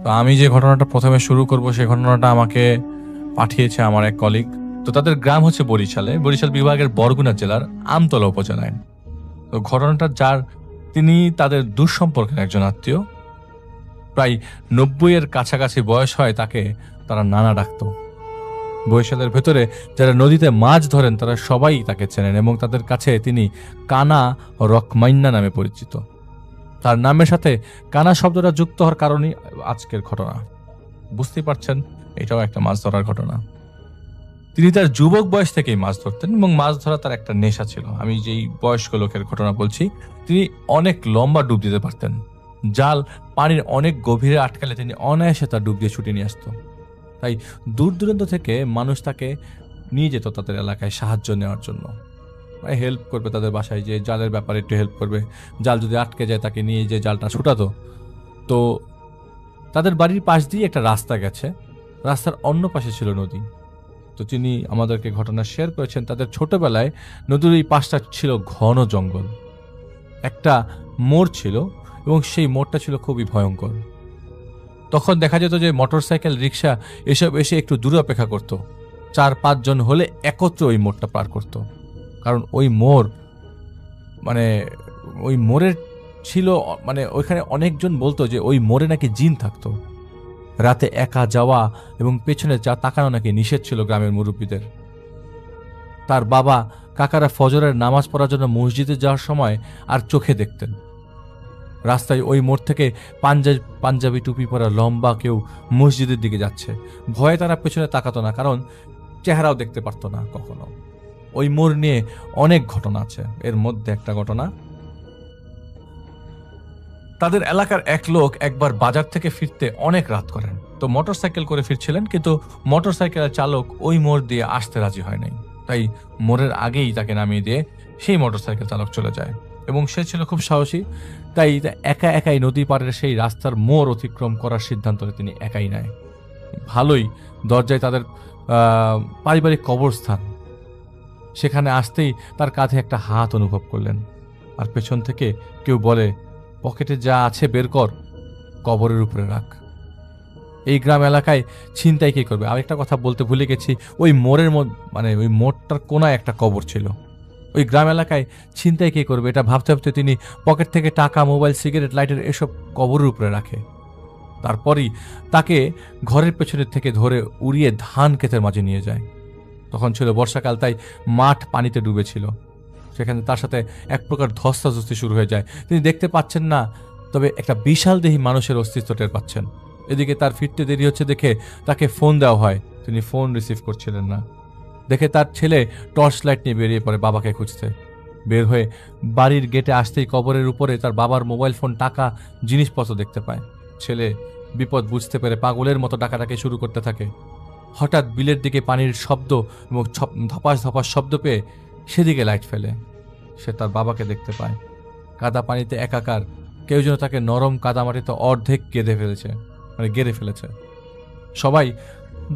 তো আমি যে ঘটনাটা প্রথমে শুরু করব সেই ঘটনাটা আমাকে পাঠিয়েছে আমার এক কলিগ। তো তাদের গ্রাম হচ্ছে বরিশালে, বরিশাল বিভাগের বরগুনা জেলার আমতলা উপজেলায়। তো ঘটনাটা তিনি তাদের দূর সম্পর্কের একজন আত্মীয়, প্রায় 90-এর কাছাকাছি বয়স হয়, তাকে তারা নানা ডাকতো। বরিশালের ভেতরে যারা নদীতে মাছ ধরেন তারা সবাই তাকে চেনেন এবং তাদের কাছে তিনি কানা রকমাইন্না নামে পরিচিত। তার নামের সাথে কানা শব্দটা যুক্ত হওয়ার কারণেই আজকের ঘটনা। বুঝতেই পারছেন, এটাও একটা মাছ ধরার ঘটনা। তিনি তার যুবক বয়স থেকেই মাছ ধরতেন এবং মাছ ধরা তার একটা নেশা ছিল। আমি যেই বয়স্ক লোকের ঘটনা বলছি, তিনি অনেক লম্বা ডুব দিতে পারতেন। জাল পানির অনেক গভীরে আটকালে তিনি অনায়াসে তার ডুব দিয়ে ছুটে নিয়ে আসতো। তাই দূর দূরান্ত থেকে মানুষ তাকে নিয়ে যেত তাদের এলাকায় সাহায্য নেওয়ার জন্য, হেল্প করবে, তাদের বাসায় যে জালের ব্যাপারে একটু হেল্প করবে। জাল যদি আটকে যায় তাকে নিয়ে যে জালটা ছুটাতো। তো তাদের বাড়ির পাশ দিয়ে একটা রাস্তা গেছে, রাস্তার অন্য পাশে ছিল নদী। তো তিনি আমাদেরকে ঘটনা শেয়ার করেছেন, তাদের ছোটবেলায় নদীর এই পাশটা ছিল ঘন জঙ্গল, একটা মোড় ছিল এবং সেই মোড়টা ছিল খুবই ভয়ঙ্কর। তখন দেখা যেত যে মোটরসাইকেল, রিক্সা এসব এসে একটু দূরে অপেক্ষা করত। 4-5 জন হলে একত্রে ওই মোড়টা পার করত। কারণ ওই মোড় ওই মোড়ের ছিল ওইখানে অনেকজন বলতো যে ওই মোড়ে নাকি জিন থাকতো। রাতে একা যাওয়া এবং পেছনে তাকানো নাকি নিষেধ ছিল গ্রামের মুরব্বীদের। তার বাবা কাকারা ফজরের নামাজ পড়ার জন্য মসজিদে যাওয়ার সময় আর চোখে দেখতেন রাস্তায় ওই মোড় থেকে পাঞ্জাবি টুপি পরা লম্বা কেউ মসজিদের দিকে যাচ্ছে। ভয়ে তারা পেছনে তাকাতো না, কারণ চেহারাও দেখতে পারতো না কখনো। ওই মোড় নিয়ে অনেক ঘটনা আছে। এর মধ্যে একটা ঘটনা, তাদের এলাকার এক লোক একবার বাজার থেকে ফিরতে অনেক রাত করেন। তো মোটরসাইকেল করে ফিরছিলেন, কিন্তু মোটরসাইকেলের চালক ওই মোড় দিয়ে আসতে রাজি হয় নাই। তাই মোড়ের আগেই তাকে নামিয়ে দিয়ে সেই মোটরসাইকেল চালক চলে যায় এবং সে ছিল খুব সাহসী। তাই একা একাই নদী পাড়ের সেই রাস্তার মোড় অতিক্রম করার সিদ্ধান্ত তিনি একাই নেয়। ভালোই দরজায় তাদের পারিবারিক কবরস্থান, সেখানে আসতেই তার কাঁধে একটা হাত অনুভব করলেন, আর পেছন থেকে কেউ বলে, পকেটে যা আছে বের কর, কবরের উপরে রাখ। এই গ্রাম এলাকায় ছিনতাই কে করবে? আরেকটা কথা বলতে ভুলে গেছি, ওই মোড়ের ওই মোড়টার কোনায় একটা কবর ছিল। ওই গ্রাম এলাকায় ছিনতাই কে করবে এটা ভাবতে ভাবতে তিনি পকেট থেকে টাকা, মোবাইল, সিগারেট, লাইটার এসব কবরের উপরে রাখে। তারপরই তাকে ঘরের পেছনের থেকে ধরে উড়িয়ে ধান ক্ষেতের মাঝে নিয়ে যায়। তখন ছিল বর্ষাকাল, তাই মাঠ পানিতে ডুবেছিল। সেখানে তার সাথে এক প্রকার ধস্তাধস্তি শুরু হয়ে যায়। তিনি দেখতে পাচ্ছেন না, তবে একটা বিশাল দেহী মানুষের অস্তিত্ব টের পাচ্ছেন। এদিকে তার ফিরতে দেরি হচ্ছে দেখে তাকে ফোন দেওয়া হয়, তিনি ফোন রিসিভ করছিলেন না। দেখে তার ছেলে টর্চ লাইট নিয়ে বেরিয়ে পড়ে বাবাকে খুঁজতে। বের হয়ে বাড়ির গেটে আসতেই কবরের উপরে তার বাবার মোবাইল ফোন, টাকা, জিনিসপত্র দেখতে পায়। ছেলে বিপদ বুঝতে পেরে পাগলের মতো ডাকাডাকি শুরু করতে থাকে। হঠাৎ বিলের দিকে পানির শব্দ এবং ধপাস ধপাস শব্দ পেয়ে সেদিকে লাইট ফেলে। সে তার বাবাকে দেখতে পায় কাদা পানিতে একাকার। কেউ যেন তাকে নরম কাদামাটিতে অর্ধেক গেড়ে ফেলেছে। সবাই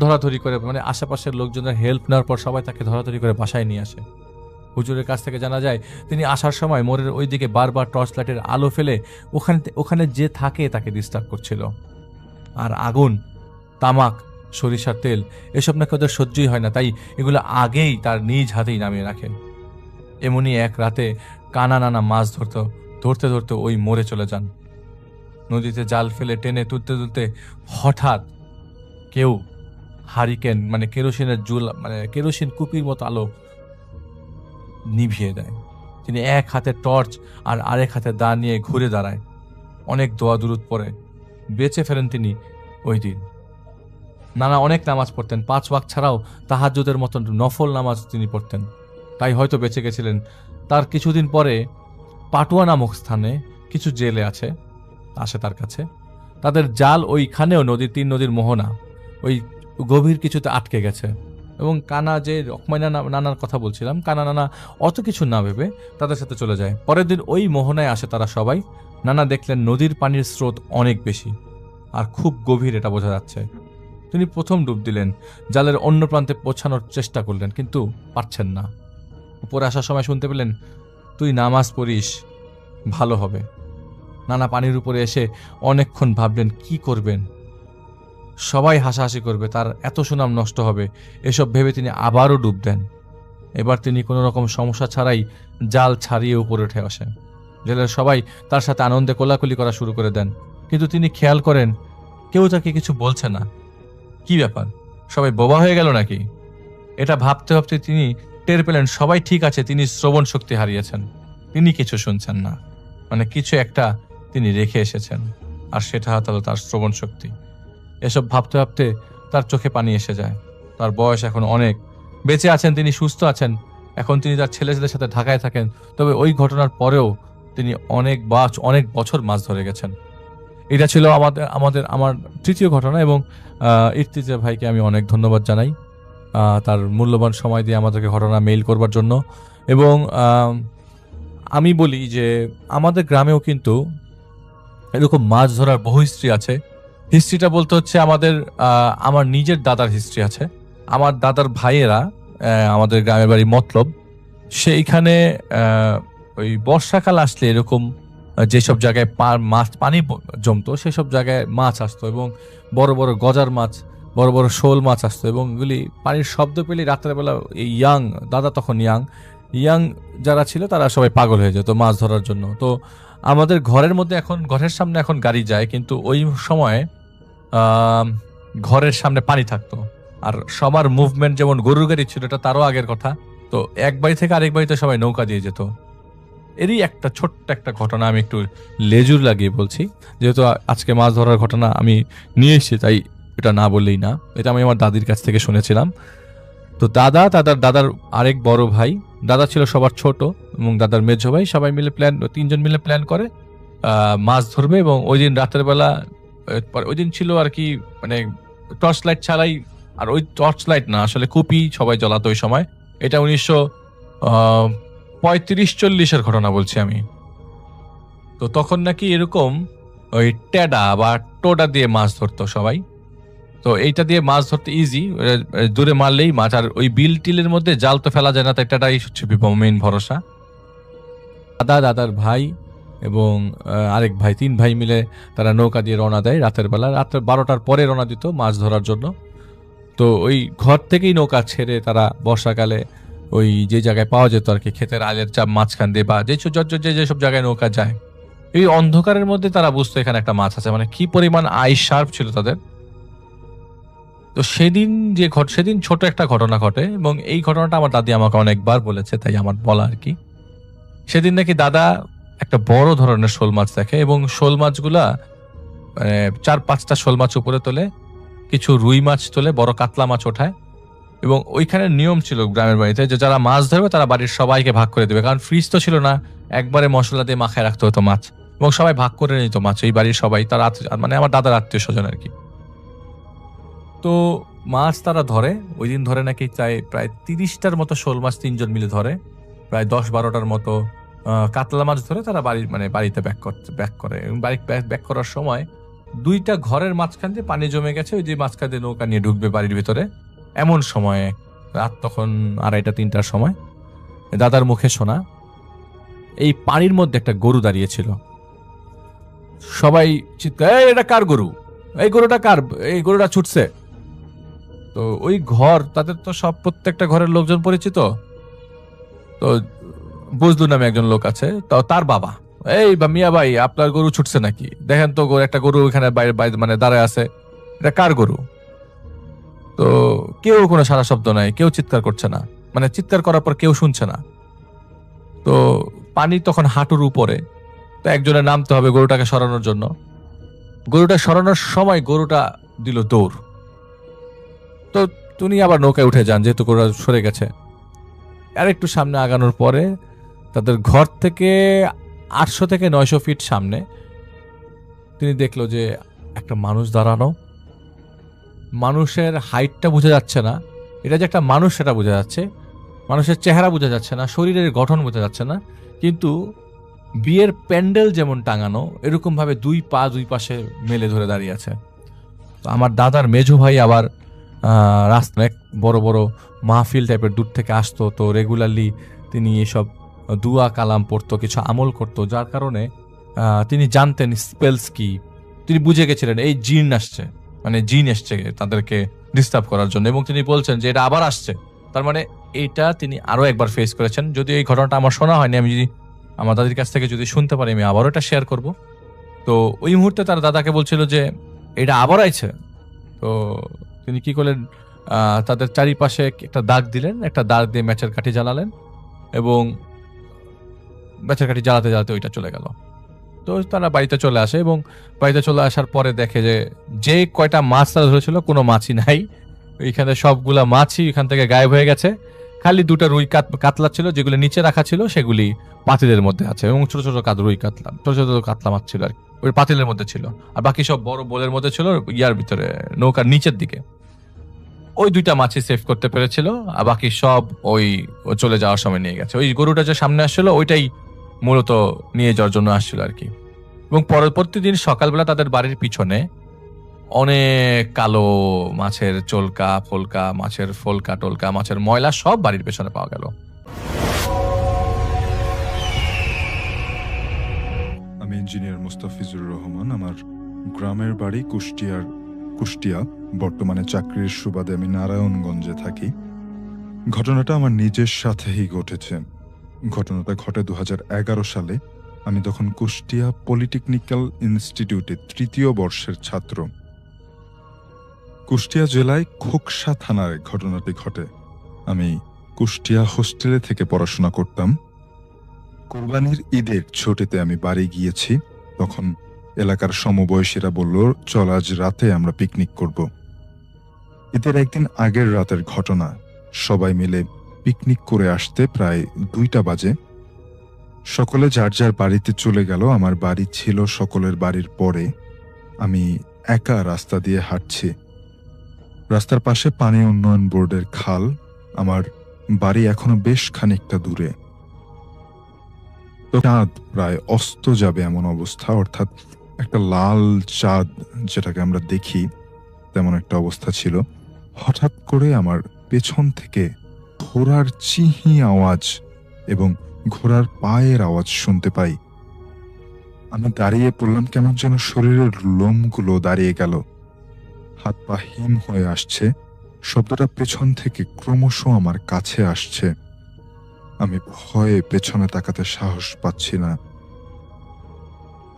ধরাধরি করে, আশেপাশের লোকজনের হেল্প নেওয়ার পর সবাই তাকে ধরাধরি করে বাসায় নিয়ে আসে। হুজুরের কাছ থেকে জানা যায় তিনি আসার সময় মোড়ের ওই দিকে বারবার টর্চ লাইটের আলো ফেলে ওখানে যে থাকে তাকে ডিস্টার্ব করছিল। আর আগুন, তামাক, সরিষার তেল এসব নাকি ওদের সহ্যই হয় না, তাই এগুলো আগেই তার নিজ হাতেই নামিয়ে রাখে। এমনই এক রাতে কানা নানা মাছ ধরতে ধরতে ওই মোড়ে চলে যান। নদীতে জাল ফেলে টেনে তুলতে তুলতে হঠাৎ কেউ হারিকেন কেরোসিনের কেরোসিন কুপির মতো আলো নিভিয়ে দেয়। তিনি এক হাতে টর্চ আর আরেক হাতে দা নিয়ে ঘুরে দাঁড়ায়। অনেক দোয়া দুরুদ পড়ে বেঁচে ফেরেন তিনি ওই দিন। নানা অনেক নামাজ পড়তেন, 5 ওয়াক্ত ছাড়াও তাহাজ্জুদের মতন নফল নামাজ তিনি পড়তেন, তাই হয়তো বেঁচে গেছিলেন। তার কিছুদিন পরে পাটুয়া নামক স্থানে কিছু জেলে আসে তার কাছে। তাদের জাল ওইখানেও 3 নদীর মোহনা ওই গভীর কিছুতে আটকে গেছে এবং কানা, যে রকমাইনা নানার কথা বলছিলাম, কানা নানা অত কিছু না ভেবে তাদের সাথে চলে যায়। পরের দিন ওই মোহনায় আসে তারা সবাই। নানা দেখলেন নদীর পানির স্রোত অনেক বেশি আর খুব গভীর, এটা বোঝা যাচ্ছে। তিনি প্রথম ডুব দিলেন, জালের অন্য প্রান্তে পৌঁছানোর চেষ্টা করলেন, কিন্তু পারছেন না। উপরে আসার সময় শুনতে পেলেন, তুই নামাজ পড়িস, ভালো হবে। নানা পানির উপরে এসে অনেকক্ষণ ভাবলেন কি করবেন, সবাই হাসাহাসি করবে, তার এত সুনাম নষ্ট হবে, এসব ভেবে তিনি আবারও ডুব দেন। এবার তিনি কোনো রকম সমস্যা ছাড়াই জাল ছাড়িয়ে উপরে উঠে আসেন। জেলের সবাই তার সাথে আনন্দে কোলাকুলি করা শুরু করে দেন, কিন্তু তিনি খেয়াল করেন কেউ তাকে কিছু বলছে না। কি ব্যাপার, সবাই বোবা হয়ে গেল নাকি? এটা ভাবতে ভাবতে তিনি টের পেলেন সবাই ঠিক আছে, তিনি শ্রবণ শক্তি হারিয়েছেন, তিনি কিছু শুনছেন না। মানে কিছু একটা তিনি রেখে এসেছেন, আর সেটা হলো তার শ্রবণ শক্তি। এসব ভাবতে ভাবতে তার চোখে পানি এসে যায়। তার বয়স এখন অনেক, বেঁচে আছেন, তিনি সুস্থ আছেন, এখন তিনি তার ছেলেদের সাথে ঢাকায় থাকেন। তবে ওই ঘটনার পরেও তিনি অনেক বছর মাছ ধরে গেছেন। এটা ছিল আমার তৃতীয় ঘটনা, এবং ইর্তিজা ভাইকে আমি অনেক ধন্যবাদ জানাই তার মূল্যবান সময় দিয়ে আমাদেরকে ঘটনা মেইল করবার জন্য। এবং আমি বলি যে আমাদের গ্রামেও কিন্তু এরকম মাছ ধরার বহু হিস্ট্রি আছে। হিস্ট্রিটা বলতে হচ্ছে আমার নিজের দাদার হিস্ট্রি আছে। আমার দাদার ভাইয়েরা, আমাদের গ্রামের বাড়ি মতলব, সেইখানে ওই বর্ষাকাল আসলে এরকম যেসব জায়গায় পানি জমতো সেসব জায়গায় মাছ আসতো, এবং বড় বড় গজার মাছ, বড় বড় শোল মাছ আসতো, এবং এগুলি পানির শব্দ পেলে রাত্রেবেলা এই দাদা তখন ইয়াং যারা ছিল তারা সবাই পাগল হয়ে যেত মাছ ধরার জন্য। তো আমাদের ঘরের সামনে এখন গাড়ি যায়, কিন্তু ওই সময় ঘরের সামনে পানি থাকতো। আর সবার মুভমেন্ট যেমন গরুর গাড়ি ছিল, এটা তারও আগের কথা। তো এক বাড়ি থেকে আরেক বাড়িতে সবাই নৌকা দিয়ে যেত। এরই একটা ছোট্ট একটা ঘটনা আমি একটু লেজুর লাগিয়ে বলছি, যেহেতু আজকে মাছ ধরার ঘটনা আমি নিয়ে এসেছি, তাই এটা না বললেই না। এটা আমি আমার দাদির কাছ থেকে শুনেছিলাম। তো দাদার আরেক বড় ভাই, দাদা ছিল সবার ছোট, এবং দাদার মেজো ভাই, সবাই মিলে তিনজন মিলে প্ল্যান করে মাছ ধরবে। এবং ওই দিন রাতের বেলা, ওই দিন ছিল আর কি, মানে টর্চ লাইট ছাড়াই, আর ওই টর্চ লাইট না, আসলে কুপি সবাই জ্বলাতো ওই সময়। এটা 1935-40-এর ঘটনা বলছি আমি। তো তখন নাকি এরকম ওই টেডা বা টোডা দিয়ে মাছ ধরতো সবাই। তো এইটা দিয়ে মাছ ধরতে ইজি, দূরে মারলেই মাছ। আর ওই বিল টিলের মধ্যে জাল তো ফেলা যায় না, তো এটাই হচ্ছে মেইন ভরসা। দাদার ভাই এবং আরেক ভাই, 3 ভাই মিলে তারা নৌকা দিয়ে রওনা দেয় রাতের বেলা। রাত্রে 12টার পরে রওনা দিত মাছ ধরার জন্য। তো ওই ঘর থেকেই নৌকা ছেড়ে তারা বর্ষাকালে ওই যে জায়গায় পাওয়া যেত আর কি, ক্ষেতের আলের চাপ মাঝখান দিয়ে, বা যেসব জায়গায় নৌকা যায়, এই অন্ধকারের মধ্যে তারা বুঝতো এখানে একটা মাছ আছে। মানে কি পরিমাণ আই শার্প ছিল তাদের। তো সেদিন ছোট একটা ঘটনা ঘটে, এবং এই ঘটনাটা আমার দাদি আমাকে অনেকবার বলেছে, তাই আমার বলা আর কি। সেদিন নাকি দাদা একটা বড় ধরনের শোল মাছ দেখে, এবং শোল মাছগুলা 4-5টা শোল মাছ উপরে তোলে, কিছু রুই মাছ তোলে, বড় কাতলা মাছ ওঠায়। এবং ওইখানে নিয়ম ছিল গ্রামের বাড়িতে যে যারা মাছ ধরবে তারা বাড়ির সবাইকে ভাগ করে দেবে, কারণ ফ্রিজ তো ছিল না, একবারে মশলা দিয়ে মাখায় রাখতে হতো মাছ, এবং সবাই ভাগ করে নিত মাছ, এই বাড়ির সবাই, তার মানে আমার দাদার আত্মীয় স্বজন আর কি। তো মাছ তারা ধরে, ওই দিন ধরে নাকি প্রায় 30টার মতো শোল মাছ 3জন মিলে ধরে, প্রায় 10-12টার মতো কাতলা মাছ ধরে তারা বাড়িতে ব্যাক করে। এবং বাড়ি ব্যাক করার সময় 2টা ঘরের মাঝখান দিয়ে পানি জমে গেছে, ওই যে মাঝখান দিয়ে নৌকা নিয়ে ঢুকবে বাড়ির ভিতরে। এমন সময়ে রাত তখন 2:30-3টার সময় দাদার মুখে শোনা, এই পানির মধ্যে একটা গরু দাঁড়িয়েছিল। সবাই চিৎকার, এটা কার গরু, এই গরুটা কার, এই গরুটা ছুটছে। তো ওই ঘর, তাদের তো প্রত্যেকটা ঘরের লোকজন পরিচিত। তো বুঝলু নামে একজন লোক আছে, তো তার বাবা, এই বা মিয়া ভাই, আপনার গরু ছুটছে নাকি, দেখেন তো একটা গরু ওইখানে বাইরে দাঁড়ায় আছে, এটা কার গরু? তো কেউ কোনো সারা শব্দ নাই, কেউ চিৎকার করছে না, মানে চিৎকার করার পর কেউ শুনছে না। তো পানি তখন হাঁটুর উপরে, তো একজনের নামতে হবে গরুটাকে সরানোর জন্য। গরুটা সরানোর সময় গরুটা দিল দৌড়। তো তিনি আবার নৌকায় উঠে যান, যেহেতু গরুটা সরে গেছে। আর একটু সামনে আগানোর পরে তাদের ঘর থেকে 800-900 ফিট সামনে তিনি দেখলো যে একটা মানুষ দাঁড়ানো। মানুষের হাইটটা বোঝা যাচ্ছে না, এটা যে একটা মানুষ সেটা বোঝা যাচ্ছে, মানুষের চেহারা বোঝা যাচ্ছে না, শরীরের গঠন বোঝা যাচ্ছে না, কিন্তু বিয়ের প্যান্ডেল যেমন টাঙানো এরকম ভাবে 2 পা 2 পাশে মেলে ধরে দাঁড়িয়ে আছে। তো আমার দাদার মেজো ভাই আবার রাস্তায় বড় বড় মাহফিল টাইপের দূর থেকে আসতো, তো রেগুলারলি তিনি এসব দুয়া কালাম পড়তো, কিছু আমল করতো, যার কারণে তিনি জানতেন স্পেলস কি। তিনি বুঝে গেছিলেন এই জিন আসছে, মানে জিন এসছে তাদেরকে ডিস্টার্ব করার জন্য, এবং তিনি বলছেন যে এটা আবার আসছে। তার মানে এইটা তিনি আরো একবার ফেস করেছেন। যদি এই ঘটনাটা আমার শোনা হয়নি, আমি যদি আমার দাদির কাছ থেকে যদি শুনতে পারি, আমি আবারও এটা শেয়ার করব। তো ওই মুহূর্তে তার দাদাকে বলছিল যে এটা আবার আইছে। তো তিনি কি করলেন, তাদের চারিপাশে একটা দাগ দিলেন, একটা দাগ দিয়ে ম্যাচের কাঠি জ্বালালেন, এবং ম্যাচের কাঠি জ্বালাতে জ্বালাতে ওইটা চলে গেল। তো তারা বাড়িতে চলে আসে, এবং বাড়িতে চলে আসার পরে দেখে যে কয়টা মাছ তারা ধরেছিল কোনো মাছই নাই। এইখানে সবগুলা মাছই এখান থেকে গায়েব হয়ে গেছে। খালি দুটো রুই কাতলা ছিল, যেগুলো নিচে রাখা ছিল সেগুলি পাতিলের মধ্যে আছে, এবং ছোট ছোট রুই কাতলা, ছোট ছোট কাতলা মাছ ছিল আর কি, ওই পাতিলের মধ্যে ছিল। আর বাকি সব বড় বোলের মধ্যে ছিল, ইয়ার ভিতরে, নৌকার নিচের দিকে। ওই দুইটা মাছই সেভ করতে পেরেছিল, আর বাকি সব ওই চলে যাওয়ার সময় নিয়ে গেছে। ওই গরুটা যে সামনে আসছিল ওইটাই মূলত নিয়ে যাওয়ার জন্য আসছিল আর কি। এবং পরবর্তী দিন সকালবেলা তাদের বাড়ির পিছনে অনেক কালো মাছের চোলকা ফোলকা, মাছের ফোলকা টোলকা, মাছের ময়লা সব বাড়ির পেছনে পাওয়া গেল। আমি ইঞ্জিনিয়ার মুস্তাফিজুর রহমান। আমার গ্রামের বাড়ি কুষ্টিয়া। বর্তমানে চাকরির সুবাদে আমি নারায়ণগঞ্জে থাকি। ঘটনাটা আমার নিজের সাথেই ঘটেছে। ঘটনাটা ঘটে 2011 সালে। আমি তখন কুষ্টিয়া পলিটেকনিক্যাল ইনস্টিটিউটে 3য় বর্ষের ছাত্র। কুষ্টিয়া জেলায় খোকসা থানায় ঘটনাটি ঘটে। আমি কুষ্টিয়া হোস্টেলে থেকে পড়াশোনা করতাম। কোরবানির ঈদের ছুটিতে আমি বাড়ি গিয়েছি। তখন এলাকার সমবয়সীরা বলল, চল আজ রাতে আমরা পিকনিক করব। ঈদের একদিন আগের রাতের ঘটনা। সবাই মিলে পিকনিক করে আসতে প্রায় 2টা বাজে। সকলে যার যার বাড়িতে চলে গেল। আমার বাড়ি ছিল সকলের বাড়ির পরে। আমি একা রাস্তা দিয়ে হাঁটছি। রাস্তার পাশে পানি উন্নয়ন বোর্ডের খাল। আমার বাড়ি এখনো বেশ খানিকটা দূরে। তো চাঁদ প্রায় অস্ত যাবে এমন অবস্থা, অর্থাৎ একটা লাল চাঁদ যেটাকে আমরা দেখি তেমন একটা অবস্থা ছিল। হঠাৎ করে আমার পেছন থেকে ঘোড়ার চিহি আওয়াজ এবং ঘোড়ার পায়ের আওয়াজ শুনতে পাই। আমি দাঁড়িয়ে পড়লাম, কেমন যেন শরীরের লোমগুলো দাঁড়িয়ে গেল। হাত পা হিম হয়ে আসছে। শব্দটা পেছন থেকে ক্রমশ আমার কাছে আসছে। আমি ভয়ে পেছনে তাকাতে সাহস পাচ্ছি না।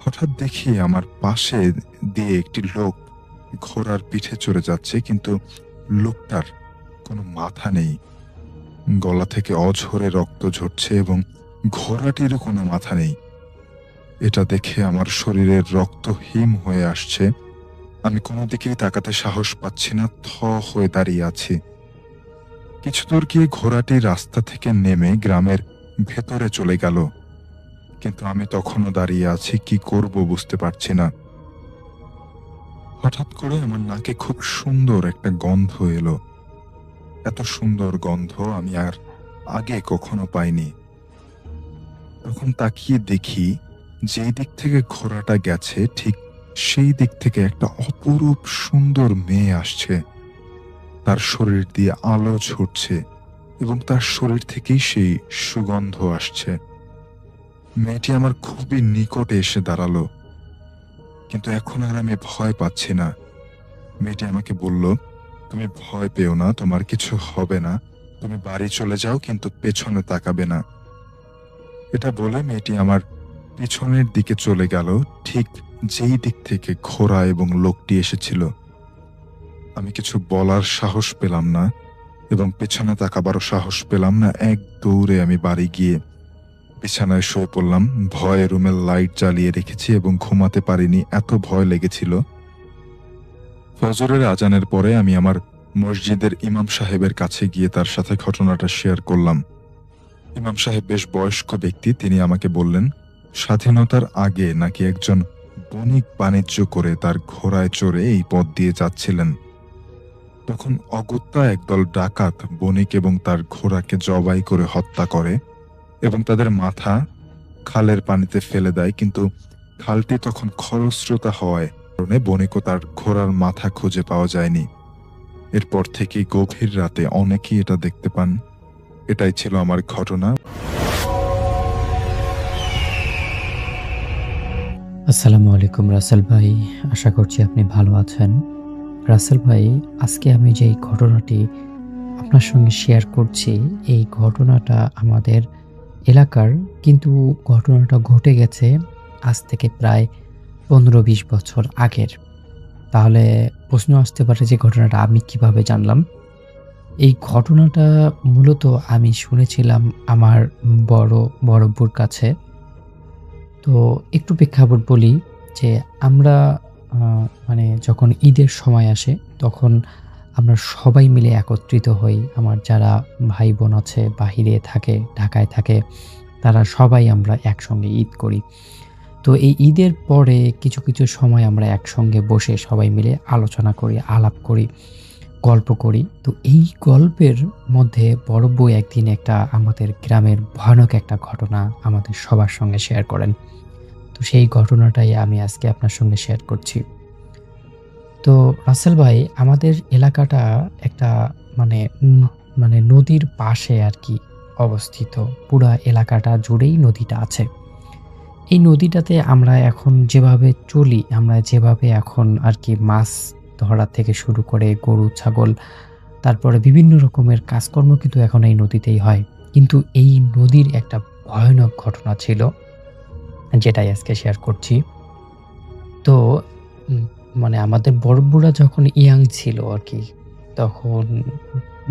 হঠাৎ দেখি আমার পাশে দিয়ে একটি লোক ঘোড়ার পিঠে চড়ে যাচ্ছে, কিন্তু লোকটার কোনো মাথা নেই। গলা থেকে অঝরে রক্ত ঝরছে এবং ঘোড়াটিরও কোনো মাথা নেই। এটা দেখে আমার শরীরের রক্ত হিম হয়ে আসছে। আমি কোনো দিকেই তাকাতে সাহস পাচ্ছি না, থ হয়ে দাঁড়িয়ে আছি। কিছু দূর গিয়ে ঘোড়াটি রাস্তা থেকে নেমে গ্রামের ভেতরে চলে গেল, কিন্তু আমি তখনও দাঁড়িয়ে আছি, কি করব বুঝতে পারছি না। হঠাৎ করে আমার নাকে খুব সুন্দর একটা গন্ধ এলো। এত সুন্দর গন্ধ আমি আর আগে কখনো পাইনি। তখন তাকিয়ে দেখি যেই দিক থেকে ঘোড়াটা গেছে ঠিক সেই দিক থেকে একটা অপরূপ সুন্দর মেয়ে আসছে। তার শরীর দিয়ে আলো ছুটছে এবং তার শরীর থেকেই সেই সুগন্ধ আসছে। মেয়েটি আমার খুবই নিকটে এসে দাঁড়ালো, কিন্তু এখন আর আমি ভয় পাচ্ছি না। মেয়েটি আমাকে বলল, তুমি ভয় পেও না, তোমার কিছু হবে না, তুমি বাড়ি চলে যাও, কিন্তু পেছনে তাকাবে না। এটা বলে মেয়েটি আমার পিছনের দিকে চলে গেল, ঠিক যেই দিক থেকে ঘোড়া এবং লোকটি এসেছিল। আমি কিছু বলার সাহস পেলাম না এবং পেছনে তাকাবারও সাহস পেলাম না। এক দৌড়ে আমি বাড়ি গিয়ে বিছানায় শুয়ে পড়লাম। ভয়ে রুমের লাইট জ্বালিয়ে রেখেছি এবং ঘুমাতে পারিনি, এত ভয় লেগেছিল। ফজরের আজানের পরে আমি আমার মসজিদের ইমাম সাহেবের কাছে গিয়ে তার সাথে ঘটনাটা শেয়ার করলাম। ইমাম সাহেব বেশ বয়স্ক ব্যক্তি। তিনি আমাকে বললেন, স্বাধীনতার আগে নাকি একজন বণিক বাণিজ্য করে তার ঘোড়ায় চড়ে এই পথ দিয়ে যাচ্ছিলেন। তখন অগত্যা একদল ডাকাত বণিক এবং তার ঘোড়াকে জবাই করে হত্যা করে এবং তাদের মাথা খালের পানিতে ফেলে দেয়, কিন্তু খালটি তখন খরস্রোতা হওয়ায় কারণে বণিক ও তার ঘোড়ার মাথা খুঁজে পাওয়া যায়নি। এরপর থেকে গভীর রাতে অনেকেই এটা দেখতে পান। এটাই ছিল আমার ঘটনা। আসসালামু আলাইকুম রাসেল ভাই, আশা করছি আপনি ভালো আছেন। রাসেল ভাই, আজকে আমি যেই ঘটনাটি আপনার সঙ্গে শেয়ার করছি, এই ঘটনাটা আমাদের এলাকার, কিন্তু ঘটনাটা ঘটে গেছে আজ থেকে প্রায় ১৫-২০ বছর আগের। তাহলে প্রশ্ন আসতে পারে যে ঘটনাটা আমি কিভাবে জানলাম? এই ঘটনাটা মূলত আমি শুনেছিলাম আমার বড় বড়ব্বুর কাছে। তো একটু প্রেক্ষাপট বলি যে আমরা আ মানে যখন ঈদের সময় আসে তখন আমরা সবাই মিলে একত্রিত হই। আমার যারা ভাই-বোন আছে বাহিরে থাকে, ঢাকায় থাকে, তারা সবাই আমরা একসঙ্গে ঈদ করি। তো এই ঈদের পরে কিছু সময় আমরা একসঙ্গে বসে সবাই মিলে আলোচনা করি, আলাপ করি, গল্প করি। তো এই গল্পের মধ্যে বড়ব্বু একদিন একটা আমাদের গ্রামের ভয়ানক একটা ঘটনা আমাদের সবার সঙ্গে শেয়ার করেন। তো সেই ঘটনাটাই আমি আজকে আপনার সঙ্গে শেয়ার করছি। তো রাসেল ভাই, আমাদের এলাকাটা একটা মানে মানে নদীর পাশে আরকি অবস্থিত। পুরা এলাকাটা জুড়েই নদীটা আছে। এই নদীটাতে আমরা এখন যেভাবে চলি, আমরা যেভাবে এখন আরকি মাছ ধরা থেকে শুরু করে গরু, ছাগল, তারপরে বিভিন্ন রকমের কাজকর্ম কিন্তু এখন এই নদীতেই হয়। কিন্তু এই নদীর একটা ভয়ানক ঘটনা ছিল, যেটাই আজকে শেয়ার করছি। তো উম মানে আমাদের বড়ব্বুরা যখন ইয়াং ছিল আরকি, তখন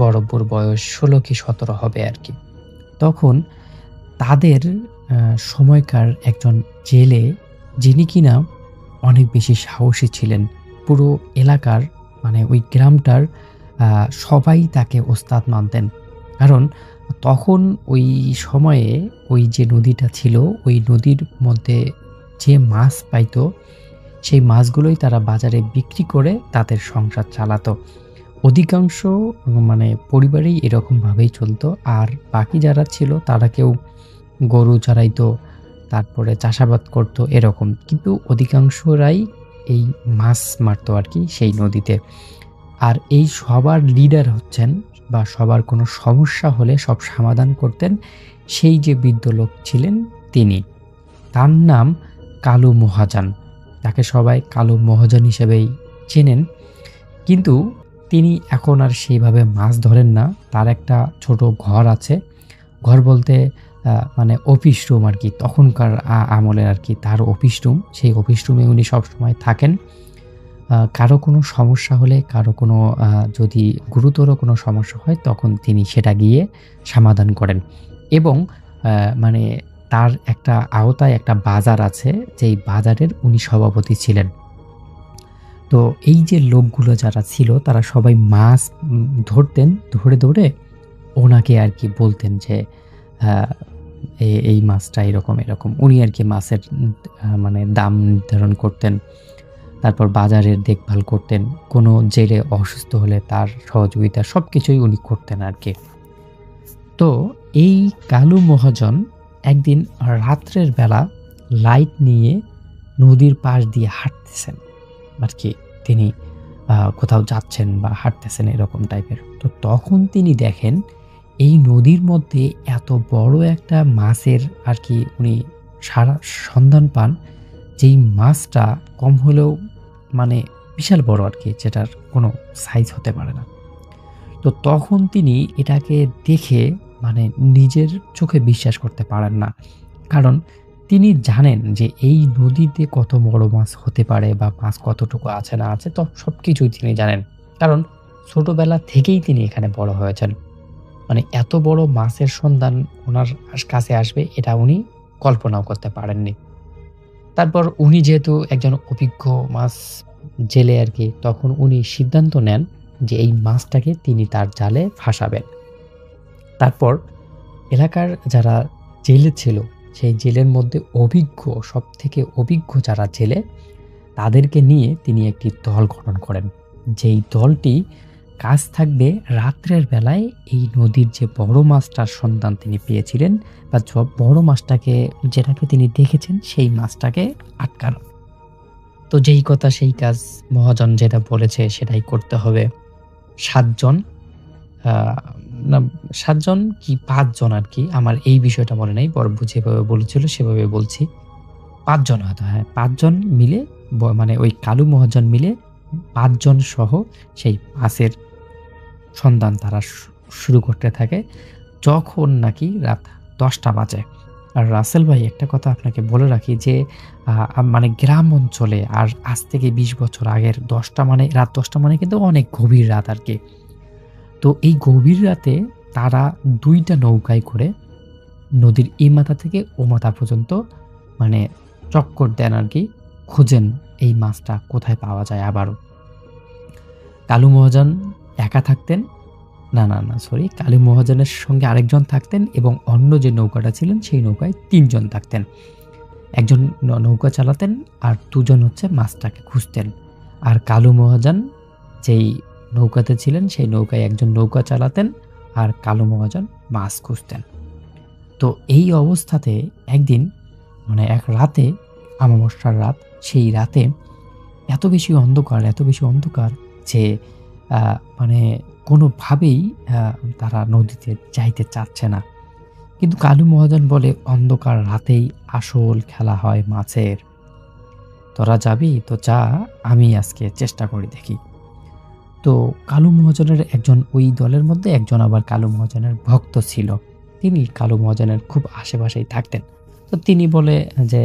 বড়ব্বুর বয়স ১৬ কি ১৭ হবে আরকি। তখন তাদের আ সময়কার একজন জেলে, যিনি কিনা অনেক বেশি সাহসী ছিলেন। পুরো এলাকার মানে ওই গ্রামটার আ সবাই তাকে ওস্তাদ মানতেন। কারণ তখন ওই সময়ে ওই যে নদীটা ছিল, ওই নদীর মধ্যে যে মাছ পাইতো, সেই মাছগুলোই তারা বাজারে বিক্রি করে তাদের সংসার চালাতো। অধিকাংশ মানে পরিবারেই এরকমভাবেই চলতো। আর বাকি যারা ছিল তারা কেউ গরু চড়াইতো, তারপরে চাষাবাদ করতো এরকম। কিন্তু অধিকাংশরাই এই মাছ মারতো আরকি সেই নদীতে। আর এই সবার লিডার হচ্ছেন, বা সবার কোনো সমস্যা হলে সব সমাধান করতেন সেই যে বৃদ্ধ লোক ছিলেন তিনি। তার নাম কালু মহাজন। তাকে সবাই কালু মহাজন হিসেবেই চেনেন। কিন্তু তিনি এখন আর সেইভাবে মাছ ধরেন না। তার একটা ছোট ঘর আছে। ঘর বলতে মানে অফিস রুম আরকি। তখনকার আমলের আরকি তার অফিস রুম। সেই অফিস রুমে উনি সবসময় থাকেন। কারো কোনো সমস্যা হলে, কারো কোনো যদি গুরুতর কোনো সমস্যা হয়, তখন তিনি সেটা গিয়ে সমাধান করেন। এবং আ মানে তার একটা আওতায় একটা বাজার আছে, যেই বাজারের উনি সভাপতি ছিলেন। তো এই যে লোকগুলো যারা ছিল তারা সবাই মাছ ধরতেন। ধরে ওনাকে আরকি বলতেন যে আ এই মাছটা এরকম। উনি আরকি মাছের মানে দাম নির্ধারণ করতেন। তারপর বাজারের দেখভাল করতেন। কোনো জেলে অসুস্থ হলে তার সহযোগিতা সবকিছুই উনি করতেন আরকি। তো এই কালু মহাজন একদিন রাত্রের বেলা লাইট নিয়ে নদীর পাশ দিয়ে হাঁটতেছেন আরকি। তিনি কোথাও যাচ্ছেন বা হাঁটতেছেন এরকম টাইপের। তো তখন তিনি দেখেন এই নদীর মধ্যে এত বড় একটা মাছের আরকি উনি সন্ধান পান, যেই মাছটা কম হলেও মানে বিশাল বড় আরকি, যেটার কোনো সাইজ হতে পারে না। তো তখন তিনি এটাকে দেখে মানে নিজের চোখে বিশ্বাস করতে পারেন না। কারণ তিনি জানেন যে এই নদীতে কত বড় মাছ হতে পারে বা মাছ কতটুকু আছে না আছে, তো সবকিছুই তিনি জানেন। কারণ ছোটবেলা থেকেই তিনি এখানে বড় হয়েছেন। মানে এত বড় মাছের সন্ধান উনার কাছে আসবে এটা উনি কল্পনাও করতে পারেননি। তারপর উনি যেহেতু একজন অভিজ্ঞ মাছ জেলে আরকি, তখন উনি সিদ্ধান্ত নেন যে এই মাছটাকে তিনি তার জালে ফাঁসাবেন। তারপর এলাকার যারা জেলে ছিল, সেই জেলের মধ্যে সবথেকে অভিজ্ঞ যারা জেলে, তাদেরকে নিয়ে তিনি একটি দল গঠন করেন। যেই দলটি কাজ থাকবে রাত্রের বেলায় এই নদীর যে বড় মাছটার সন্ধান তিনি পেয়েছিলেন, বা বড় মাছটাকে যেটাকে তিনি দেখেছেন সেই মাছটাকে আটকানো। তো যেই কথা সেই কাজ, মহাজন যেটা বলেছে সেটাই করতে হবে। ৭ জন আ না ৭ জন কি ৫ জন আরকি। আমার এই বিষয়টা মনে নাই। বড়ব্বু যেভাবে বলেছিল সেভাবে বলছি। ৫ জন হয়তো, হ্যাঁ, ৫ জন মিলে মানে ওই কালু মহাজন মিলে ৫ জন সহ সেই মাছের সন্ধান তারা শুরু করতে থাকে যখন নাকি রাত ১০টা বাজে। আর রাসেল ভাই, একটা কথা আপনাকে বলে রাখি যে মানে গ্রাম অঞ্চলে আর আজ থেকে ২০ বছর আগের ১০টা মানে রাত ১০টা মানে কিন্তু অনেক গভীর রাত আরকি। তো এই গভীর রাতে তারা ২ টা নৌকায় করে নদীর এই মাথা থেকে ও মাথা পর্যন্ত মানে চক্কর দেন আরকি, খোঁজেন এই মাছটা কোথায় পাওয়া যায় আবারও। কালু মহাজন একা থাকতেন, না সরি, কালু মহাজনের সঙ্গে আরেকজন থাকতেন এবং অন্য যে নৌকাটা ছিলেন সেই নৌকায় ৩ জন থাকতেন। একজন নৌকা চালাতেন আর ২ জন হচ্ছে মাছটাকে খুঁজতেন। আর কালু মহাজন যেই নৌকাতে ছিলেন সেই নৌকায় একজন নৌকা চালাতেন আর কালু মহাজন মাছ খুঁজতেন। তো এই অবস্থাতে একদিন মানে এক রাতে, অমাবস্যার রাত, সেই রাতে এত বেশি অন্ধকার যে মানে কোনোভাবেই তারা নদীতে যাইতে চাচ্ছে না। কিন্তু কালু মহাজন বলে, অন্ধকার রাতেই আসল খেলা হয় মাছের। তোরা যাবি তো যা, আমি আজকে চেষ্টা করি দেখি। তো কালু মহাজনের একজন, ওই দলের মধ্যে একজন আবার কালু মহাজনের ভক্ত ছিল। তিনি কালু মহাজনের খুব আশেপাশেই থাকতেন। তো তিনি বলে যে,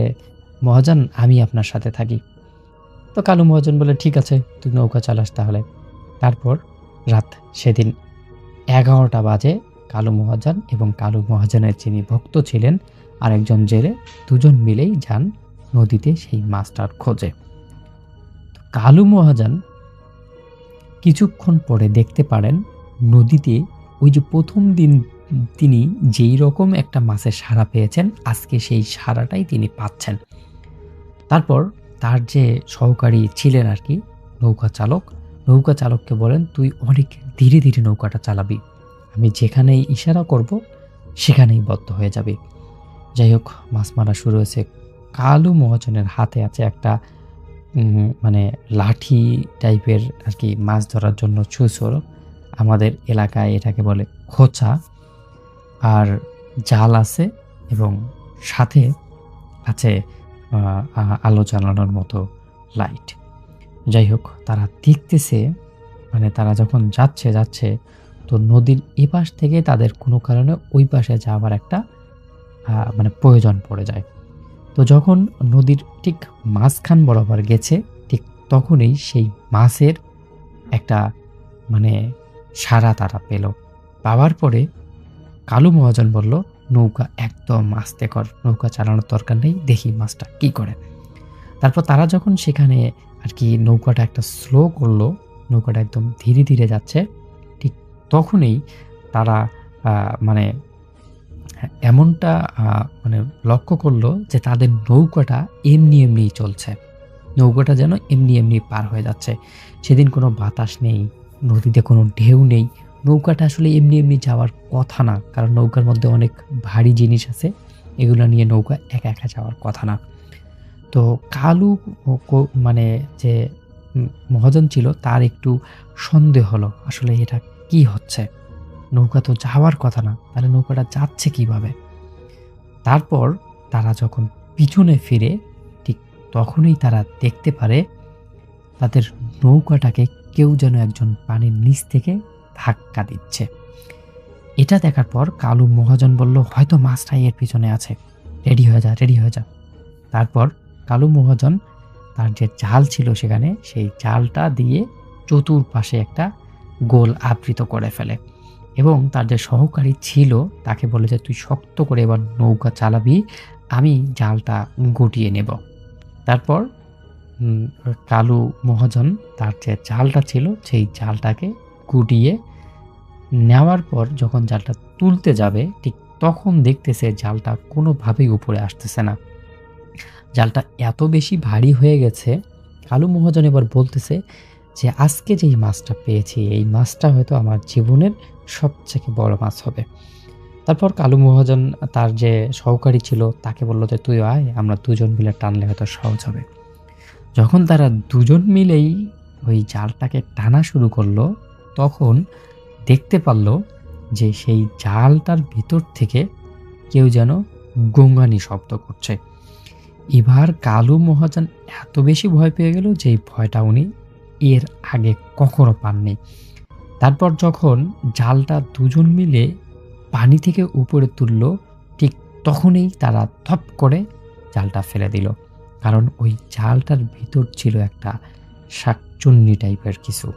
মহাজন আমি আপনার সাথে থাকি। তো কালু মহাজন বলে, ঠিক আছে তুই নৌকা চালাস তাহলে। তারপর রাত সেদিন ১১টা বাজে, কালু মহাজন এবং কালু মহাজনের যিনি ভক্ত ছিলেন আর একজন জেলে, দুজন মিলেই যান নদীতে সেই মাছটার খোঁজে। তো কালু মহাজন কিছুক্ষণ পরে দেখতে পারেন নদীতে ওই যে প্রথম দিন তিনি যেই রকম একটা মাছের সাড়া পেয়েছেন, আজকে সেই সাড়াটাই তিনি পাচ্ছেন। তারপর তার যে সহকারী ছিলেন আর কি, নৌকা চালককে বলেন, তুই অনেক ধীরে ধীরে নৌকাটা চালাবি, আমি যেখানেই ইশারা করব সেখানেই বদ্ধ হয়ে যাবে। যাই হোক, মাছ মারা শুরু হয়েছে। কালু মহাজনের হাতে আছে একটা মানে লাঠি টাইপের আর কি, মাছ ধরার জন্য ছুঁচোর, আমাদের এলাকায় এটাকে বলে খোঁচা, আর জাল আছে এবং সাথে আছে আলো জ্বালানোর মতো লাইট। যাই হোক, তারা দেখতেছে, মানে তারা যখন যাচ্ছে তো নদীর এপাশ থেকে তাদের কোনো কারণে ওই পাশে যাওয়ার একটা মানে প্রয়োজন পড়ে যায়। তো যখন নদীর ঠিক মাঝখান বরাবর গেছে, ঠিক তখনই সেই মাছের একটা মানে সাড়া তারা পেল। পাওয়ার পরে কালু মহাজন বলল, নৌকা একদম আস্তে কর, নৌকা চালানোর দরকার নেই, দেখি মাছটা কি করে। তারপর তারা যখন সেখানে আর কি নৌকাটা একটা স্লো করলো, নৌকাটা একদম ধীরে ধীরে যাচ্ছে, ঠিক তখনই তারা মানে এমনটা মানে লক্ষ্য করলো যে তাদের নৌকাটা এমনিই চলছে। নৌকাটা যেন এমনি পার হয়ে যাচ্ছে। সেদিন কোনো বাতাস নেই, নদীতে কোনো ঢেউ নেই। নৌকাটা আসলে এমনি যাওয়ার কথা না, কারণ নৌকার মধ্যে অনেক ভারী জিনিস আছে, এগুলো নিয়ে নৌকা একা যাওয়ার কথা না। তো কালু মানে যে মহাজন ছিল, তার একটু সন্দেহ হলো, আসলে এটা কি হচ্ছে, নৌকা তো যাওয়ার কথা না, তাহলে নৌকাটা যাচ্ছে কিভাবে। তারপর তারা যখন পিছনে ফিরে, ঠিক তখনই তারা দেখতে পারে তাদের নৌকাটাকে কেউ যেন একজন পানির নিচ থেকে ধাক্কা দিচ্ছে। এটা দেখার পর কালু মহাজন বলল, হয়তো মাছটাই এর পিছনে আছে, রেডি হয়ে যা। তারপর কালু মহাজন তার যে জাল ছিল সেখানে, সেই জালটা দিয়ে চতুর্পাশে একটা গোল আবৃত করে ফেলে এবং তার যে সহকারী ছিল তাকে বলে যে, তুই শক্ত করে এবার নৌকা চালাবি, আমি জালটা গুটিয়ে নেব। তারপর কালু মহাজন তার যে জালটা ছিল সেই জালটাকে গুটিয়ে নেওয়ার পর যখন জালটা তুলতে যাবে, ঠিক তখন দেখতেছে জালটা কোনোভাবেই উপরে আসতেছে না। জালটা এত বেশি ভারী হয়ে গেছে। কালু মহাজন এবার বলতেছে যে, আজকে যেই মাছটা পেয়েছি, এই মাছটা হয়তো আমার জীবনের সবথেকে বড় মাছ হবে। তারপর কালু মহাজন তার যে সহকারী ছিল তাকে বলল যে, তুই আয়, আমরা দুজন মিলে টানলে হয়তো সহজ হবে। যখন তারা দুজন মিলেই ওই জালটাকে টানা শুরু করলো, তখন দেখতে পারল যে সেই জালটার ভিতর থেকে কেউ যেন গোঙানি শব্দ করছে। এবার কালু মহাজন এত বেশি ভয় পেয়ে গেল যে এই ভয়টা উনি এর আগে কখনো পাননি। তারপর যখন জালটা দুজন মিলে পানি থেকে উপরে তুলল, ঠিক তখনই তারা ধপ করে জালটা ফেলে দিল। কারণ ওই জালটার ভিতর ছিল একটা শাকচুন্নি টাইপের কিছু,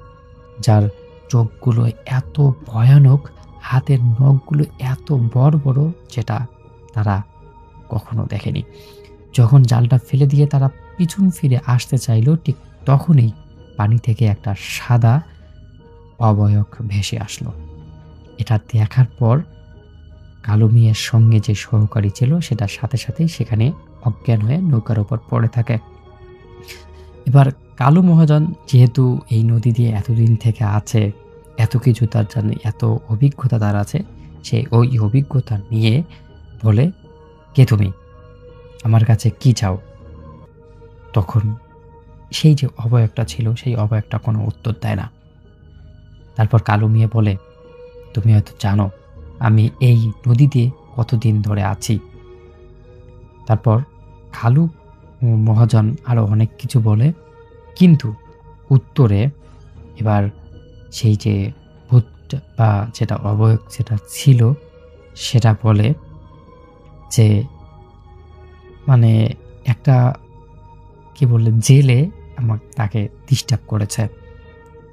যার চোখগুলো এত ভয়ানক, হাতের নখগুলো এত বড় বড়, যেটা তারা কখনো দেখেনি। যখন জালটা ফেলে দিয়ে তারা পিছন ফিরে আসতে চাইল, ঠিক তখনই পানি থেকে একটা সাদা অবয়ব ভেসে আসলো। এটা দেখার পর কালু মিয়ার সঙ্গে যে সহকারী ছিল সেটা সাথে সাথেই সেখানে অজ্ঞান হয়ে নৌকার উপর পড়ে থাকে। এবার কালু মহাজন যেহেতু এই নদী দিয়ে এতদিন থেকে আছে, এত কিছু তার জানে, এত অভিজ্ঞতা তার আছে, সে ওই অভিজ্ঞতা নিয়ে বলে, কে তুমি, আমার কাছে কি চাও? তখন সেই যে অবয়বটা ছিল সেই অবয়বটা কোনো উত্তর দেয় না। তারপর কালু মিয়া বলে, তুমি হয়তো জানো আমি এই নদীতে কতদিন ধরে আছি। তারপর কালু মহাজন আরো অনেক কিছু বলে, কিন্তু উত্তরে এবার সেই যে ভূত বা যেটা অবয়ব যেটা ছিল সেটা বলে যে, মানে একটা কি বলে, জেলে তাকে ডিস্টার্ব করেছে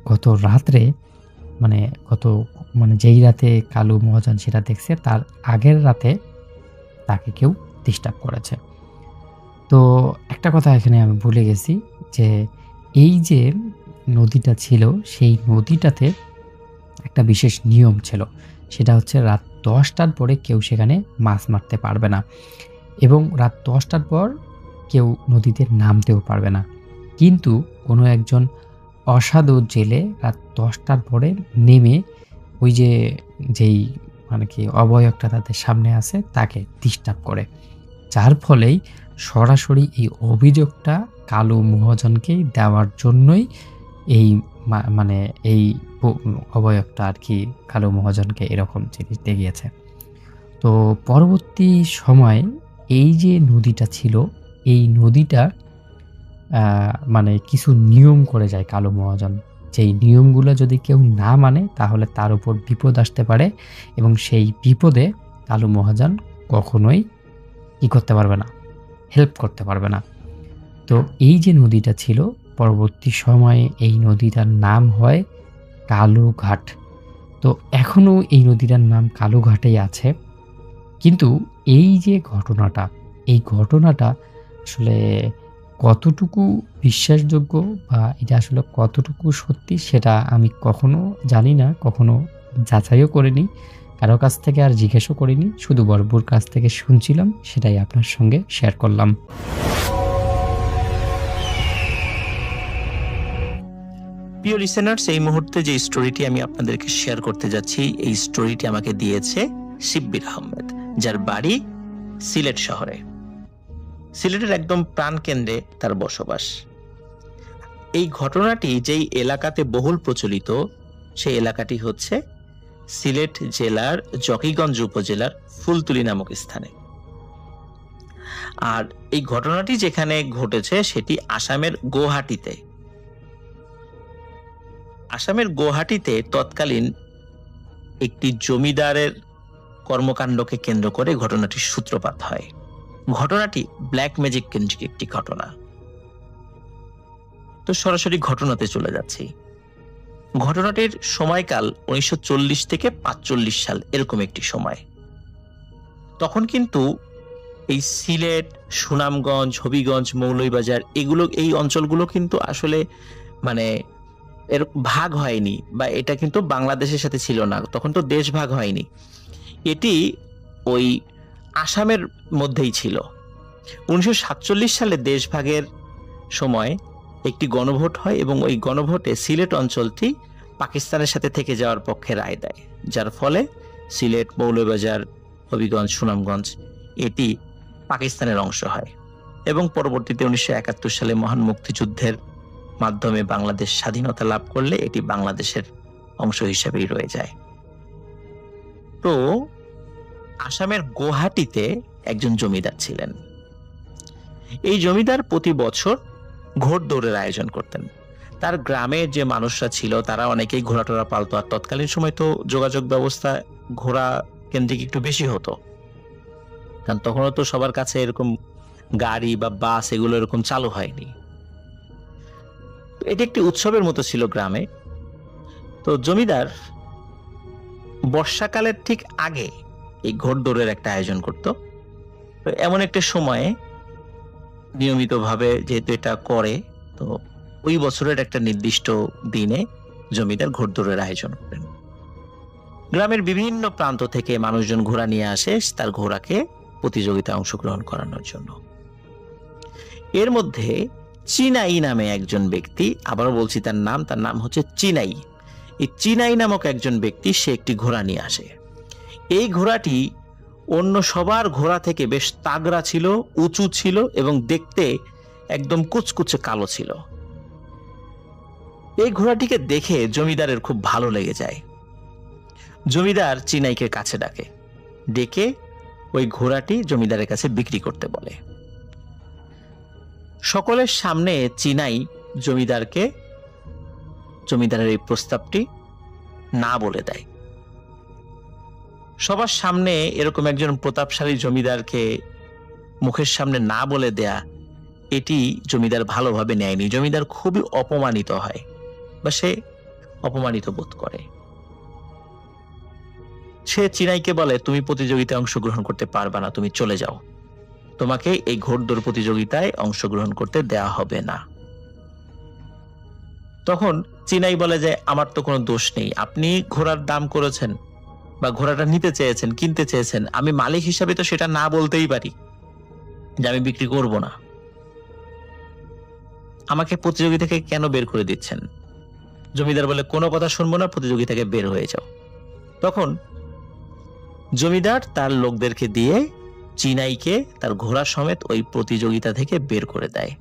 গত রাত্রে, মানে গত মানে যেই রাতে কালু মহাজন সেটা দেখছে তার আগের রাতে তাকে কেউ ডিস্টার্ব করেছে। তো একটা কথা এখানে আমি ভুলে গেছি যে এই যে নদীটা ছিল সেই নদীটাতে একটা বিশেষ নিয়ম ছিল, সেটা হচ্ছে রাত 10টার পরে কেউ সেখানে মাছ মারতে পারবে না এবং রাত 10টার পর কেউ নদীতে নামতেও পারবে না। কিন্তু কোনো একজন অসাধু জেলে রাত 10টার পরে নেমে ওই যে যেই মানে কি অবয়বটা তাদের সামনে আছে তাকে ডিস্টার্ব করে, যার ফলেই সরাসরি এই অভিযোগটা কালু মহাজনকেই দেওয়ার জন্যই এই মানে এই অবয়বটা আর কি কালু মহাজনকে এরকম জিনিস দেখিয়েছে। তো পরবর্তী সময় এই যে নদীটা ছিল, এই নদীটা মানে কিছু নিয়ম করে যায় কালু মহাজন, যেই নিয়মগুলো যদি কেউ না মানে তাহলে তার উপর বিপদ আসতে পারে এবং সেই বিপদে কালু মহাজন কখনোই কি করতে পারবে না, হেল্প করতে পারবে না। তো এই যে নদীটা ছিল পরবর্তী সময়ে এই নদীটার নাম হয় কালুঘাট। তো এখনও এই নদীটার নাম কালুঘাটেই আছে। কিন্তু এই যে ঘটনাটা, এই ঘটনাটা আসলে কতটুকু বিশ্বাসযোগ্য বা এটা আসলে কতটুকু সত্যি সেটা আমি কখনো জানি না, কখনো যাচাইও করিনি, কারো কাছ থেকে আর জিজ্ঞেসও করিনি, শুধু বড়বুর কাছ থেকে শুনছিলাম, সেটাই আপনার সঙ্গে শেয়ার করলাম। প্রিয় লিসেনার্স, এই মুহূর্তে যে স্টোরিটি আমি আপনাদেরকে শেয়ার করতে যাচ্ছি, এই স্টোরিটি আমাকে দিয়েছে শিব্বির আহমেদ, যার বাড়ি সিলেট শহরে। সিলেটের একদম প্রাণকেন্দ্রে তার বসবাস। এই ঘটনাটি যেই এলাকাতে বহুল প্রচলিত, সেই এলাকাটি হচ্ছে সিলেট জেলার জকিগঞ্জ উপজেলার ফুলতুলি নামক স্থানে। আর এই ঘটনাটি যেখানে ঘটেছে সেটি আসামের গুয়াহাটিতে। আসামের গুয়াহাটিতে তৎকালীন একটি জমিদারের কর্মকাণ্ডকে কেন্দ্র করে ঘটনাটির সূত্রপাত হয়। ঘটনাটি ব্ল্যাক ম্যাজিক কেন্দ্রিক একটি ঘটনা। তো সরাসরি ঘটনাতে চলে যাচ্ছি। ঘটনাটির সময়কাল 1940 থেকে 45 সাল, এরকম একটি সময়। তখন কিন্তু এই সিলেট, সুনামগঞ্জ, হবিগঞ্জ, মৌলভীবাজার এই অঞ্চলগুলো কিন্তু আসলে মানে এর ভাগ হয়নি, বা এটা কিন্তু বাংলাদেশের সাথে ছিল না, তখন তো দেশ ভাগ হয়নি, এটি ওই আসামের মধ্যেই ছিল। 1947 সালে দেশ ভাগের সময় একটি গণভোট হয় এবং ওই গণভোটে সিলেট অঞ্চলটি পাকিস্তানের সাথে থেকে যাওয়ার পক্ষে রায় দেয়, যার ফলে সিলেট, মৌলভীবাজার, হবিগঞ্জ, সুনামগঞ্জ এটি পাকিস্তানের অংশ হয় এবং পরবর্তীতে 1971 সালে মহান মুক্তিযুদ্ধের মাধ্যমে বাংলাদেশ স্বাধীনতা লাভ করলে এটি বাংলাদেশের অংশ হিসেবেই রয়ে যায়। তো আসামের গুয়াহাটিতে একজন জমিদার ছিলেন। এই জমিদার প্রতি বছর ঘোড়দৌড়ের আয়োজন করতেন। তার গ্রামে যে মানুষরা ছিল তারা অনেকেই ঘোড়া টোড়া পালতো, আর তৎকালীন সময় তো যোগাযোগ ব্যবস্থা ঘোড়া কেন্দ্রিক একটু বেশি হতো, কারণ তখনও তো সবার কাছে এরকম গাড়ি বা বাস এগুলো এরকম চালু হয়নি। এটি একটি উৎসবের মতো ছিল গ্রামে। তো জমিদার বর্ষাকালের ঠিক আগে এই ঘোড়দৌড়ের একটা আয়োজন করত। তো এমন একটা সময়ে নিয়মিতভাবে যেহেতু এটা করে, তো ওই বছরের একটা নির্দিষ্ট দিনে জমিদার ঘোড়দৌড়ের আয়োজন করেন। গ্রামের বিভিন্ন প্রান্ত থেকে মানুষজন ঘোড়া নিয়ে আসে তার ঘোড়াকে প্রতিযোগিতায় অংশগ্রহণ করানোর জন্য। এর মধ্যে চিনাই নামে একজন ব্যক্তি, আবারও বলছি তার নাম হচ্ছে চিনাই। এই চিনাই নামক একজন ব্যক্তি, সে একটি ঘোড়া নিয়ে আসে। এই ঘোড়াটি অন্য সবার ঘোড়া থেকে বেশ তাগড়া ছিল, উঁচু ছিল এবং দেখতে একদম কুচকুচে কালো ছিল। এই ঘোড়াটিকে দেখে জমিদারের খুব ভালো লেগে যায়। জমিদার চিনাইকে কাছে ডেকে ওই ঘোড়াটি জমিদারের কাছে বিক্রি করতে বলে। সকলের সামনে চিনাই জমিদারের এই প্রস্তাবটি না বলে দেয়। সবার সামনে এরকম একজন প্রতাপশালী জমিদারকে মুখের সামনে না বলে দেয়া, এটি জমিদার ভালোভাবে নেয়নি। জমিদার খুবই অপমানিত হয় বা সে অপমানিত বোধ করে। সে চিনাইকে বলে, তুমি প্রতিযোগিতায় অংশগ্রহণ করতে পারবা না, তুমি চলে যাও, তোমাকে এই ঘোড়দৌড় প্রতিযোগিতায় অংশগ্রহণ করতে দেয়া হবে না। তখন চিনাই বলে যে, আমার তো কোনো দোষ নেই, আপনি ঘোড়ার দাম করেছেন বা ঘোড়াটা নিতে চেয়েছেন, কিনতে চেয়েছেন, আমি মালিক হিসাবে তো সেটা না বলতেই পারি যে আমি বিক্রি করব না। আমাকে প্রতিযোগিতা থেকে কেন বের করে দিচ্ছেন? জমিদার বলে, কোনো কথা শুনবো না, প্রতিযোগিতা থেকে বের হয়ে যাও। তখন জমিদার তার লোকদেরকে দিয়ে চিনাইকে তার ঘোড়া সমেত ওই প্রতিযোগিতা থেকে বের করে দেয়।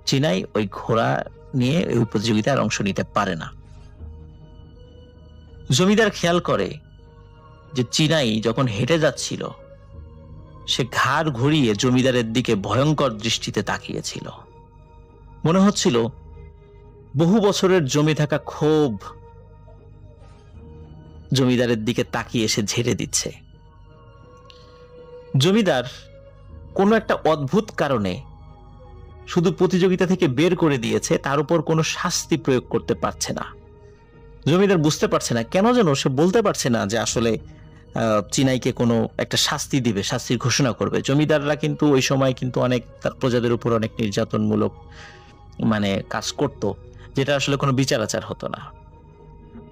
চিনাই ওই ঘোড়া নিয়ে ওই প্রতিযোগিতায় অংশ নিতে পারে না। জমিদার খেয়াল করে যে চিনাই যখন হেঁটে যাচ্ছিল, সে ঘাড় ঘুরিয়ে জমিদারের দিকে ভয়ঙ্কর দৃষ্টিতে তাকিয়েছিল। মনে হচ্ছিল বহু বছরের জমে থাকা ক্ষোভ জমিদারের দিকে তাকিয়ে এসে ঝেড়ে দিচ্ছে। জমিদার কোনো একটা অদ্ভুত কারণে শুধু প্রতিযোগিতা থেকে বের করে দিয়েছে, তার উপর কোনো শাস্তি প্রয়োগ করতে পারছে না। জমিদার বুঝতে পারছে না কেন, যেন সে বলতে পারছে না যে আসলে চিনাইকে কোনো একটা শাস্তি দিবে, শাস্তির ঘোষণা করবে। জমিদাররা কিন্তু ওই সময় কিন্তু অনেক তার প্রজাদের উপর অনেক নির্যাতনমূলক কাজ করত, যেটা আসলে কোনো বিচার আচার হতো না।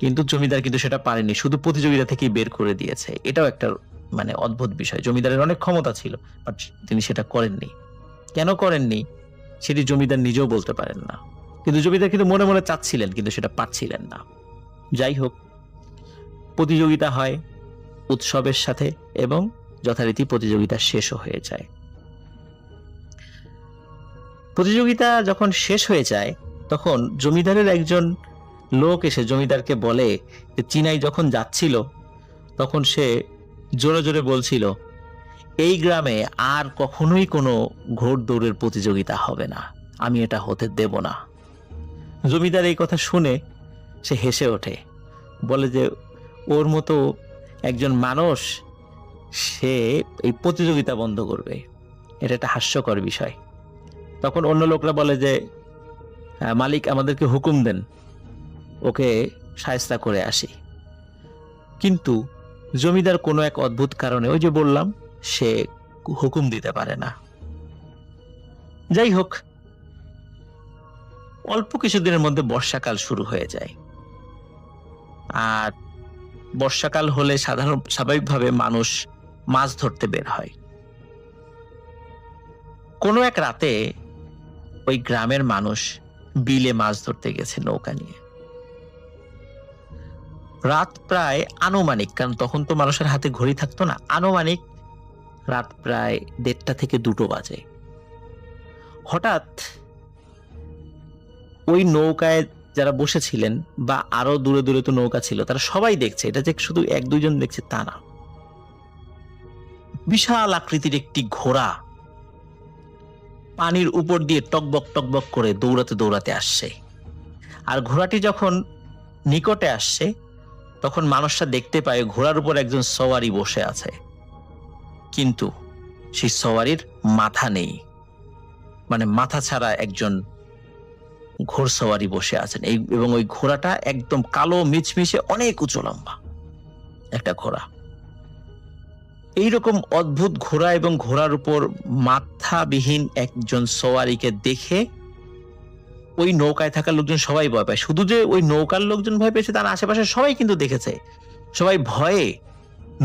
কিন্তু জমিদার কিন্তু সেটা পারেনি, শুধু প্রতিযোগিতা থেকেই বের করে দিয়েছে। এটাও একটা অদ্ভুত বিষয়। জমিদারের অনেক ক্ষমতা ছিল, বাট তিনি সেটা করেননি। কেন করেননি সেটি জমিদার নিজেও বলতে পারেন না, কিন্তু জমিদার কিন্তু মনে মনে চাচ্ছিলেন, কিন্তু সেটা পারছিলেন না। যাই হোক, প্রতিযোগিতা হয় উৎসবের সাথে এবং যথারীতি প্রতিযোগিতা শেষও হয়ে যায়। প্রতিযোগিতা যখন শেষ হয়ে যায়, তখন জমিদারের একজন লোক এসে জমিদারকে বলে যে চিনাই যখন যাচ্ছিল তখন সে জোরে জোরে বলছিল, এই গ্রামে আর কখনোই কোনো ঘোড়দৌড়ের প্রতিযোগিতা হবে না, আমি এটা হতে দেব না। জমিদার এই কথা শুনে সে হেসে ওঠে, বলে যে ওর মতো একজন মানুষ, সে এই প্রতিযোগিতা বন্ধ করবে, এটা একটা হাস্যকর বিষয়। তখন অন্য লোকরা বলে যে মালিক আমাদেরকে হুকুম দেন, ওকে শায়েস্তা করে আসি। কিন্তু জমিদার কোনো এক অদ্ভুত কারণে, ওই যে বললাম, সে হুকুম দিতে পারে না। যাই হোক, অল্প কিছুদিনের মধ্যে বর্ষাকাল শুরু হয়ে যায়। আর বর্ষাকাল হলে স্বাভাবিকভাবে মানুষ মাছ ধরতে বের হয়। কোনো এক রাতে ওই গ্রামের মানুষ বিলে মাছ ধরতে গেছে নৌকা নিয়ে। রাত প্রায় আনুমানিক, কারণ তখন তো মানুষের হাতে ঘড়ি থাকতো না, আনুমানিক রাত প্রায় 1:30 থেকে 2টো বাজে। হঠাৎ ওই নৌকায় যারা বসেছিলেন বা আরো দূরে দূরে তো নৌকা ছিল, তারা সবাই দেখছে, এটা যে শুধু 1-2 জন দেখছে তা না। বিশাল আকৃতির একটি ঘোড়া পানির উপর দিয়ে টকবক টকবক করে দৌড়াতে দৌড়াতে আসছে। আর ঘোড়াটি যখন নিকটে আসছে তখন মানুষটা দেখতে পায় ঘোড়ার উপর একজন সওয়ারি বসে আছে, কিন্তু সেই সওয়ারির মাথা নেই, মানে মাথা ছাড়া একজন ঘোড়সওয়ারি বসে আছেন। এবং ওই ঘোড়াটা একদম কালো মিচমিচে অনেক উঁচু লম্বা একটা ঘোড়া। এইরকম অদ্ভুত ঘোড়া এবং ঘোড়ার উপর মাথাবিহীন একজন সওয়ারিকে দেখে ওই নৌকায় থাকা লোকজন সবাই ভয় পায়। শুধু যে ওই নৌকার লোকজন ভয় পেয়েছে তার আশেপাশে সবাই কিন্তু দেখেছে। সবাই ভয়ে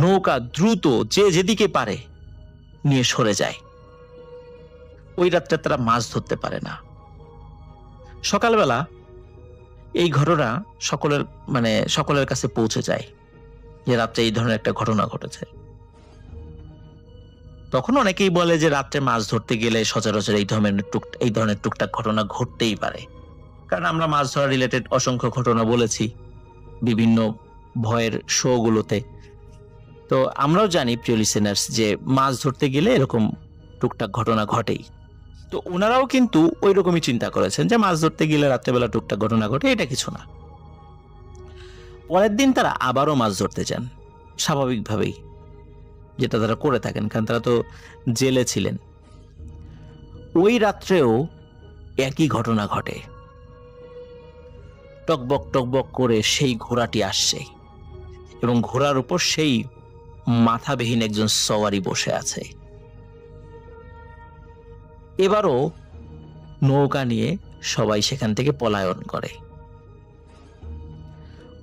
নৌকা দ্রুত যে যেদিকে পারে নিয়ে সরে যায়। ওই রাতটা তারা মাছ ধরতে পারে না। সকালবেলা এই ঘটনা সকলের কাছে পৌঁছে যায় যে রাত্রে এই ধরনের একটা ঘটনা ঘটেছে। তখন অনেকেই বলে যে রাত্রে মাছ ধরতে গেলে সচরাচর এই ধরনের টুকটাক ঘটনা ঘটতেই পারে, কারণ আমরা মাছ ধরা রিলেটেড অসংখ্য ঘটনা বলেছি বিভিন্ন ভয়ের শো গুলোতে। তো আমরাও জানি প্রিয় লিসেনার্স যে মাছ ধরতে গেলে এরকম টুকটাক ঘটনা ঘটেই। তো ওনারাও কিন্তু ওই রকমই চিন্তা করেছেন যে মাছ ধরতে গেলে রাত্রেবেলা টুকটাক ঘটনা ঘটে, এটা কিছু না। পরের দিন তারা আবারও মাছ ধরতে যান স্বাভাবিকভাবেই, যেটা তারা করে থাকেন, কারণ তারা তো জেলে ছিলেন। ওই রাত্রেও একই ঘটনা ঘটে। টকবক টকবক করে সেই ঘোড়াটি আসছে এবং ঘোড়ার উপর সেই মাথাবিহীন একজন সওয়ারি বসে আছে। এবারও নৌকা নিয়ে সবাই সেখান থেকে পলায়ন করে।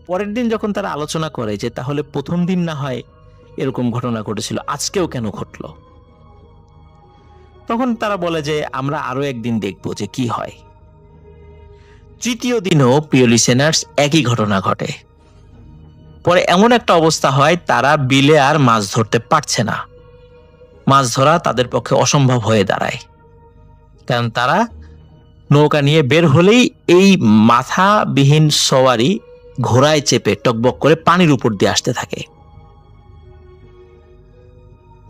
পরের দিন যখন তারা আলোচনা করে যে তাহলে প্রথম দিন না হয় এরকম ঘটনা ঘটেছিল, আজকেও কেন ঘটলো, তখন তারা বলে যে আমরা আরো একদিন দেখবো যে কি হয়। তৃতীয় দিনও প্রিয় লিসেনার্স একই ঘটনা ঘটে। পরে এমন একটা অবস্থা হয় তারা বিলে আর মাছ ধরতে পারছে না, মাছ ধরা তাদের পক্ষে অসম্ভব হয়ে দাঁড়ায়। কারণ তারা নৌকা নিয়ে বের হলেই এই মাথাবিহীন সওয়ারি ঘোড়ায় চেপে টকবক করে পানির উপর দিয়ে আসতে থাকে।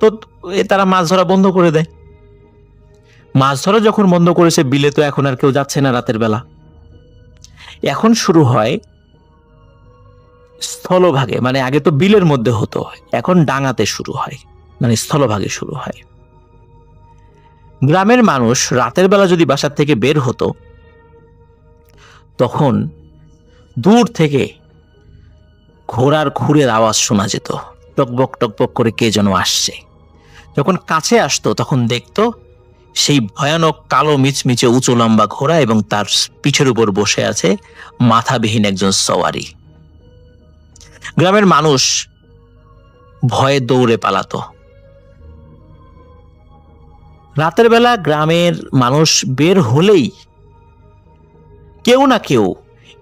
তো তারা মাছ ধরা বন্ধ করে দেয়। মাছ ধরা যখন বন্ধ করেছে, বিলে তো এখন আর কেউ যাচ্ছে না রাতের বেলা। এখন শুরু হয় স্থলভাগে, মানে আগে তো বিলের মধ্যে হতো, এখন ডাঙাতে শুরু হয়, মানে স্থলভাগে শুরু হয়। গ্রামের মানুষ রাতের বেলা যদি বাসার থেকে বের হতো তখন দূর থেকে ঘোড়ার খুরের আওয়াজ শোনা যেত, টকবক টকবক করে কে যেন আসছে। যখন কাছে আসতো তখন দেখতো সেই ভয়ানক কালো মিচমিচে উঁচু লম্বা ঘোড়া এবং তার পিঠের উপর বসে আছে মাথাবিহীন একজন সওয়ারি। গ্রামের মানুষ ভয়ে দৌড়ে পালাতো। রাতের বেলা গ্রামের মানুষ বের হলেই কেউ না কেউ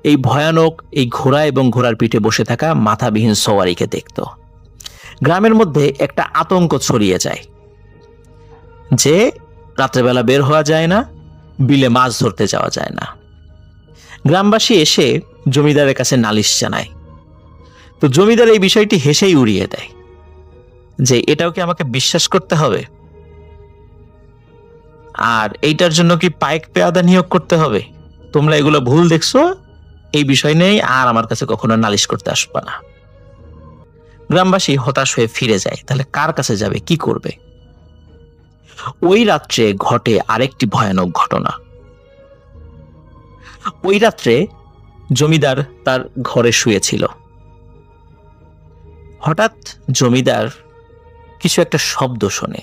এই ভয়ানক এই ঘোড়া এবং ঘোড়ার পিঠে বসে থাকা মাথাবিহীন সওয়ারিকে দেখত। গ্রামের মধ্যে একটা আতঙ্ক ছড়িয়ে যায় যে রাত্রেবেলা বের হওয়া যায় না, বিলে মাছ ধরতে যাওয়া যায় না। গ্রামবাসী এসে জমিদারের কাছে নালিশ জানায়। তো জমিদার এই বিষয়টি হেসেই উড়িয়ে দেয় যে এটাও কি আমাকে বিশ্বাস করতে হবে, আর এইটার জন্য কি পাইক পেয়াদা নিয়োগ করতে হবে? তোমরা এগুলো ভুল দেখছো, এই বিষয় নেই আর আমার কাছে কখনো নালিশ করতে আসবে না। গ্রামবাসী হতাশ হয়ে ফিরে যায়। তাহলে কার কাছে যাবে, কি করবে? ওই রাত্রে ঘটে আরেকটি ভয়ানক ঘটনা। ওই রাত্রে জমিদার তার ঘরে শুয়েছিল। হঠাৎ জমিদার কিছু একটা শব্দ শোনে।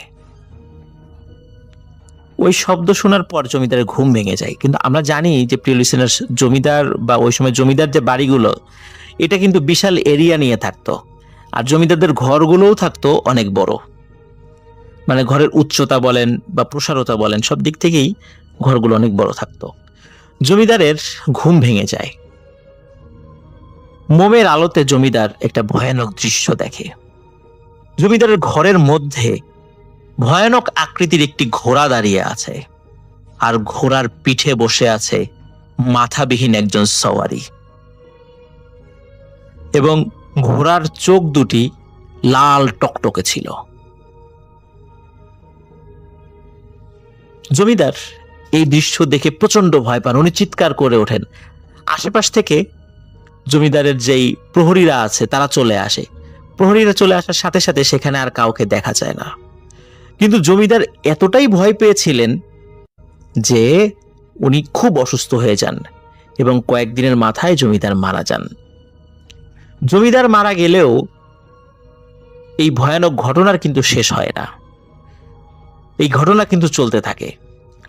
ওই শব্দ শোনার পর জমিদারের ঘুম ভেঙে যায়। কিন্তু আমরা জানি যে প্রিয় লিসেনার্স, জমিদার বা ওই সময় জমিদার যে বাড়িগুলো, এটা কিন্তু বিশাল এরিয়া নিয়ে থাকতো, আর জমিদারদের ঘরগুলোও থাকতো অনেক বড়, মানে ঘরের উচ্চতা বলেন বা প্রসারতা বলেন সব দিক থেকেই ঘরগুলো অনেক বড় থাকতো। জমিদারের ঘুম ভেঙে যায়। মোমের আলোতে জমিদার একটা ভয়ানক দৃশ্য দেখে। জমিদারের ঘরের মধ্যে ভয়ানক আকৃতির একটি ঘোড়া দাঁড়িয়ে আছে, আর ঘোড়ার পিঠে বসে আছে মাথাবিহীন একজন সওয়ারি, এবং ঘোড়ার চোখ দুটি লাল টকটকে ছিল। জমিদার এই দৃশ্য দেখে প্রচন্ড ভয় পান। উনি চিৎকার করে ওঠেন, আশেপাশ থেকে জমিদারের যেই প্রহরীরা আছে তারা চলে আসে। প্রহরীরা চলে আসার সাথে সাথে সেখানে আর কাউকে দেখা যায় না। কিন্তু জমিদার এতটাই ভয় পেয়েছিলেন যে উনি খুব অসুস্থ হয়ে যান এবং কয়েকদিনের মাথায় জমিদার মারা যান। জমিদার মারা গেলেও এই ভয়ানক ঘটনার কিন্তু শেষ হয় না। এই ঘটনা কিন্তু চলতে থাকে।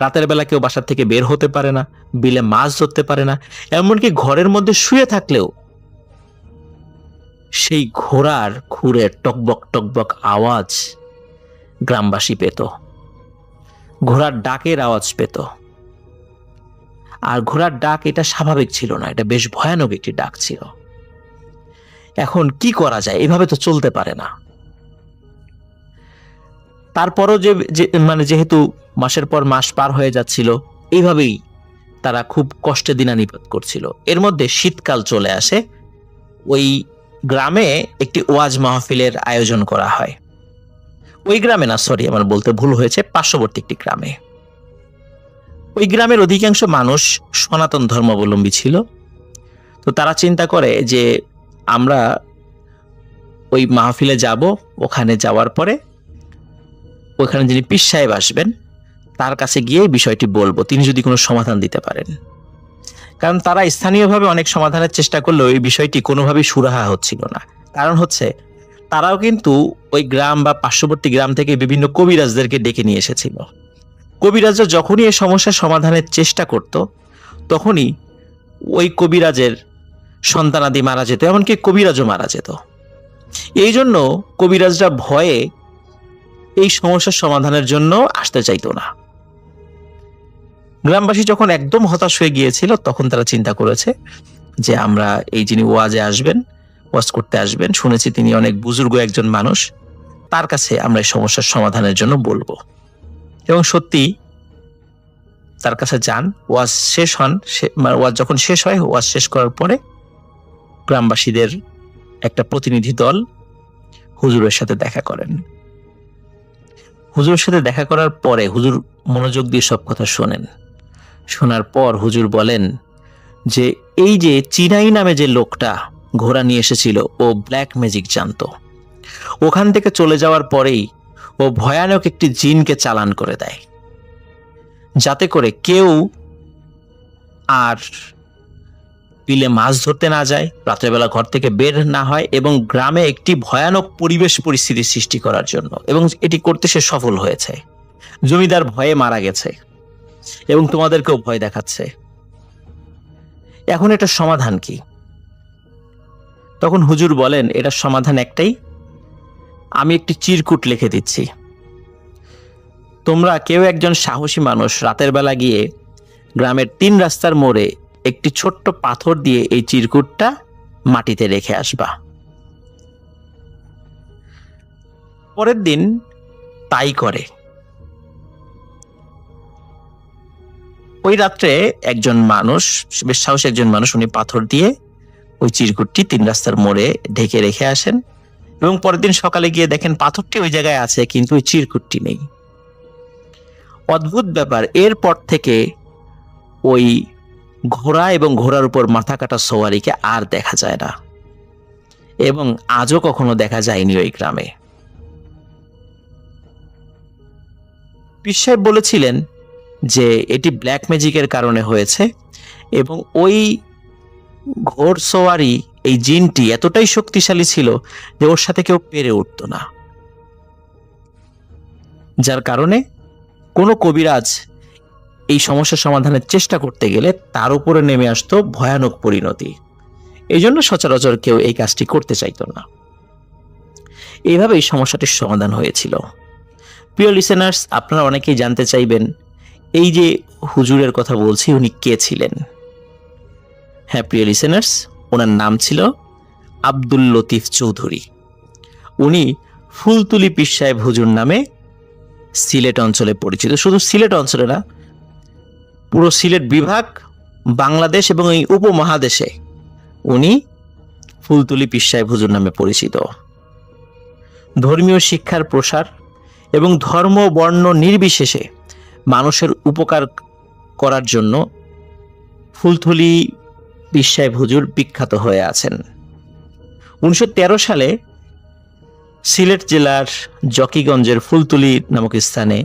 রাতের বেলা কেউ বাসার থেকে বের হতে পারে না, বিলে মাছ ধরতে পারে না, এমনকি ঘরের মধ্যে শুয়ে থাকলেও সেই ঘোড়ার খুরের টকবক টকবক আওয়াজ গ্রামবাসী পেত, ঘোড়ার ডাকের আওয়াজ পেত। আর ঘোড়ার ডাক এটা স্বাভাবিক ছিল না, এটা বেশ ভয়ানক একটি ডাক ছিল। এখন কি করা যায়? এভাবে তো চলতে পারে না। তারপরও যেহেতু মাসের পর মাস পার হয়ে যাচ্ছিল, এইভাবেই তারা খুব কষ্টে দিনানিপাত করছিল। এর মধ্যে শীতকাল চলে আসে। ওই গ্রামে একটি ওয়াজ মাহফিলের আয়োজন করা হয়। ওই গ্রামে না, সরি, আমার বলতে ভুল হয়েছে, পার্শ্ববর্তী একটি গ্রামে। ওই গ্রামের অধিকাংশ মানুষ সনাতন ধর্মাবলম্বী ছিল। তো তারা চিন্তা করে যে আমরা ওই মাহফিলে যাব, ওখানে যাওয়ার পরে ওখানে যিনি পীর সাহেব আসবেন তার কাছে গিয়ে বিষয়টি বলবো, তিনি যদি কোনো সমাধান দিতে পারেন। কারণ তারা স্থানীয়ভাবে অনেক সমাধানের চেষ্টা করলেও এই বিষয়টি কোনোভাবেই সুরাহা হচ্ছিল না। কারণ হচ্ছে তারাও কিন্তু ওই গ্রাম বা পার্শ্ববর্তী গ্রাম থেকে বিভিন্ন কবিরাজদেরকে ডেকে নিয়ে এসেছিল। কবিরাজরা যখনই এই সমস্যার সমাধানের চেষ্টা করত, তখনই ওই কবিরাজের সন্তানাদি মারা যেত, এমনকি কবিরাজও মারা যেত। এই জন্য কবিরাজরা ভয়ে এই সমস্যার সমাধানের জন্য আসতে চাইতো না। গ্রামবাসী যখন একদম হতাশ হয়ে গিয়েছিল, তখন তারা চিন্তা করেছে যে আমরা এই যিনি ওয়াজে আসবেন, ওয়াজ করতে আসবেন, শুনেছি তিনি অনেক বুজুর্গ একজন মানুষ, তার কাছে আমরা এই সমস্যার সমাধানের জন্য বলবো। এবং সত্যি তার কাছে যান। ওয়াজ শেষ হন, ওয়াজ যখন শেষ হয়, ওয়াজ শেষ করার পরে গ্রামবাসীদের একটা প্রতিনিধি দল হুজুরের সাথে দেখা করেন। হুজুরের সাথে দেখা করার পরে হুজুর মনোযোগ দিয়ে সব কথা শোনেন। শোনার পর হুজুর বলেন যে এই যে চিনাই নামে যে লোকটা ঘোড়া নিয়ে এসেছিল, ও ব্ল্যাক ম্যাজিক জানতো। ওখান থেকে চলে যাওয়ার পরেই ও ভয়ানক একটি জিনকে চালান করে দেয়, যাতে করে কেউ আর বিলে মাছ ধরতে না যায়, রাত্রেবেলা ঘর থেকে বের না হয়, এবং গ্রামে একটি ভয়ানক পরিবেশ পরিস্থিতি সৃষ্টি করার জন্য। এবং এটি করতে সে সফল হয়েছে। জমিদার ভয়ে মারা গেছে এবং তোমাদেরকেও ভয় দেখাচ্ছে। এখন এটার সমাধান কি? তখন হুজুর বলেন, এটার সমাধান একটাই, আমি একটি চিরকুট লিখে দিচ্ছি। তোমরা কেউ একজন সাহসী মানুষ রাতের বেলা গিয়ে গ্রামের 3 রাস্তার মোড়ে একটি ছোট্ট পাথর দিয়ে এই চিরকুটটা মাটিতে রেখে আসবা। পরের দিন তাই করে। ওই রাত্রে একজন মানুষ, বেশ সাহসী একজন মানুষ, উনি পাথর দিয়ে ওই চিরকুটটি 3 রাস্তার মোড়ে ঢেকে রেখে আসেন এবং পরের দিন সকালে গিয়ে দেখেন পাথরটি ওই জায়গায় আছে, কিন্তু ওই চিরকুটটি নেই। অদ্ভুত ব্যাপার, এরপর থেকে ওই ঘোড়া এবং ঘোড়ার উপর মাথা কাটা সওয়ারিকে আর দেখা যায় না, এবং আজও কখনো দেখা যায়নি ওই গ্রামে। পীর সাহেব বলেছিলেন যে এটি ব্ল্যাক ম্যাজিকের কারণে হয়েছে, এবং ওই ঘোড়সওয়ারি, এই জিনটি এতটাই শক্তিশালী ছিল যে ওর সাথে কেউ পেরে উঠত না, যার কারণে কোনো কবিরাজ এই সমস্যার সমাধানের চেষ্টা করতে গেলে তার উপরে নেমে আসতো ভয়ানক পরিণতি। এই জন্য সচরাচর কেউ এই কাজটি করতে চাইতো না। এইভাবে এই সমস্যাটির সমাধান হয়েছিল। প্রিয় লিসেনার্স, আপনারা অনেকেই জানতে চাইবেন এই যে হুজুরের কথা বলছি, উনি কে ছিলেন? হ্যাঁ প্রিয় লিসেনার্স, ওনার নাম ছিল আব্দুল লতিফ চৌধুরী। উনি ফুলতুলি পীর সাহেব হুজুর নামে সিলেট অঞ্চলে পরিচিত। শুধু সিলেট অঞ্চলে না, পুরো সিলেট বিভাগ, বাংলাদেশ এবং এই উপমহাদেশে উনি ফুলতুলি পীর সাহেব হুজুর নামে পরিচিত। ধর্মীয় শিক্ষার প্রসার এবং ধর্ম বর্ণ নির্বিশেষে মানুষের উপকার করার জন্য ফুলতুলি পীর সাহেব হুজুর বিখ্যাত হয়ে আছেন। 1913 সালে সিলেট জেলার জকিগঞ্জের ফুলতুলি নামক স্থানে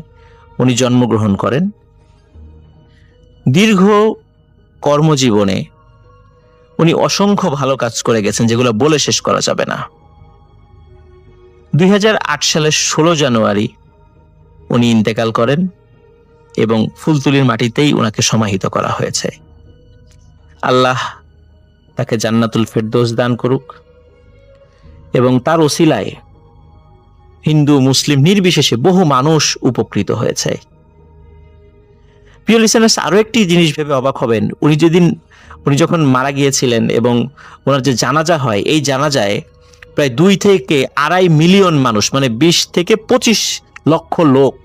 উনি জন্মগ্রহণ করেন। দীর্ঘ কর্মজীবনে উনি অসংখ্য ভালো কাজ করে গেছেন, যেগুলো বলে শেষ করা যাবে না। 2008 সালের 16 জানুয়ারি উনি ইন্তেকাল করেন এবং ফুলতুলির মাটিতেই ওনাকে সমাহিত করা হয়েছে। আল্লাহ তাকে জান্নাতুল ফেরদৌস দান করুক এবং তার ওসিলায় হিন্দু মুসলিম নির্বিশেষে বহু মানুষ উপকৃত হয়েছে। প্রিয় লিসেনার্স, আরো একটি জিনিস ভেবে অবাক হবেন, উনি যখন মারা গিয়েছিলেন এবং ওনার যে জানাজা হয়, এই জানাজায় প্রায় 2 থেকে 2.5 মিলিয়ন মানুষ, মানে 20 থেকে 25 লক্ষ লোক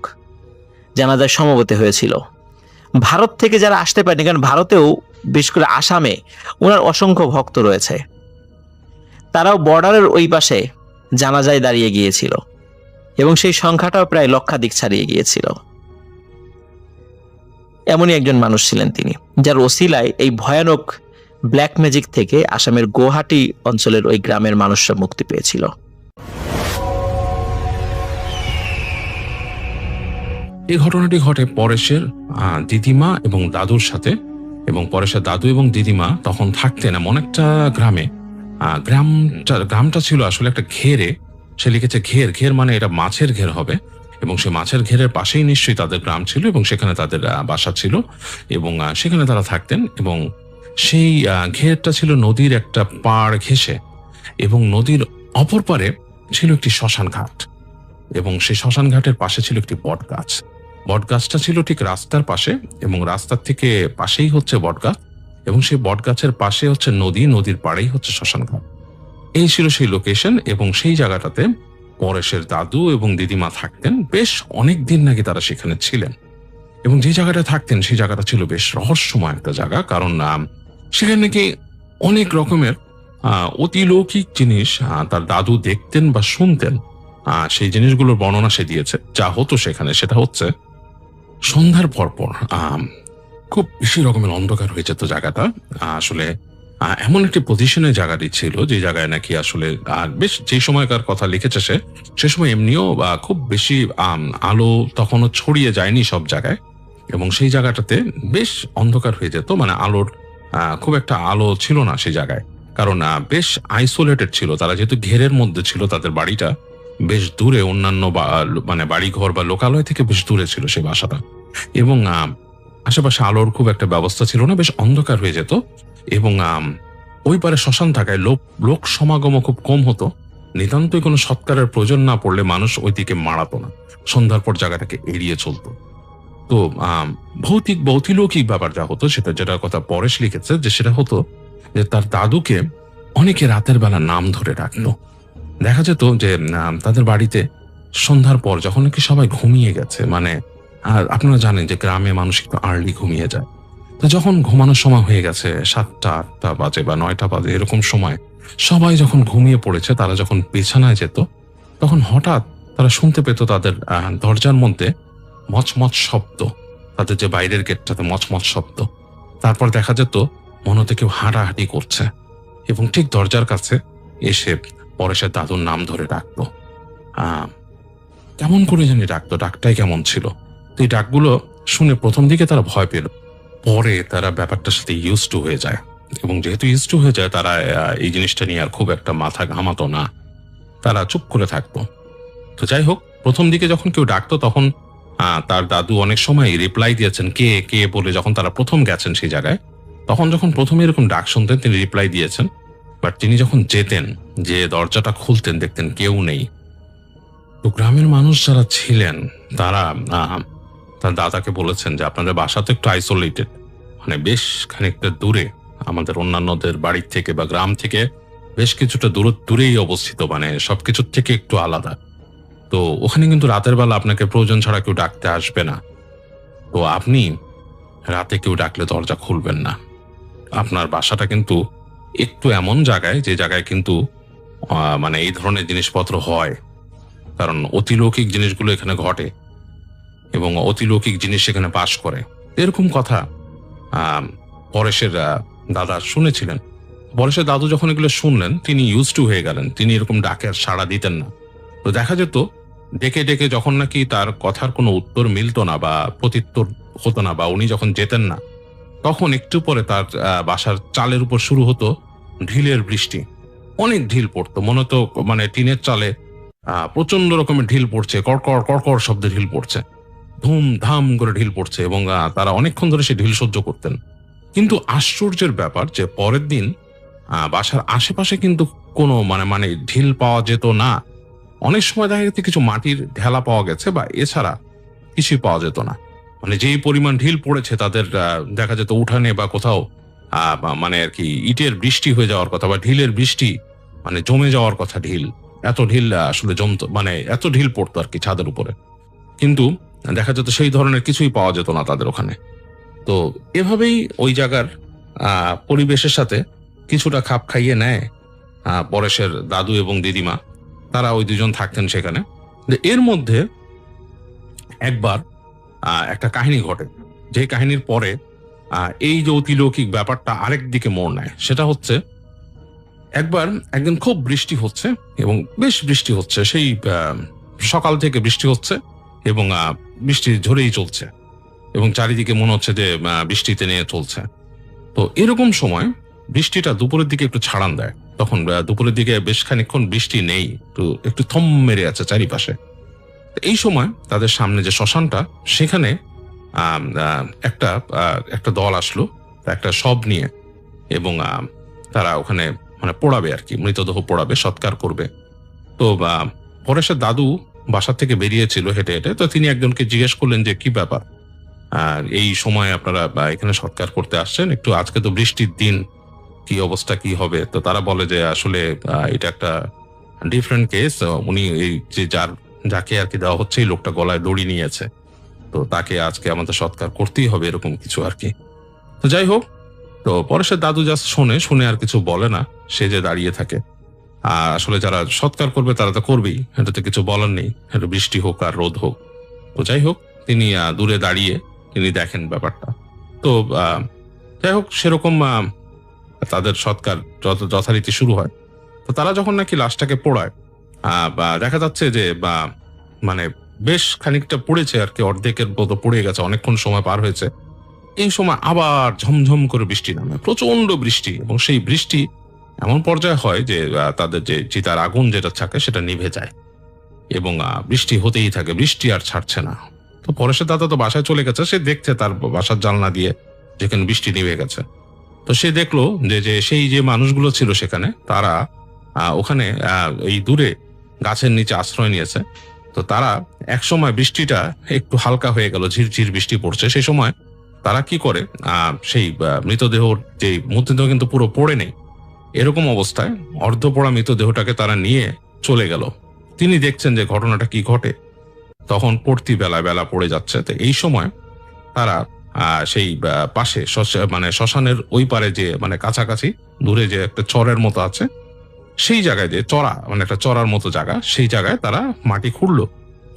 জানাজায় সমবেত হয়েছিল। ভারত থেকে যারা আসতে পারেনি, কারণ ভারতেও বিশেষ করে আসামে ওনার অসংখ্য ভক্ত রয়েছে, তারাও বর্ডারের ওই পাশে জানাজায় দাঁড়িয়ে গিয়েছিল এবং সেই সংখ্যাটাও প্রায় লক্ষাধিক ছাড়িয়ে গিয়েছিল। এমনই একজন মানুষ ছিলেন তিনি, যার ওসিলায় এই ভয়ানক ব্ল্যাক ম্যাজিক থেকে আসামের গুয়াহাটি অঞ্চলের ওই গ্রামের মানুষরা মুক্তি পেয়েছিল। এই ঘটনাটি ঘটে পরেশের দিদিমা এবং দাদুর সাথে, এবং পরেশের দাদু এবং দিদিমা তখন থাকতেন এমন একটা গ্রামে। গ্রামটা ছিল আসলে একটা ঘেরে। সে লিখেছে ঘের, ঘের মানে এটা মাছের ঘের হবে, এবং সে মাছের ঘেরের পাশেই নিশ্চয়ই তাদের গ্রাম ছিল এবং সেখানে তাদের বাসা ছিল এবং সেখানে তারা থাকতেন। এবং সেই ঘেরটা ছিল নদীর একটা পাড় ঘেঁষে, এবং নদীর অপর পারে ছিল একটি শ্মশান ঘাট, এবং সেই শ্মশান ঘাটের পাশে ছিল একটি বট গাছ। বট গাছটা ছিল ঠিক রাস্তার পাশে, এবং রাস্তার থেকে পাশেই হচ্ছে বট গাছ, এবং সেই বট গাছের পাশে হচ্ছে নদী, নদীর পাড়েই হচ্ছে শ্মশান ঘাট। এই ছিল সেই লোকেশন, এবং সেই জায়গাটাতে পরেশের দাদু এবং দিদিমা থাকতেন। বেশ অনেক দিন নাকি তারা সেখানে ছিলেন, এবং যে জায়গাটা থাকতেন সেই জায়গাটা ছিল বেশ রহস্যময় একটা জায়গা, কারণ সেখানে নাকি অনেক রকমের অতিলৌকিক জিনিস তার দাদু দেখতেন বা শুনতেন। সেই জিনিসগুলোর বর্ণনা সে দিয়েছে। যা হতো সেখানে সেটা হচ্ছে সন্ধ্যার পরপর খুব বেশি রকমের অন্ধকার হয়ে যেত জায়গাটা। আসলে এমন একটি পজিশনে জায়গাটি ছিল যে জায়গায় নাকি আসলে বেশ যে সময়কার কথা লিখেছে সে সময় এমনিও খুব বেশি আলো তখনও ছড়িয়ে যায়নি সব জায়গায়, এবং সেই জায়গাটাতে বেশ অন্ধকার হয়ে যেত, মানে আলোর খুব একটা আলো ছিল না সেই জায়গায়, কারণ বেশ আইসোলেটেড ছিল তারা, যেহেতু ঘেরের মধ্যে ছিল, তাদের বাড়িটা বেশ দূরে, অন্যান্য মানে বাড়িঘর বা লোকালয় থেকে বেশ দূরে ছিল সেই বাসাটা, এবং আশেপাশে আলোর খুব একটা ব্যবস্থা ছিল না, বেশ অন্ধকার হয়ে যেত। এবং ওই পারে শ্মশান থাকায় লোক সমাগমও খুব কম হতো। নিতান্তই কোনো সৎকারের প্রয়োজন না পড়লে মানুষ ওই দিকে মারাতো না, সন্ধ্যার পর জায়গাটাকে এড়িয়ে চলতো। তো ভৌতিলৌকিক ব্যাপার যা হতো, সেটা যেটার কথা পরেশ লিখেছে, যে সেটা হতো যে তার দাদুকে অনেকে রাতের বেলা নাম ধরে ডাকলো। দেখা যেত যে তাদের বাড়িতে সন্ধ্যার পর যখন নাকি সবাই ঘুমিয়ে গেছে, মানে আপনারা জানেন যে গ্রামে মানুষ একটু আর্লি ঘুমিয়ে যায়, তো যখন ঘুমানোর সময় হয়ে গেছে 7টা 8টা বাজে বা 9টা বাজে, এরকম সময় সবাই যখন ঘুমিয়ে পড়েছে, তারা যখন বিছানায় যেত, তখন হঠাৎ তারা শুনতে পেত তাদের দরজার মধ্যে মচমচ শব্দ, তাদের যে বাইরের গেটটাতে মচমচ শব্দ। তারপর দেখা যেত মনে হতে কেউ হাঁটাহাঁটি করছে, এবং ঠিক দরজার কাছে এসে পরেশের দাদুর নাম ধরে ডাকতো। কেমন করে জানি ডাকতো, ডাকটাই কেমন ছিল। তো এই ডাকগুলো শুনে প্রথম দিকে তারা ভয় পেল, পরে তারা ব্যাপারটার সাথে ইউজ টু হয়ে যায়, এবং যেহেতু ইউজ টু হয়ে যায়, তারা এই জিনিসটা নিয়ে আর খুব একটা মাথা ঘামাতো না, তারা চুপ করে থাকতো। তো যাই হোক, প্রথম দিকে যখন কেউ ডাকতো তখন তার দাদু অনেক সময় রিপ্লাই দিয়েছেন কে কে বলে, যখন তারা প্রথম গেছেন সেই জায়গায়, তখন যখন প্রথমে এরকম ডাক শুনতেন তিনি রিপ্লাই দিয়েছেন, বাট তিনি যখন যেতেন, যে দরজাটা খুলতেন, দেখতেন কেউ নেই। তো গ্রামের মানুষ যারা ছিলেন তারা তার দাদাকে বলেছেন যে আপনাদের বাসা তো একটু আইসোলেটেড, মানে বেশ খানিকটা দূরে, আমাদের অন্যান্যদের বাড়ির থেকে বা গ্রাম থেকে বেশ কিছুটা দূরেই অবস্থিত, মানে সবকিছুর থেকে একটু আলাদা। তো ওখানে কিন্তু রাতের বেলা আপনাকে প্রয়োজন ছাড়া কেউ ডাকতে আসবে না, তো আপনি রাতে কেউ ডাকলে দরজা খুলবেন না। আপনার বাসাটা কিন্তু একটু এমন জায়গায়, যে জায়গায় কিন্তু মানে এই ধরনের জিনিসপত্র হয়, কারণ অতিলৌকিক জিনিসগুলো এখানে ঘটে এবং অতিলৌকিক জিনিস সেখানে বাস করে। এরকম কথা পরেশের দাদা শুনেছিলেন। পরেশের দাদু যখন এগুলো শুনলেন তিনি ইউজ টু হয়ে গেলেন, তিনি এরকম ডাকে আর সাড়া দিতেন না। তো দেখা যেত ডেকে ডেকে যখন নাকি তার কথার কোনো উত্তর মিলতো না বা প্রত্যুত্তর হতো না বা উনি যখন যেতেন না, তখন একটু পরে তার বাসার চালের উপর শুরু হতো ঢিলের বৃষ্টি। অনেক ঢিল পড়তো, মনে হতো মানে টিনের চালে প্রচন্ড রকমের ঢিল পড়ছে, কড়কড় কড়কড় শব্দে ঢিল পড়ছে, ধুমধাম করে ঢিল পড়ছে, এবং তারা অনেকক্ষণ ধরে সে ঢিল সহ্য করতেন। কিন্তু আশ্চর্যের ব্যাপার যে পরের দিন বাসার আশেপাশে কিন্তু কোনো মানে ঢিল পাওয়া যেত না। অনেক সময় দেখা গেছে কিছু মাটির ঢেলা পাওয়া গেছে, বা এছাড়া কিছুই পাওয়া যেত না। মানে যেই পরিমাণ ঢিল পড়েছে তাদের দেখা যেত উঠানে বা কোথাও মানে আর কি ইটের বৃষ্টি হয়ে যাওয়ার কথা, বা ঢিলের বৃষ্টি মানে জমে যাওয়ার কথা। ঢিল এত ঢিল আসলে জমতো, মানে এত ঢিল পড়তো আর কি ছাদের উপরে, কিন্তু দেখা যেত সেই ধরনের কিছুই পাওয়া যেত না তাদের ওখানে। তো এভাবেই ওই জায়গার পরিবেশের সাথে কিছুটা খাপ খাইয়ে নেয় পরেশের দাদু এবং দিদিমা। তারা ওই দুজন থাকতেন সেখানে। এর মধ্যে একবার একটা কাহিনী ঘটে, যে কাহিনীর পরে এই যে অতিলৌকিক ব্যাপারটা আরেক দিকে মোড় নেয়। সেটা হচ্ছে একবার একদিন খুব বৃষ্টি হচ্ছে, এবং বেশ বৃষ্টি হচ্ছে, সেই সকাল থেকে বৃষ্টি হচ্ছে, এবং বৃষ্টি ঝরেই চলছে, এবং চারিদিকে মনে হচ্ছে যে বৃষ্টিতে নিয়ে চলছে। তো এরকম সময় বৃষ্টিটা দুপুরের দিকে একটু ছাড়ান দেয়। তখন দুপুরের দিকে বেশ খানিকক্ষণ বৃষ্টি নেই, একটু থম মেরে আছে চারিপাশে। এই সময় তাদের সামনে যে শ্মশানটা, সেখানে একটা দল আসলো, একটা শব নিয়ে, এবং তারা ওখানে মানে পোড়াবে আর কি, মৃতদেহ পোড়াবে, সৎকার করবে। তো পরেশের দাদু বাসার থেকে বেরিয়েছিল হেঁটে হেঁটে। তো তিনি একজনকে জিজ্ঞেস করলেন যে কি ব্যাপার, আর এই সময় আপনারা এখানে সৎকার করতে আসছেন, একটু আজকে তো বৃষ্টির দিন, কি অবস্থা কি হবে? তো তারা বলে যে আসলে এটা একটা ডিফারেন্ট কেস। উনি এই যে যাকে আর কি দেওয়া হচ্ছে, এই লোকটা গলায় দড়ি নিয়েছে, তো তাকে আজকে আমাদের সৎকার করতেই হবে, এরকম কিছু আর কি। তো যাই হোক, তো পরেশের দাদু জাস্ট শুনে আর কিছু বলে না, সে যে দাঁড়িয়ে থাকে। আর আসলে যারা সৎকার করবে তারা তো করবেই, এটাতে কিছু বলার নেই, এটা বৃষ্টি হোক আর রোদ হোক। তো যাই হোক, তিনি দূরে দাঁড়িয়ে তিনি দেখেন ব্যাপারটা। তো যাই হোক, সেরকম তাদের সৎকার যথারীতি শুরু হয়। তো তারা যখন নাকি লাশটাকে পোড়ায়, দেখা যাচ্ছে যে মানে বেশ খানিকটা পড়েছে আর কি, অর্ধেকের মতো পড়ে গেছে, অনেকক্ষণ সময় পার হয়েছে। এই সময় আবার ঝমঝম করে বৃষ্টি নামে, প্রচন্ড বৃষ্টি, এবং সেই বৃষ্টি এমন পর্যায়ে হয় যে তাদের যে চিতার আগুন যেটা থাকে সেটা নিভে যায়, এবং বৃষ্টি হতেই থাকে, বৃষ্টি আর ছাড়ছে না। তো পরেশের দাদা তো বাসায় চলে গেছে, সে দেখছে তার বাসার জানলা দিয়ে যেখানে বৃষ্টি নিভে গেছে। তো সে দেখলো যে সেই যে মানুষগুলো ছিল সেখানে, তারা ওখানে এই দূরে গাছের নিচে আশ্রয় নিয়েছে। তো তারা একসময় বৃষ্টিটা একটু হালকা হয়ে গেল, ঝিরঝির বৃষ্টি পড়ছে, সেই সময় তারা কি করে, সেই মৃতদেহর যে মৃতদেহ কিন্তু পুরো পড়ে নেই, এরকম অবস্থায় অর্ধ পোড়া মৃতদেহটাকে তারা নিয়ে চলে গেল। তিনি দেখছেন যে ঘটনাটা কি ঘটে। তখন পড়তি বেলা পড়ে যাচ্ছে। তো এই সময় তারা সেই পাশে মানে শ্মশানের ওই পারে যে মানে কাছাকাছি দূরে যে একটা চরের মতো আছে, সেই জায়গায় যে চড়া মানে একটা চড়ার মতো জায়গা, সেই জায়গায় তারা মাটি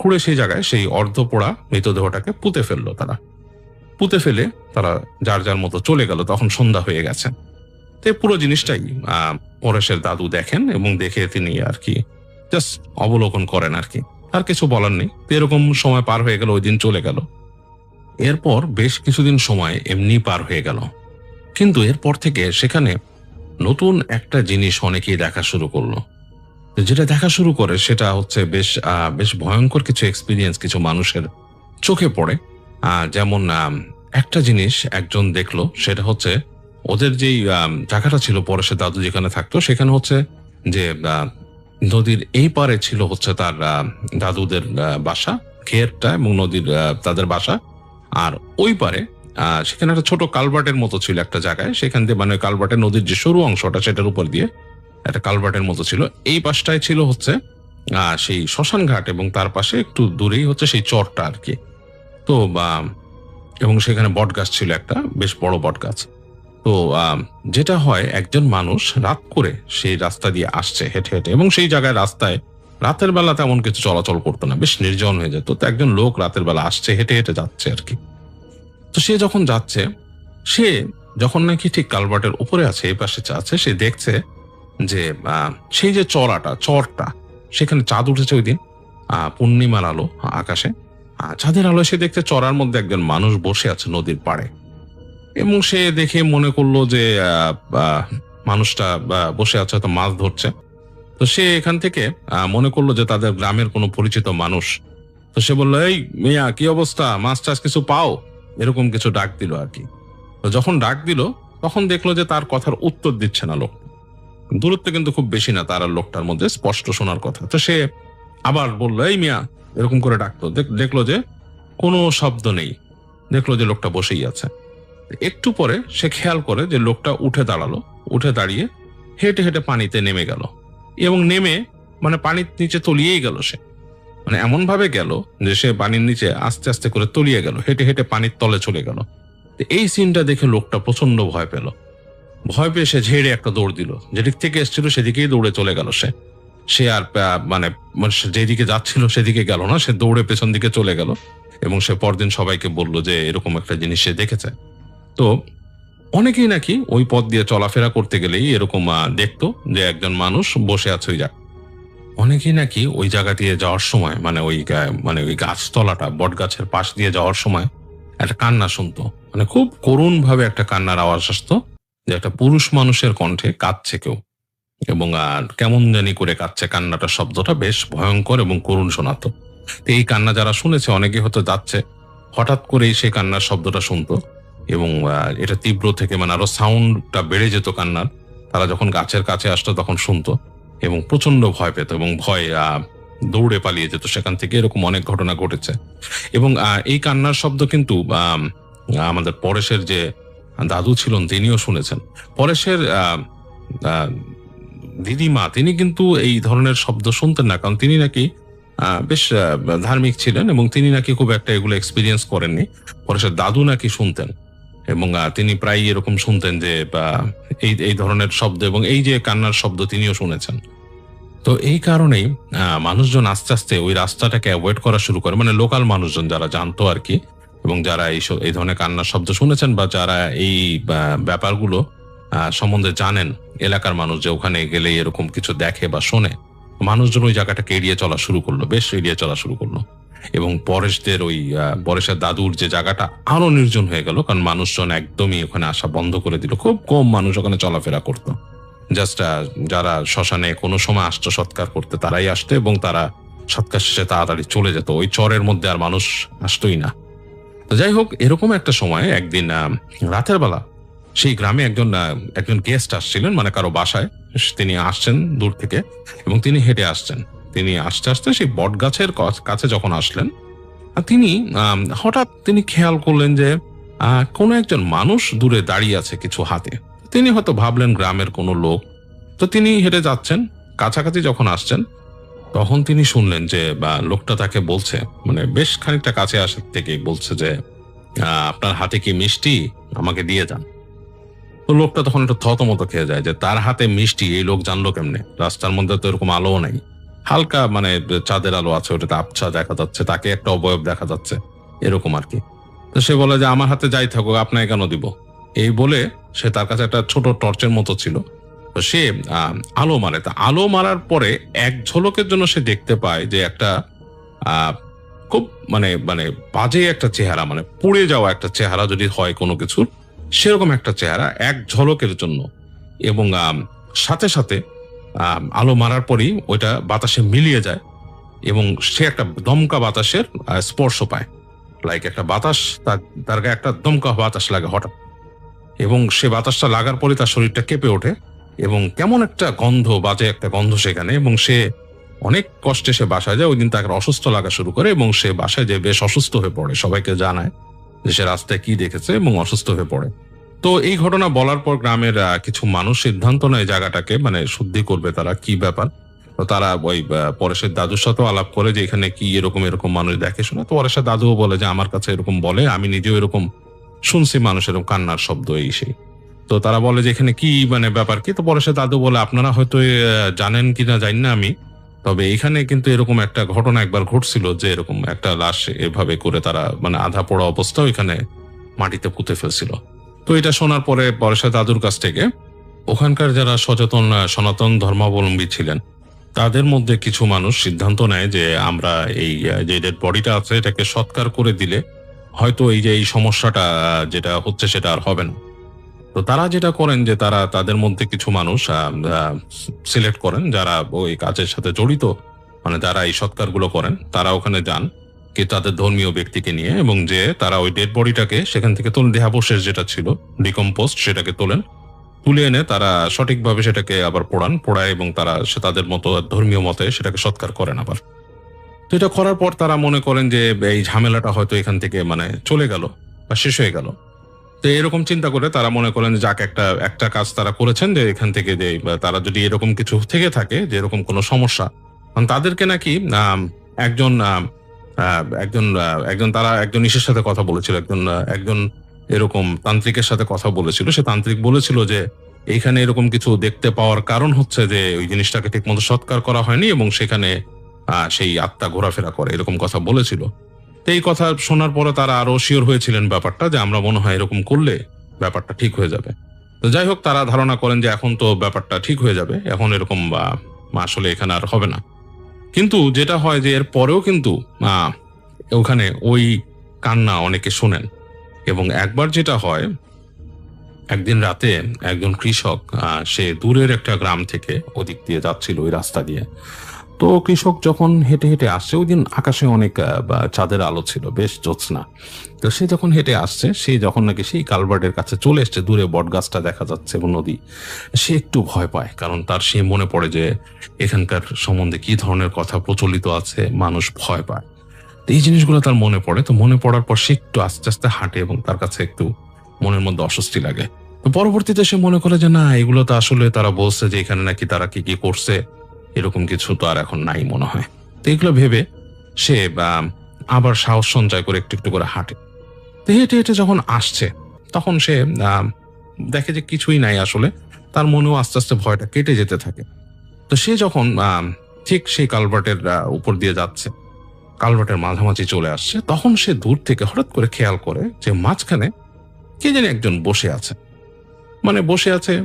খুঁড়ে সেই জায়গায় সেই অর্ধ পোড়া মৃতদেহটাকে পুঁতে ফেললো। তারা পুঁতে ফেলে তারা যার যার মতো চলে গেল। তখন সন্ধ্যা হয়ে গেছে। তো পুরো জিনিসটাই পরেশের দাদু দেখেন, এবং দেখে তিনি আর কি জাস্ট অবলোকন করেন আর কি, আর কিছু বলার নেই। এরকম সময় পার হয়ে গেল, ওই দিন চলে গেল। এরপর বেশ কিছুদিন সময় এমনি পার হয়ে গেল, কিন্তু এরপর থেকে সেখানে নতুন একটা জিনিস অনেকেই দেখা শুরু করলো। যেটা দেখা শুরু করে সেটা হচ্ছে বেশ ভয়ঙ্কর কিছু এক্সপিরিয়েন্স কিছু মানুষের চোখে পড়ে। যেমন একটা জিনিস একজন দেখলো, সেটা হচ্ছে ওদের যেই জায়গাটা ছিল পরেশের দাদু যেখানে থাকতো, সেখানে হচ্ছে যে নদীর এই পারে ছিল হচ্ছে তার দাদুদের বাসা, ঘেরটা, এবং নদীর তাদের বাসা। আর ওই পারে সেখানে একটা ছোট কালভার্টের মতো ছিল একটা জায়গায়, সেখান দিয়ে মানে কালভার্টের নদীর যে সরু অংশটা সেটার উপর দিয়ে একটা কালভার্টের মতো ছিল। এই পাশটায় ছিল হচ্ছে সেই শ্মশান ঘাট, এবং তার পাশে একটু দূরেই হচ্ছে সেই চরটা আর কি। তো এবং সেখানে বট গাছ ছিল, একটা বেশ বড় বট গাছ। তো যেটা হয়, একজন মানুষ রাত করে সেই রাস্তা দিয়ে আসছে হেঁটে হেঁটে, এবং সেই জায়গায় রাস্তায় রাতের বেলা তেমন কিছু চলাচল করতো না, বেশ নির্জন হয়ে যেত। তো একজন লোক রাতের বেলা আসছে, হেঁটে হেঁটে যাচ্ছে আর কি। তো সে যখন যাচ্ছে, সে যখন নাকি ঠিক কালভার্টের উপরে আছে, এই পাশে আছে, সে দেখছে যে সেই যে চরটা সেখানে চাঁদ উঠেছে ওই দিন, পূর্ণিমার আলো আকাশে, চাঁদের আলো সে দেখতে চড়ার মধ্যে একজন মানুষ বসে আছে নদীর পাড়ে। এবং সে দেখে মনে করলো যে মানুষটা বসে আছে, হয়তো মাছ ধরছে। তো সে এখান থেকে মনে করলো যে তাদের গ্রামের কোনো পরিচিত মানুষ। তো সে বললো, এই মিয়া, কি অবস্থা, মাছ টাছ কিছু পাও, এরকম কিছু ডাক দিল আর কি। তো যখন ডাক দিল তখন দেখলো যে তার কথার উত্তর দিচ্ছে না লোক। দূরত্ব কিন্তু খুব বেশি না তার আর লোকটার মধ্যে, স্পষ্ট শোনার কথা। তো সে আবার বললো, এই মিয়া, এরকম করে ডাকতো। দেখলো যে কোনো শব্দ নেই, দেখলো যে লোকটা বসেই আছে। একটু পরে সে খেয়াল করে যে লোকটা উঠে দাঁড়ালো, উঠে দাঁড়িয়ে হেঁটে হেঁটে পানিতে নেমে গেল, এবং নেমে মানে পানির নিচে তলিয়েই গেল। সে মানে এমন ভাবে গেল যে সে পানির নিচে আস্তে আস্তে করে তলিয়ে গেল, হেঁটে হেঁটে পানির তলে চলে গেল। এই সিনটা দেখে লোকটা প্রচন্ড ভয় পেল। ভয় পেয়ে সে ঝেড়ে একটা দৌড় দিল, যেদিক থেকে এসেছিল সেদিকেই দৌড়ে চলে গেল। সে আর মানে যেদিকে যাচ্ছিল সেদিকে গেল না, সে দৌড়ে পেছন দিকে চলে গেল। এবং সে পরদিন সবাইকে বলল যে এরকম একটা জিনিস সে দেখেছে। তো অনেকেই নাকি ওই পথ দিয়ে চলাফেরা করতে গেলেই এরকম দেখতো যে একজন মানুষ বসে আছে ওই জায়গায়। অনেকেই নাকি ওই জায়গা দিয়ে যাওয়ার সময় মানে ওই গাছতলাটা, বট গাছের পাশ দিয়ে যাওয়ার সময় একটা কান্না শুনতো, মানে খুব করুণ ভাবে একটা কান্নার আওয়াজ আসতো, যে একটা পুরুষ মানুষের কণ্ঠে কাঁদছে কেউ, এবং কেমন জানি করে কাঁদছে। কান্নাটার শব্দটা বেশ ভয়ঙ্কর এবং করুণ শোনাতো। তো এই কান্না যারা শুনেছে, অনেকে হয়তো যাচ্ছে, হঠাৎ করেই সেই কান্নার শব্দটা শুনতো, এবং এটা তীব্র থেকে মানে আরো সাউন্ডটা বেড়ে যেত কান্নার। তারা যখন গাছের কাছে আসতো তখন শুনতো এবং প্রচন্ড ভয় পেত, এবং ভয় দৌড়ে পালিয়ে যেত সেখান থেকে। এরকম অনেক ঘটনা ঘটেছে। এবং এই কান্নার শব্দ কিন্তু আমাদের পরেশের যে দাদু ছিলেন তিনিও শুনেছেন। পরেশের দিদিমা তিনি কিন্তু এই ধরনের শব্দ শুনতেন না, কারণ তিনি নাকি বেশ ধার্মিক ছিলেন, এবং তিনি নাকি খুব একটা এগুলো এক্সপিরিয়েন্স করেননি। পরেশের দাদু নাকি শুনতেন, এবং তিনি প্রায় এরকম শুনতেন যে এই ধরনের শব্দ, এবং এই যে কান্নার শব্দ তিনিও শুনেছেন। তো এই কারণেই মানুষজন আস্তে আস্তে ওই রাস্তাটাকে অ্যাভয়েড করা শুরু করে, মানে লোকাল মানুষজন যারা জানতো আর কি, এবং যারা এই ধরনের কান্নার শব্দ শুনেছেন বা যারা এই ব্যাপারগুলো সম্বন্ধে জানেন, এলাকার মানুষ যে ওখানে গেলে এরকম কিছু দেখে বা শোনে, মানুষজন ওই জায়গাটাকে এড়িয়ে চলা শুরু করলো, বেশ এড়িয়ে চলা শুরু করলো। এবং পরেশের দাদুর যে জায়গাটা আরো নির্জন হয়ে গেল, কারণ মানুষজন একদমই ওখানে আসা বন্ধ করে দিল। খুব কম মানুষ ওখানে চলাফেরা করতো। জাস্ট যারা শ্মশানে কোনো সময় আসতো সৎকার করতে তারাই আসতো, এবং তারা সৎকার শেষে তাড়াতাড়ি চলে যেত, ওই চরের মধ্যে আর মানুষ আসতোই না। তো যাই হোক, এরকম একটা সময় একদিন রাতের বেলা সেই গ্রামে একজন গেস্ট আসছিলেন, মানে কারো বাসায় তিনি আসছেন দূর থেকে, এবং তিনি হেঁটে আসছেন। তিনি আস্তে আস্তে সেই বট গাছের কাছে যখন আসলেন, হঠাৎ তিনি খেয়াল করলেন যে কোনো একজন মানুষ দূরে দাঁড়িয়ে আছে কিছু হাতে। তিনি হয়তো ভাবলেন গ্রামের কোনো লোক। তো তিনি হেঁটে যাচ্ছেন, কাছাকাছি যখন আসছেন তখন তিনি শুনলেন যে লোকটা তাকে বলছে, মানে বেশ খানিকটা কাছে আসে থেকে বলছে যে আপনার হাতে কি মিষ্টি, আমাকে দিয়ে যান। তো লোকটা তখন একটু থতমত খেয়ে যায় যে তার হাতে মিষ্টি এই লোক জানলো কেমনে, রাস্তার মধ্যে তো এরকম আলোও নাই, হালকা মানে চাঁদের আলো আছে, ওটাতে আবছা দেখা যাচ্ছে, তাকে একটা অবয়ব দেখা যাচ্ছে এরকম আর কি। তো সে বলে যে আমার হাতে যাই থাকুক, আপনাকে কেন দিব। এই বলে সে তার কাছে একটা ছোট টর্চের মতো ছিল, তো সে আলো মারে। তা আলো মারার পরে এক ঝলকের জন্য সে দেখতে পায় যে একটা খুব মানে বাজে একটা চেহারা, মানে পুড়ে যাওয়া একটা চেহারা যদি হয় কোনো কিছুর, সেরকম একটা চেহারা এক ঝলকের জন্য। এবং সাথে সাথে আলো মারার পরই ওইটা বাতাসে মিলিয়ে যায়, এবং সে একটা দমকা বাতাসের স্পর্শ পায়। লাইক একটা বাতাস, তার গায়ে একটা দমকা বাতাস লাগে হঠাৎ, এবং সে বাতাসটা লাগার পরে তার শরীরটা কেঁপে ওঠে, এবং কেমন একটা গন্ধ, বাজে একটা গন্ধ সেখানে। এবং সে অনেক কষ্টে সে বাসায় যায়। ওই দিন তাকে অসুস্থ লাগা শুরু করে, এবং সে বাসায় যে বেশ অসুস্থ হয়ে পড়ে, সবাইকে জানায় যে সে রাস্তায় কি দেখেছে, এবং অসুস্থ হয়ে পড়ে। তো এই ঘটনা বলার পর গ্রামের কিছু মানুষ সিদ্ধান্ত নেয় জায়গাটাকে মানে শুদ্ধি করবে, তারা কি ব্যাপার। তো তারা ওই পরেশের দাদুর সাথেও আলাপ করে যে এখানে কি এরকম মানুষ দেখে শুনে। তো পরেশের দাদুও বলে যে আমার কাছে এরকম বলে, আমি নিজেও এরকম শুনছি মানুষের কান্নার শব্দ এই সেই। তো তারা বলে যে এখানে কি ব্যাপার কি। তো পরেশের দাদু বলে আপনারা হয়তো জানেন কিনা জানি না আমি, তবে এখানে কিন্তু এরকম একটা ঘটনা একবার ঘটছিল যে এরকম একটা লাশ এভাবে করে তারা আধা পোড়া অবস্থাও এখানে মাটিতে পুঁতে ফেলছিল। তো এটা শোনার পরে পরেশের দাদুর কাছ থেকে ওখানকার যারা সচেতন সনাতন ধর্মাবলম্বী ছিলেন তাদের মধ্যে কিছু মানুষ সিদ্ধান্ত নেয় যে আমরা এই যে ডেড বডিটা আছে এটাকে সৎকার করে দিলে হয়তো এই যে এই সমস্যাটা যেটা হচ্ছে সেটা আর হবে না। তো তারা যেটা করেন যে তারা তাদের মধ্যে কিছু মানুষ সিলেক্ট করেন যারা ওই কাজের সাথে জড়িত, মানে যারা এই সৎকারগুলো করেন, তারা ওখানে যান কি তাদের ধর্মীয় ব্যক্তিকে নিয়ে, এবং যে তারা ওই ডেড বডিটাকে সেখান থেকে তোলেন, দেহাবশেষ যেটা ছিল ডিকম্পোস্ট সেটাকে তোলেন, তুলে এনে তারা সঠিকভাবে সেটাকে আবার পোড়ায় এবং তারা তাদের মতো ধর্মীয় মতে সেটাকে সৎকার করেন আবার। তো এটা করার পর তারা মনে করেন যে এই ঝামেলাটা হয়তো এখান থেকে মানে চলে গেল বা শেষ হয়ে গেল। তো এরকম চিন্তা করে তারা মনে করেন যে যাক একটা কাজ তারা করেছেন, যে এখান থেকে যে তারা যদি এরকম কিছু থেকে থাকে যে এরকম কোনো সমস্যা, তাদেরকে নাকি একজন একজন একজন তারা একজন ইসের সাথে কথা বলেছিল, একজন এরকম তান্ত্রিকের সাথে কথা বলেছিল। সে তান্ত্রিক বলেছিল যে এইখানে এরকম কিছু দেখতে পাওয়ার কারণ হচ্ছে যে ওই জিনিসটাকে ঠিক মতো সৎকার করা হয়নি এবং সেখানে সেই আত্মা ঘোরাফেরা করে, এরকম কথা বলেছিল। তো এই কথা শোনার পরে তারা আরো শিওর হয়েছিলেন ব্যাপারটা, যে আমরা মনে হয় এরকম করলে ব্যাপারটা ঠিক হয়ে যাবে। তো যাই হোক, তারা ধারণা করেন যে এখন তো ব্যাপারটা ঠিক হয়ে যাবে, এখন এরকম আসলে এখানে আর হবে না। কিন্তু যেটা হয় যে এর পরেও কিন্তু ওখানে ওই কান্না অনেকে শোনেন। এবং একবার যেটা হয়, একদিন রাতে একজন কৃষক সে দূরের একটা গ্রাম থেকে ওদিক দিয়ে যাচ্ছিল ওই রাস্তা দিয়ে। তো কৃষক যখন হেঁটে হেঁটে আসছে, ওই দিন আকাশে অনেক চাঁদের আলো ছিল, বেশ জ্যোৎস্না। তো সে যখন হেঁটে আসছে, সে যখন নাকি সেই কালভার্টের কাছে চলে এসছে, দূরে বট গাছটা দেখা যাচ্ছে এবং নদী, সে একটু ভয় পায়, কারণ তার সে মনে পড়ে যে এখানকার সম্বন্ধে কি ধরনের কথা প্রচলিত আছে, মানুষ ভয় পায়। এই জিনিসগুলো তার মনে পড়ে। তো মনে পড়ার পর সে একটু আস্তে আস্তে হাঁটে এবং তার কাছে একটু মনের মধ্যে অস্বস্তি লাগে। তো পরবর্তীতে সে মনে করে যে না, এগুলো তো আসলে তারা বলছে যে এখানে নাকি তারা কি কি করছে, এরকম কিছু তো আর এখন নাই মনে হয়। তো এগুলো ভেবে সে আবার সাহস সঞ্চয় করে একটু একটু করে হাঁটে। তো হেঁটে হেঁটে যখন আসছে, তখন সে দেখে যে কিছুই নাই আসলে। তার মনেও আস্তে আস্তে ভয়টা কেটে যেতে থাকে। তো সে যখন ঠিক সেই কালভার্টের উপর দিয়ে যাচ্ছে, কালভার্টের মাঝামাঝি চলে আসছে, তখন সে দূর থেকে হঠাৎ করে খেয়াল করে যে মাঝখানে কে জানি একজন বসে আছে,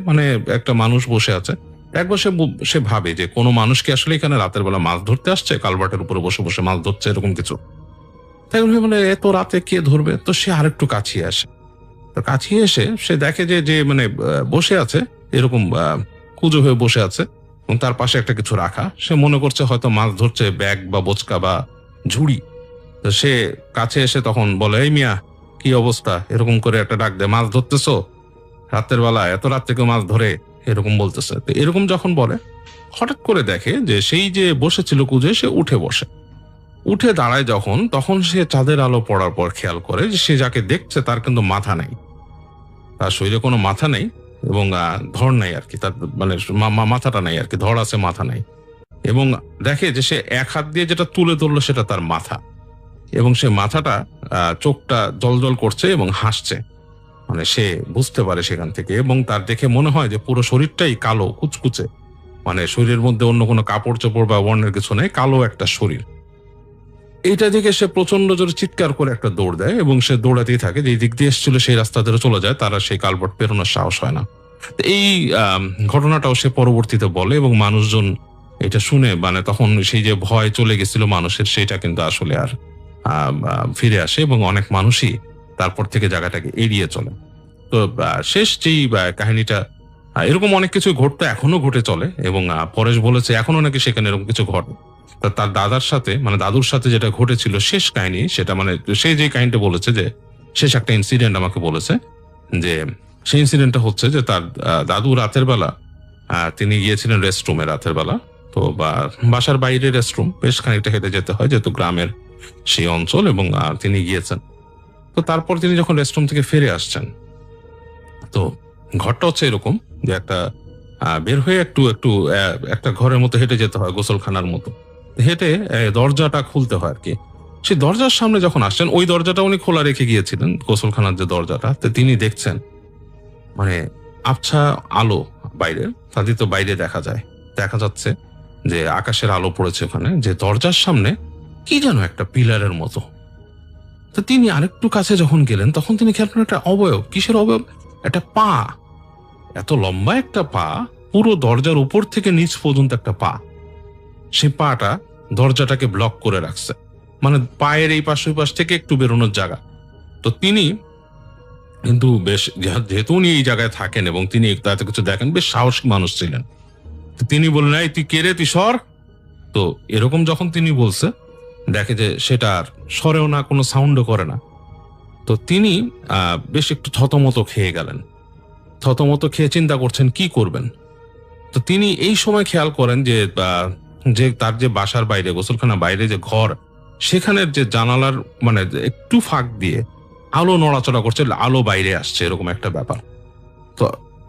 মানে একটা মানুষ বসে আছে। একবার সে ভাবে যে কোনো মানুষকে আসলে এখানে রাতের বেলা মাছ ধরতে আসছে, কালভার্টের উপরে বসে বসে মাছ ধরছে, এরকম কিছু। তাই বলে এত রাতে কে ধরবে? তো সে আরেকটু কাছিয়ে আসে। তো কাছিয়ে এসে সে দেখে যে মানে বসে আছে, এরকম কুঁজো হয়ে বসে আছে এবং তার পাশে একটা কিছু রাখা। সে মনে করছে হয়তো মাছ ধরছে, ব্যাগ বা বোচকা বা ঝুড়ি। তো সে কাছে এসে তখন বলে, এই মিয়া, কি অবস্থা? এরকম করে একটা ডাক দেয়, মাছ ধরতেছো রাতের বেলা? এত রাত থেকে মাছ ধরে? এরকম বলতেছে। তো এরকম যখন বলে, হঠাৎ করে দেখে যে সেই যে বসেছিল কুঁজে, সে উঠে বসে। উঠে দাঁড়ায় যখন, তখন সে চাঁদের আলো পড়ার পর খেয়াল করে যে সে যাকে দেখছে তার কিন্তু মাথা নেই, তার শরীরে কোনো মাথা নেই এবং ধড় নাই আর কি, তার মানে মাথাটা নাই আর কি, ধড় আছে মাথা নাই। এবং দেখে যে সে এক হাত দিয়ে যেটা তুলে ধরলো সেটা তার মাথা, এবং সে মাথাটা চোখটা জল করছে এবং হাসছে। মানে সে বুঝতে পারে সেখান থেকে, এবং তার দেখে মনে হয় যে পুরো শরীরটাই কালো কুচকুচে, মানে শরীরের মধ্যে অন্য কোনো কাপড় চোপড় বা বর্ণের কিছু নেই, কালো একটা শরীর। এইটা দেখে সে প্রচন্ড জোরে চিৎকার করে একটা দৌড় দেয় এবং সে দৌড়াতেই থাকে। যে দিক দিয়ে এসেছিল সেই রাস্তা ধরে চলে যায়, তারা সেই কালভার্ট পেরোনোর সাহস হয় না। এই ঘটনাটাও সে পরবর্তীতে বলে এবং মানুষজন এটা শুনে মানে তখন সেই যে ভয় চলে গেছিল মানুষের, সেটা কিন্তু আসলে আর ফিরে আসে এবং অনেক মানুষই তারপর থেকে জায়গাটাকে এড়িয়ে চলে। তো শেষ যেই কাহিনীটা, এরকম অনেক কিছু ঘটতে এখনো ঘটে চলে এবং পরেশ বলেছে এখনো নাকি সেখানে এরকম কিছু ঘটে। তার দাদার সাথে মানে দাদুর সাথে যেটা ঘটেছিল শেষ কাহিনী, সেটা মানে সে যে কাহিনীটা বলেছে যে শেষ একটা ইনসিডেন্ট আমাকে বলেছে, যে সেই ইনসিডেন্টটা হচ্ছে যে তার দাদু রাতের বেলা তিনি গিয়েছিলেন রেস্টরুমে রাতের বেলা। তো বাসার বাইরে রেস্টরুম, বেশ খানিকটা হেঁটে যেতে হয় যেহেতু গ্রামের সেই অঞ্চল, এবং তিনি গিয়েছেন। তো তারপর তিনি যখন রেস্টরুম থেকে ফিরে আসছেন, তো ঘরটা হচ্ছে এরকম যে একটা বের হয়ে একটু একটা ঘরের মতো হেঁটে যেতে হয়, গোসলখানার মতো হেঁটে দরজাটা খুলতে হয় আর কি। সেই দরজার সামনে যখন আসছেন, ওই দরজাটা উনি খোলা রেখে গিয়েছিলেন, গোসলখানার যে দরজাটা। তো তিনি দেখছেন মানে আবছা আলো বাইরে, তাদের তো বাইরে দেখা যাচ্ছে যে আকাশের আলো পড়েছে ওখানে, যে দরজার সামনে কি যেন একটা পিলারের মতো। তো তিনি আরেকটু কাছে যখন গেলেন, তখন তিনি খেয়াল করেন একটা অবয়ব। কিসের অবয়ব? একটা পা, এত লম্বা একটা পা, পুরো দরজার উপর থেকে নিচ পর্যন্ত একটা পা, সে পাটা দরজাটাকে ব্লক করে রাখছে, মানে পায়ের এই পাশ ওই পাশ থেকে একটু বেরোনোর জায়গা। তো তিনি কিন্তু বেশ, যেহেতু উনি এই জায়গায় থাকেন এবং তিনি এত কিছু দেখেন, বেশ সাহসী মানুষ ছিলেন। তো তিনি বললেন, এই তুই কে রে, তুই সর। তো এরকম যখন তিনি বলছে, দেখে যে সেটা আর সরেও না, কোনো সাউন্ডও করে না। তো তিনি বেশ একটু থতমত খেয়ে গেলেন। থতমত খেয়ে চিন্তা করছেন কি করবেন। তো তিনি এই সময় খেয়াল করেন যে তার যে বাসার বাইরে, গোসলখানা বাইরে যে ঘর, সেখানের যে জানালার মানে একটু ফাঁক দিয়ে আলো নড়াচড়া করছে, আলো বাইরে আসছে, এরকম একটা ব্যাপার। তো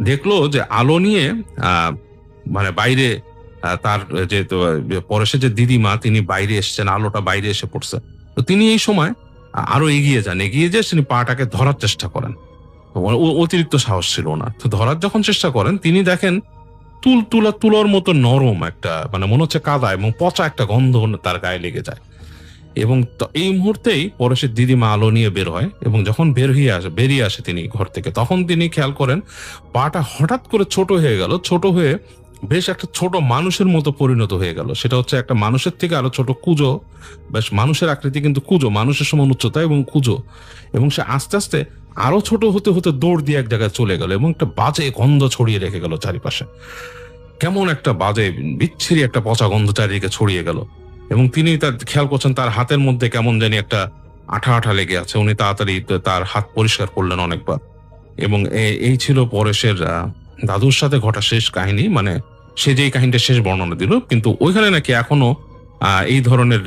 দেখলো যে আলো নিয়ে মানে বাইরে তার যে পরেশের যে দিদিমা, তিনি বাইরে এসছেন, আলোটা বাইরে এসে পড়ছে। তো তিনি এই সময় আরো এগিয়ে যান, এগিয়ে যেয়ে তিনি পাটাকে ধরার চেষ্টা করেন। অতিরিক্ত সাহস ছিল ওনার। তো ধরার যখন চেষ্টা করেন, তিনি দেখেন তুলার মতো নরম একটা, মানে মনে হচ্ছে কাদা এবং পচা একটা গন্ধ তার গায়ে লেগে যায়। এবং এই মুহূর্তেই পরেশের দিদিমা আলো নিয়ে বের হয়, এবং যখন বেরিয়ে আসে তিনি ঘর থেকে, তখন তিনি খেয়াল করেন পাটা হঠাৎ করে ছোট হয়ে গেল, ছোট হয়ে বেশ একটা ছোট মানুষের মতো পরিণত হয়ে গেল। সেটা হচ্ছে একটা মানুষের থেকে আরো ছোট, কুজো, বেশ মানুষের আকৃতি কিন্তু কুজো, মানুষের সমান উচ্চতা এবং কুজো। এবং সে আস্তে আস্তে আরো ছোট হতে হতে দৌড় দিয়ে এক জায়গায় চলে গেল, এবং একটা বাজে গন্ধ ছড়িয়ে রেখে গেল চারিপাশে। কেমন একটা বাজে বিচ্ছিরি একটা পচা গন্ধ চারিদিকে ছড়িয়ে গেল। এবং তিনি তার খেয়াল করছেন তার হাতের মধ্যে কেমন জানি একটা আঠা আঠা লেগে আছে। উনি তাড়াতাড়ি তার হাত পরিষ্কার করলেন অনেকবার। এবং এই ছিল পরেশের দাদুর সাথে ঘটা শেষ কাহিনী, মানে সে যেই কাহিনীটা শেষ বর্ণনা দিল। কিন্তু ওইখানে নাকি এখনো এই ধরনের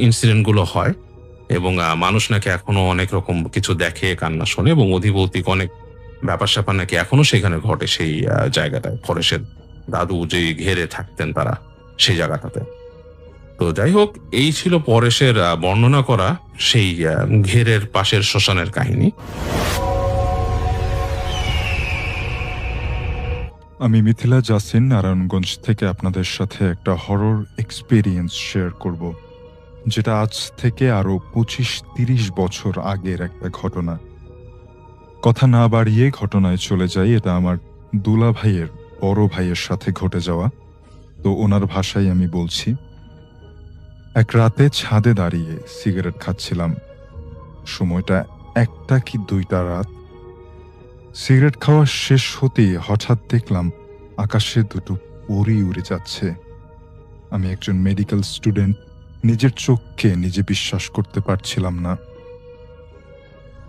ইনসিডেন্ট গুলো হয়, এবং মানুষ নাকি এখনো অনেক রকম কিছু দেখে, কান্না শোনে, এবং অধিভৌতিক অনেক ব্যাপার স্যাপার নাকি এখনো সেখানে ঘটে, সেই জায়গাটায় পরেশের দাদু যে ঘেরে থাকতেন তারা সেই জায়গাটাতে। তো যাই হোক, এই ছিল পরেশের বর্ণনা করা সেই ঘেরের পাশের শ্মশানের কাহিনী। আমি মিথিলা জাসিন নারায়ণগঞ্জ থেকে আপনাদের সাথে একটা হরর এক্সপেরিয়েন্স শেয়ার করব, যেটা আজ থেকে আরো 25-30 বছর আগের একটা ঘটনা। কথা না বাড়িয়ে ঘটনায় চলে যাই। এটা আমার দুলা ভাইয়ের বড় ভাইয়ের সাথে ঘটে যাওয়া। তো ওনার ভাষায় আমি বলছি। এক রাতে ছাদে দাঁড়িয়ে সিগারেট খাচ্ছিলাম। সময়টা 1টা কি 2টা রাত। সিগারেট খাওয়া শেষ হতেই হঠাৎ দেখলাম আকাশে দুটো পরী উড়ে যাচ্ছে। আমি একজন মেডিকেল স্টুডেন্ট, নিজের চোখকে নিজে বিশ্বাস করতে পারছিলাম না।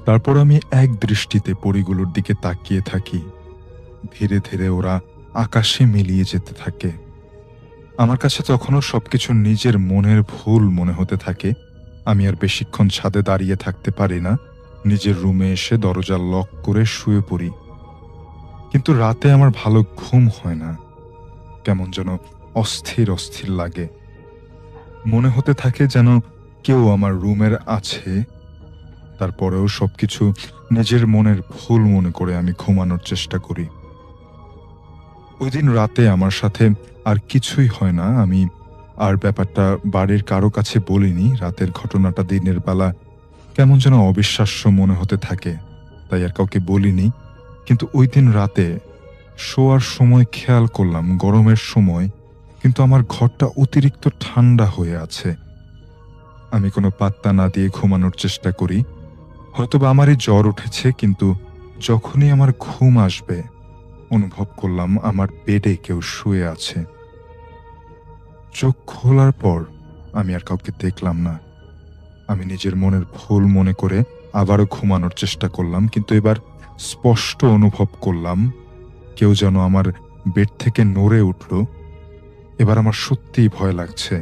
তারপর আমি এক দৃষ্টিতে পরীগুলোর দিকে তাকিয়ে থাকি। ধীরে ধীরে ওরা আকাশে মিলিয়ে যেতে থাকে। আমার কাছে তখনও সবকিছু নিজের মনের ভুল মনে হতে থাকে। আমি আর বেশিক্ষণ ছাদে দাঁড়িয়ে থাকতে পারি না। নিজের রুমে এসে দরজা লক করে শুয়ে পড়ি। কিন্তু রাতে আমার ভালো ঘুম হয় না। কেমন যেন অস্থির অস্থির লাগে। মনে হতে থাকে যেন কেউ আমার রুমের আছে। তারপরেও সবকিছু নিজের মনের ভুল মনে করে আমি ঘুমানোর চেষ্টা করি। ওই দিন রাতে আমার সাথে আর কিছুই হয় না। আমি আর ব্যাপারটা বাড়ির কারো কাছে বলিনি। রাতের ঘটনাটা দিনের বেলা কেমন যেন অবিশ্বাস্য মনে হতে থাকে, তাই আর কাউকে বলিনি। কিন্তু ওই দিন রাতে শোয়ার সময় খেয়াল করলাম গরমের সময় কিন্তু আমার ঘরটা অতিরিক্ত ঠান্ডা হয়ে আছে। আমি কোনো পাত্তা না দিয়ে ঘুমানোর চেষ্টা করি। হয়তোবা আমারই জ্বর উঠেছে, কিন্তু যখনই আমার ঘুম আসবে অনুভব করলাম আমার বেডে কেউ শুয়ে আছে। চোখ খোলার পর আমি আর কাউকে দেখলাম না। আমি নিজের মনের ভুল মনে করে আবারও ঘুমানোর চেষ্টা করলাম, কিন্তু এবার স্পষ্ট অনুভব করলাম কেউ যেন আমার বেড থেকে নড়ে উঠল। এবার আমার সত্যিই ভয় লাগছে।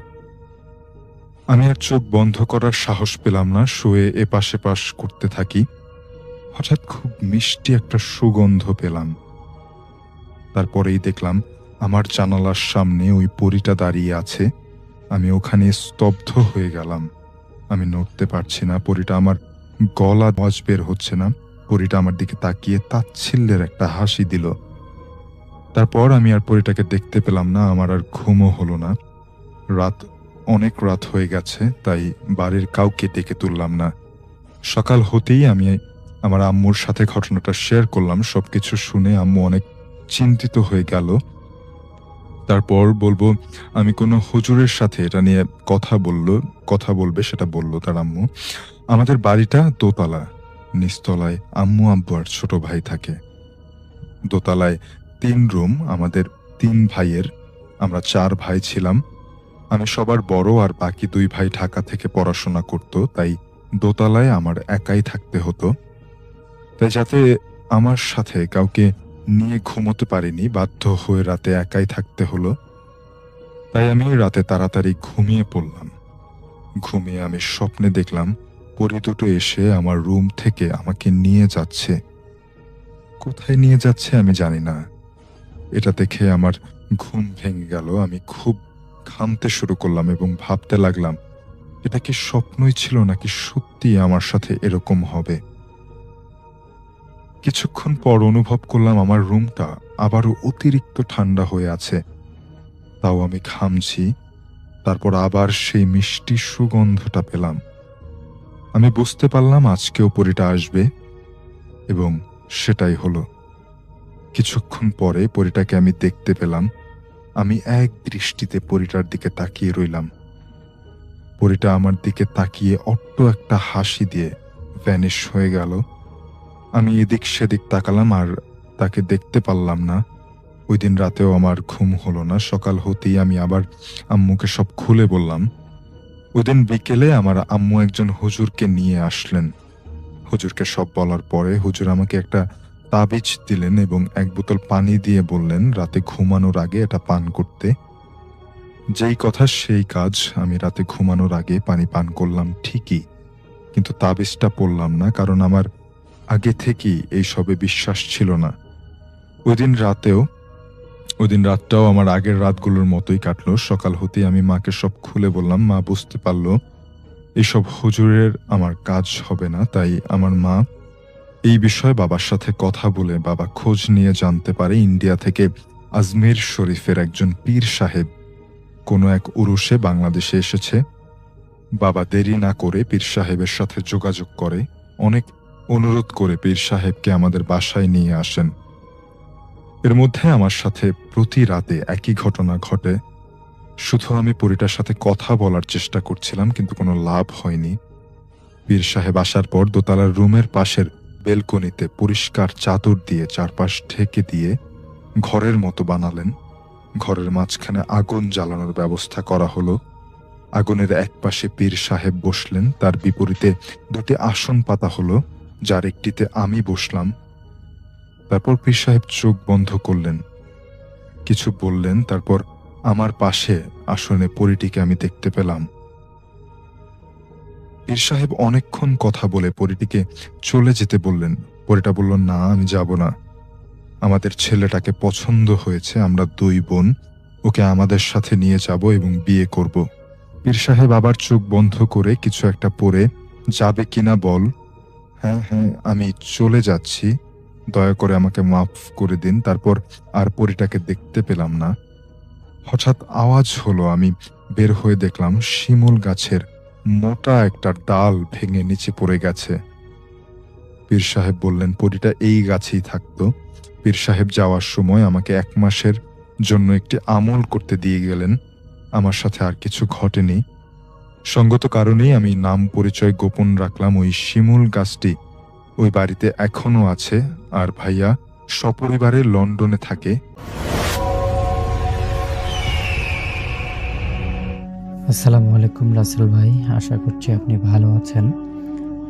আমি আর চোখ বন্ধ করার সাহস পেলাম না। শুয়ে এপাশ এপাশ করতে থাকি। হঠাৎ খুব মিষ্টি একটা সুগন্ধ পেলাম। তারপরেই দেখলাম আমার জানালার সামনে ওই পরীটা দাঁড়িয়ে আছে। আমি ওখানে স্তব্ধ হয়ে গেলাম। আমি নড়তে পারছি না। পরীটা আমার গলা আওয়াজ বের হচ্ছে না। পরীটা আমার দিকে তাকিয়ে তাচ্ছিল্যের একটা হাসি দিল। তারপর আমি আর পরীটাকে দেখতে পেলাম না। আমার আর ঘুমও হলো না। অনেক রাত হয়ে গেছে, তাই বাড়ির কাউকে ডেকে তুললাম না। সকাল হতেই আমি আমার আম্মুর সাথে ঘটনাটা শেয়ার করলাম। সবকিছু শুনে আম্মু অনেক চিন্তিত হয়ে গেল। তারপর বলবো, আমি কোনো হুজুরের সাথে এটা নিয়ে কথা বলবে সেটা বলল তার আম্মু। আমাদের বাড়িটা দোতলা, নিচতলায় আম্মু আব্বু আর ছোট ভাই থাকে। দোতলায় 3 রুম, আমাদের 3 ভাইয়ের, আমরা 4 ভাই ছিলাম। আমি সবার বড় আর বাকি 2 ভাই ঢাকা থেকে পড়াশোনা করত, তাই দোতলায় আমার একাই থাকতে হতো। তাই যাতে আমার সাথে কাউকে নিয়ে ঘুমোতে পারিনি, বাধ্য হয়ে রাতে একাই থাকতে হলো। তাই আমি রাতে তাড়াতাড়ি ঘুমিয়ে পড়লাম। ঘুমিয়ে আমি স্বপ্নে দেখলাম পরী দুটো এসে আমার রুম থেকে আমাকে নিয়ে যাচ্ছে। কোথায় নিয়ে যাচ্ছে আমি জানি না। এটা দেখে আমার ঘুম ভেঙে গেল। আমি খুব ঘামতে শুরু করলাম এবং ভাবতে লাগলাম, এটা কি স্বপ্নই ছিল নাকি সত্যি আমার সাথে এরকম হবে। কিছুক্ষণ পর অনুভব করলাম আমার রুমটা আবারও অতিরিক্ত ঠান্ডা হয়ে আছে, তাও আমি ঘামছি। তারপর আবার সেই মিষ্টি সুগন্ধটা পেলাম। আমি বুঝতে পারলাম আজকেও পরীটা আসবে, এবং সেটাই হলো। কিছুক্ষণ পরে পরীটাকে আমি দেখতে পেলাম। আমি এক দৃষ্টিতে পরীটার দিকে তাকিয়ে রইলাম। পরীটা আমার দিকে তাকিয়ে অট্ট একটা হাসি দিয়ে ভ্যানিশ হয়ে গেল। আমি এদিক সেদিক তাকালাম আর তাকে দেখতে পারলাম না। ওই দিন রাতেও আমার ঘুম হলো না। সকাল হতেই আমি আবার আম্মুকে সব খুলে বললাম। ওই দিন বিকেলে আমার আম্মু একজন হুজুরকে নিয়ে আসলেন। হুজুরকে সব বলার পরে হুজুর আমাকে একটা তাবিজ দিলেন এবং 1 বোতল পানি দিয়ে বললেন রাতে ঘুমানোর আগে এটা পান করতে। যেই কথা সেই কাজ, আমি রাতে ঘুমানোর আগে পানি পান করলাম ঠিকই, কিন্তু তাবিজটা পড়লাম না, কারণ আমার আগে থেকেই এইসবে বিশ্বাস ছিল না। ওই দিন রাতটাও আমার আগের রাতগুলোর মতোই কাটলো। সকাল হতেই আমি মাকে সব খুলে বললাম। মা বুঝতে পারলো এইসব হুজুরের আমার কাজ হবে না। তাই আমার মা এই বিষয়ে বাবার সাথে কথা বলে বাবা খোঁজ নিয়ে জানতে পারে ইন্ডিয়া থেকে আজমির শরীফের একজন পীর সাহেব কোনো এক উরুসে বাংলাদেশে এসেছে। বাবা দেরি না করে পীর সাহেবের সাথে যোগাযোগ করে, অনেক অনুরোধ করে পীর সাহেবকে আমাদের বাসায় নিয়ে আসেন। এর মধ্যে আমার সাথে প্রতি রাতে একই ঘটনা ঘটে। শুধু আমি পরীটার সাথে কথা বলার চেষ্টা করছিলাম, কিন্তু কোনো লাভ হয়নি। পীর সাহেব আসার পর দোতলার রুমের পাশের বেলকনিতে পরিষ্কার চাদর দিয়ে চারপাশ ঢেকে দিয়ে ঘরের মতো বানালেন। ঘরের মাঝখানে আগুন জ্বালানোর ব্যবস্থা করা হলো। আগুনের এক পাশে পীর সাহেব বসলেন, তার বিপরীতে 2টি আসন পাতা হলো, যার একটিতে আমি বসলাম। তারপর পীর সাহেব চোখ বন্ধ করলেন, কিছু বললেন। তারপর আমার পাশে আসনে পরীটিকে আমি দেখতে পেলাম। পীর সাহেব অনেকক্ষণ কথা বলে পরীটিকে চলে যেতে বললেন। পরীটা বলল, না, আমি যাব না। আমাদের ছেলেটাকে পছন্দ হয়েছে, আমরা 2 বোন, ওকে আমাদের সাথে নিয়ে যাব এবং বিয়ে করব। পীর সাহেব আবার চোখ বন্ধ করে কিছু একটা পড়ে, যাবে কিনা বল। হ্যাঁ, আমি চলে যাচ্ছি, দয়া করে আমাকে মাফ করে দিন। তারপর আর পরীটাকে দেখতে পেলাম না। হঠাৎ আওয়াজ হলো, আমি বের হয়ে দেখলাম শিমুল গাছের মোটা একটা ডাল ভেঙে নিচে পড়ে গেছে। পীর সাহেব বললেন পরীটা এই গাছেই থাকতো। পীর সাহেব যাওয়ার সময় আমাকে 1 মাসের জন্য একটি আমল করতে দিয়ে গেলেন। আমার সাথে আর কিছু ঘটেনি। সঙ্গত কারণেই আমি নাম পরিচয় গোপন রাখলাম। ওই শিমুল গাছটি ওই বাড়িতে এখনো আছে, আর ভাইয়া সপরিবারে লন্ডনে থাকে। আসসালামু আলাইকুম রাসেল ভাই, আশা করছি আপনি ভালো আছেন।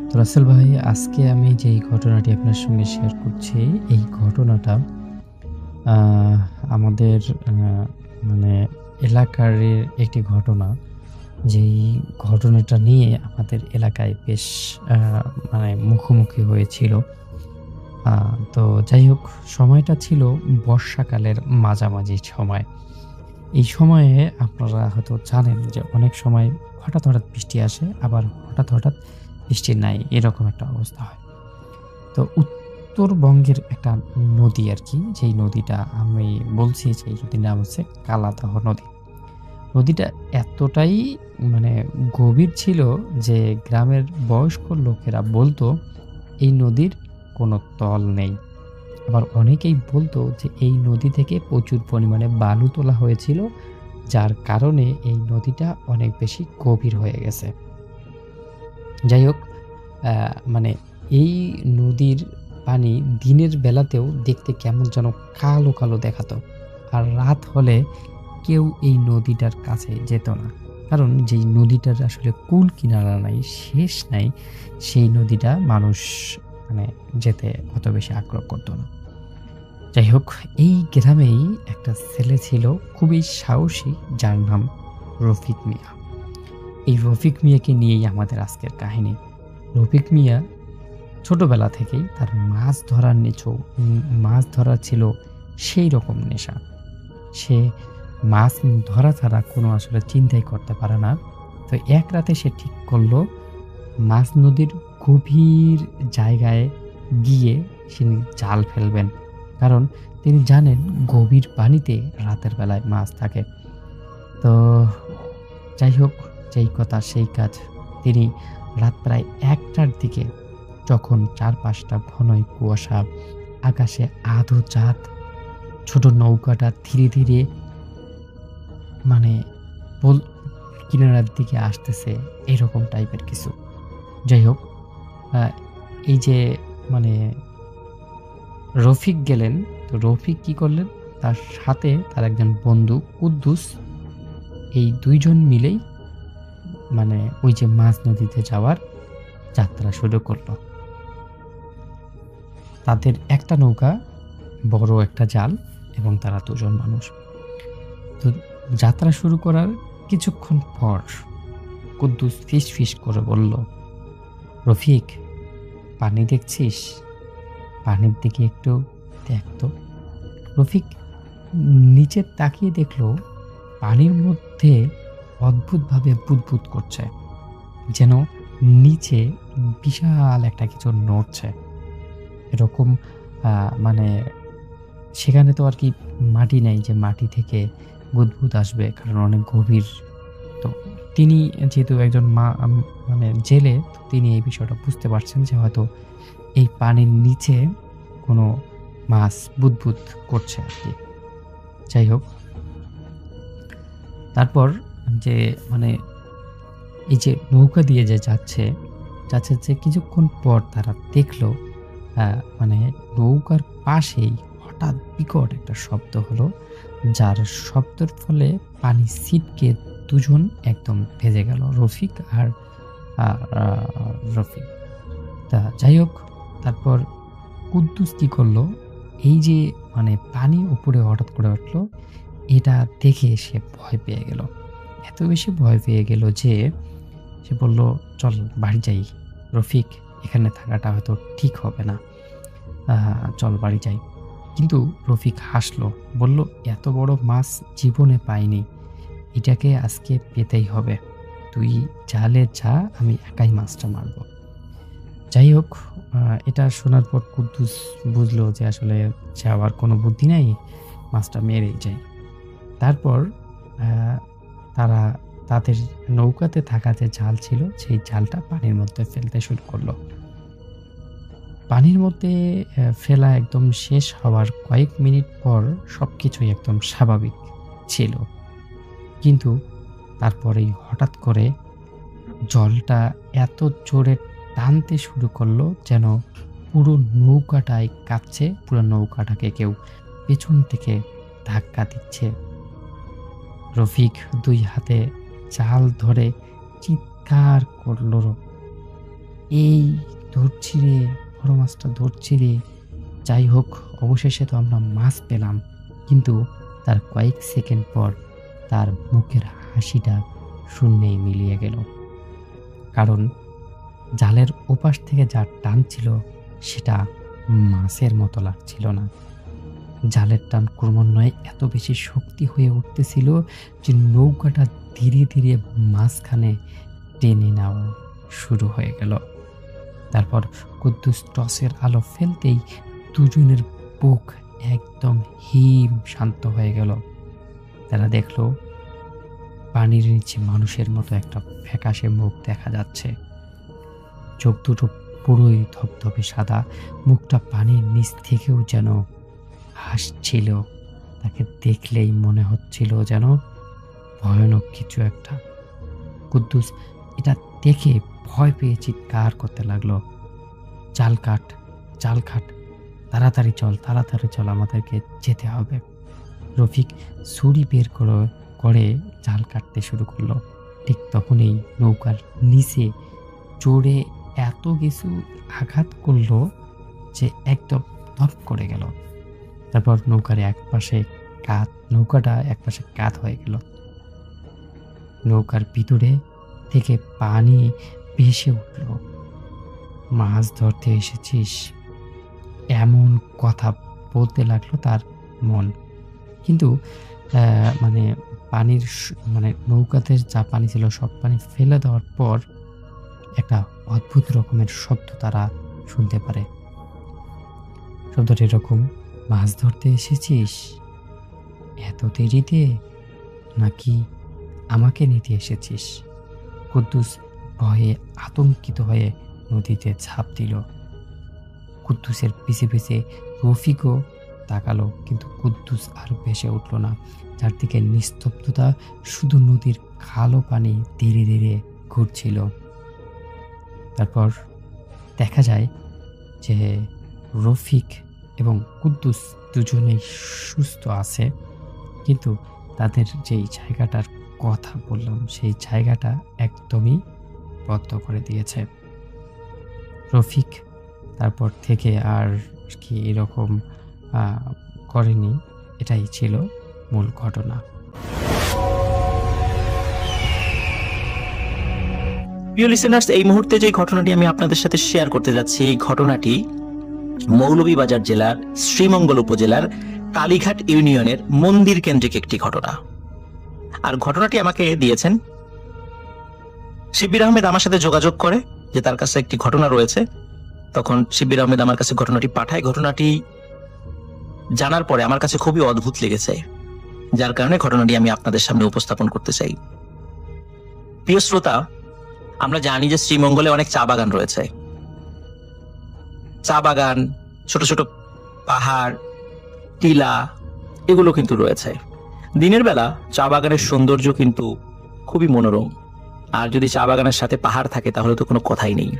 তো রাসেল ভাই, আজকে আমি যেই ঘটনাটি আপনার সঙ্গে শেয়ার করছি, এই ঘটনাটা আমাদের মানে এলাকার একটি ঘটনা। যেই ঘটনাটা নিয়ে আমাদের এলাকায় বেশ মানে মুখোমুখি হয়েছিল। তো যাই হোক, সময়টা ছিল বর্ষাকালের মাঝামাঝি সময়। এই সময়ে আপনারা হয়তো জানেন যে অনেক সময় হঠাৎ বৃষ্টি আসে, আবার হঠাৎ বৃষ্টি নাই, এরকম একটা অবস্থা হয়। তো উত্তরবঙ্গের একটা নদী আর কি, যেই নদীটা আমি বলছি, সেই নদীর নাম হচ্ছে কালাদহ নদী। নদীটা এতটাই মানে গভীর ছিল যে গ্রামের বয়স্ক লোকেরা বলতো এই নদীর কোনো তল নেই। আবার অনেকেই বলতো যে এই নদী থেকে প্রচুর পরিমাণে বালু তোলা হয়েছিল, যার কারণে এই নদীটা অনেক বেশি গভীর হয়ে গেছে। যাই হোক, মানে এই নদীর পানি দিনের বেলাতেও দেখতে কেমন যেন কালো কালো দেখাতো, আর রাত হলে কেউ এই নদীটার কাছে যেত না, কারণ যেই নদীটার আসলে কুল কিনারা নাই, শেষ নাই, সেই নদীটা মানুষ মানে যেতে অত বেশি আগ্রহ করতো না। যাই হোক, এই গ্রামেই একটা ছেলে ছিল খুবই সাহসী, যার নাম রফিক মিয়া। এই রফিক মিয়াকে নিয়েই আমাদের আজকের কাহিনী। রফিক মিয়া ছোটবেলা থেকেই তার মাছ ধরার মাছ ধরা ছিল সেই রকম নেশা। সে মাছ ধরা ছাড়া কোনো আসলে চিন্তাই করতে পারে না। তো এক রাতে সে ঠিক করলো মাছ নদীর গভীর জায়গায় গিয়ে সে জাল ফেলবেন, কারণ তিনি জানেন গভীর পানিতে রাতের বেলায় মাছ থাকে। তো যাই হোক, যেই কথা সেই কাজ। তিনি রাত প্রায় ১টার দিকে, যখন চারপাশটা ঘনই কুয়াশা, আকাশে আধো চাঁদ, ছোট নৌকাটা ধীরে ধীরে মানে কিনারার দিকে আসতেছে, এরকম টাইপের কিছু। যাই হোক, এই যে মানে রফিক গেলেন, তো রফিক কি করলেন, তার সাথে তার একজন বন্ধু কুদ্দুস, এই দুইজন মিলেই মানে ওই যে মাঝ নদীতে যাওয়ার যাত্রা শুরু করলো। তাদের একটা নৌকা, বড় একটা জাল, এবং তারা দুজন মানুষ। তো যাত্রা শুরু করার কিছুক্ষণ পর কুদ্দুস ফিস ফিস করে বলল, রফিক, পানি দেখছিস? পানির দিকে একটু দেখতো। রফিক নিচে তাকিয়ে দেখলো পানির মধ্যে অদ্ভুতভাবে বুদবুদ করছে, যেন নিচে বিশাল একটা কিছু নড়ছে এরকম। মানে সেখানে তো আর কি মাটি নেই যে মাটি থেকে বুদবুদ আসবে, কারণ অনেক গভীর। তো তিনি যেহেতু একজন মানে জেলে, তো তিনি এই বিষয়টা বুঝতে পারছেন যে হয়তো এই পানির নিচে কোনো মাছ বুদবুদ করছে আর কি। যাই হোক, তারপর যে মানে এই যে নৌকা দিয়ে যে যাচ্ছে যে কিছুক্ষণ পর তারা দেখলো মানে নৌকার পাশেই হঠাৎ বিকট একটা শব্দ হলো, যার শব্দের ফলে পানি ছিটকে দুজন একদম ভেজে গেল, রফিক আর রফিক। তা যাই হোক, তারপর কুদ্দুস কি করলো, এই যে মানে পানি উপরে হঠাৎ করে উঠলো, এটা দেখে সে ভয় পেয়ে গেল। এত বেশি ভয় পেয়ে গেল যে সে বলল, চল বাড়ি যাই রফিক, এখানে থাকাটা হয়তো ঠিক হবে না, চল বাড়ি যাই। কিন্তু রফিক হাসলো, বলল, এত বড় মাছ জীবনে পাইনি, এটাকে আজকে পেতেই হবে, তুই জালে যা, আমি একাই মাছটা মারব। যাই হোক, এটা শোনার পর কুদ্দুস বুঝলো যে আসলে যাওয়ার কোনো বুদ্ধি নাই, মাছটা মেরেই যায়। তারপর তারা তাদের নৌকাতে থাকা যে জাল ছিল, সেই জালটা পানির মধ্যে ফেলতে শুরু করলো। পানির মধ্যে ফেলা একদম শেষ হওয়ার কয়েক মিনিট পর সবকিছুই একদম স্বাভাবিক ছিল, কিন্তু তারপরেই হঠাৎ করে জলটা এত জোরে টানতে শুরু করলো যেন পুরো নৌকাটাই কাঁপছে, পুরো নৌকাটাকে কেউ পেছন থেকে ধাক্কা দিচ্ছে। রফিক দুই হাতে জাল ধরে চিৎকার করলো, এই ধরছি রে, বড় মাছটা ধরছি রে। যাই হোক, অবশেষে তো আমরা মাছ পেলাম, কিন্তু তার কয়েক সেকেন্ড পর তার মুখের হাসিটা শূন্যেই মিলিয়ে গেল, কারণ জালের ওপাশ থেকে যা টান ছিল সেটা মাছের মতো লাগছিল না। জালের টান ক্রমান্বয়ে এত বেশি শক্তি হয়ে উঠতেছিল যে নৌকাটা ধীরে ধীরে মাঝখানে টেনে নেওয়া শুরু হয়ে গেল। তারপর কুদ্দুস টসের আলো ফেলতেই দুজনের বুক একদম হিম শান্ত হয়ে গেল। তারা দেখলো পানির নিচে মানুষের মতো একটা ফ্যাকাশে মুখ দেখা যাচ্ছে, চোখ দুটো পুরোই ধবধবে সাদা, মুখটা পানির নিচ থেকেও যেন হাসছিল। তাকে দেখলেই মনে হচ্ছিল যেন ভয়ানক কিছু একটা। কুদ্দুস এটা দেখে ভয় পেয়ে চিৎকার করতে লাগলো, জাল কাট, জাল কাট, তাড়াতাড়ি চল, তাড়াতাড়ি চল, আমাদেরকে যেতে হবে। রফিক ছুরি বের করে জাল কাটতে শুরু করলো। ঠিক তখনই নৌকার নিচে জোরে এত কিছু আঘাত করলো যে একদম ধপ করে গেল। তারপর নৌকাটা একপাশে কাত হয়ে গেল। নৌকার ভিতরে থেকে পানি ভেসে উঠল। মাছ ধরতে এসেছিস, এমন কথা বলতে লাগলো তার মন। কিন্তু নৌকাতে যা পানি ছিল সব পানি ফেলে দেওয়ার পর একটা অদ্ভুত রকমের শব্দ তারা শুনতে পারে। শব্দটা এরকম, মাছ ধরতে এসেছিস এত দেরিতে, নাকি আমাকে নিতে এসেছিস? কুদ্দুস ভয়ে আতঙ্কিত হয়ে নদীতে ঝাঁপ দিল। কুদ্দুসের পিছে পিছে রফিকও তাকালো, কিন্তু কুদ্দুস আর ভেসে উঠল না। চারদিকে নিস্তব্ধতা, শুধু নদীর কালো পানি ধীরে ধীরে ঘুরছিল। তারপর দেখা যায় যে রফিক এবং কুদ্দুস দুজনেই সুস্থ আছে, কিন্তু তাদের যেই জায়গাটার কথা বললাম সেই জায়গাটা একদমই বন্ধ করে দিয়েছে। রফিক তারপর থেকে আর কি এরকম করেনি। এটাই ছিল মূল ঘটনা। প্রিয় লিসেনার্স, এই মুহূর্তে যে ঘটনাটি আমি আপনাদের সাথে শেয়ার করতে যাচ্ছি, এই ঘটনাটি মৌলভীবাজার জেলার শ্রীমঙ্গল উপজেলার কালীঘাট ইউনিয়নের মন্দির কেন্দ্রিক একটি ঘটনা। আর ঘটনাটি আমাকে দিয়েছেন শিব্বির আহমেদ। আমার সাথে যোগাযোগ করে যে তার কাছে একটি ঘটনা রয়েছে। তখন শিব্বির আহমেদ আমার কাছে ঘটনাটি পাঠায়। ঘটনাটি জানার পরে আমার কাছে খুবই অদ্ভুত লেগেছে, যার কারণে ঘটনাটি আমি আপনাদের সামনে উপস্থাপন করতে চাই। প্রিয় শ্রোতা, আমরা জানি যে শ্রীমঙ্গলে অনেক চা বাগান রয়েছে। চা বাগান, ছোট ছোট পাহাড়, টিলা, এগুলো কিন্তু রয়েছে। দিনের বেলা চা বাগানের সৌন্দর্য কিন্তু খুবই মনোরম, আর যদি চা বাগানের সাথে পাহাড় থাকে তাহলে তো কোনো কথাই নেই।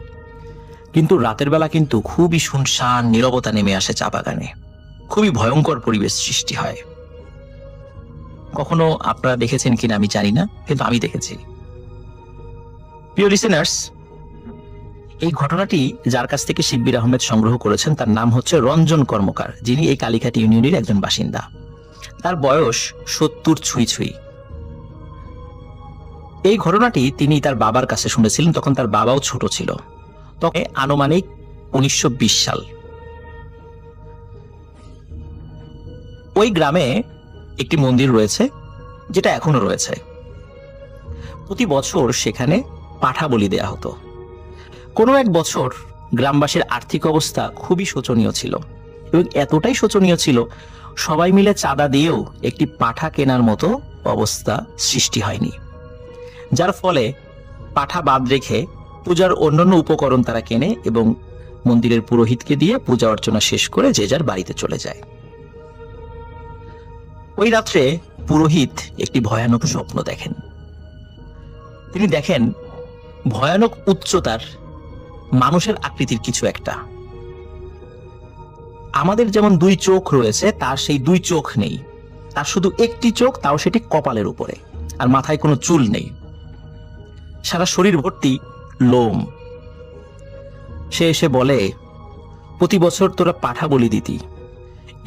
কিন্তু রাতের বেলা কিন্তু খুবই শুনশান নীরবতা নেমে আসে চা বাগানে, খুবই ভয়ঙ্কর পরিবেশ সৃষ্টি হয়। কখনো আপনারা দেখেছেন কিনা আমি জানি না, কিন্তু আমি দেখেছি। প্রিয় লিসেনার্স, এই ঘটনাটি যার কাছ থেকে শিব্বির আহমেদ সংগ্রহ করেছেন তার নাম হচ্ছে রঞ্জন কর্মকার, যিনি এই কালীঘাট ইউনিয়নের একজন বাসিন্দা। তার বয়স 70 ছুঁই ছুঁই। এই ঘটনাটি তিনি তার বাবার কাছে শুনেছিলেন, তখন তার বাবাও ছোট ছিল। তখন আনুমানিক 1920 সাল। ওই গ্রামে একটি মন্দির রয়েছে, যেটা এখনো রয়েছে। প্রতি বছর সেখানে পাঠা বলি দেয়া হতো। কোনো এক বছর গ্রামবাসীর আর্থিক অবস্থা খুবই শোচনীয় ছিল, এবং এতটাই শোচনীয় ছিল সবাই মিলে চাঁদা দিয়েও একটি পাঠা কেনার মতো অবস্থা সৃষ্টি হয়নি। যার ফলে পাঠা বাদ রেখে পূজার অন্যান্য উপকরণ তারা কেনে এবং মন্দিরের পুরোহিতকে দিয়ে পূজা অর্চনা শেষ করে যে যার বাড়িতে চলে যায়। ওই রাত্রে পুরোহিত একটি ভয়ানক স্বপ্ন দেখেন। তিনি দেখেন ভয়ানক উচ্চতার মানুষের আকৃতির কিছু একটা। আমাদের যেমন 2 চোখ রয়েছে, তার সেই 2 চোখ নেই। তার শুধু একটি চোখ, তাও সেটি কপালের উপরে, আর মাথায় কোনো চুল নেই। সারা শরীর ভর্তি লোম। সে এসে বলে, প্রতি বছর তোরা পাঠা বলি দিতি,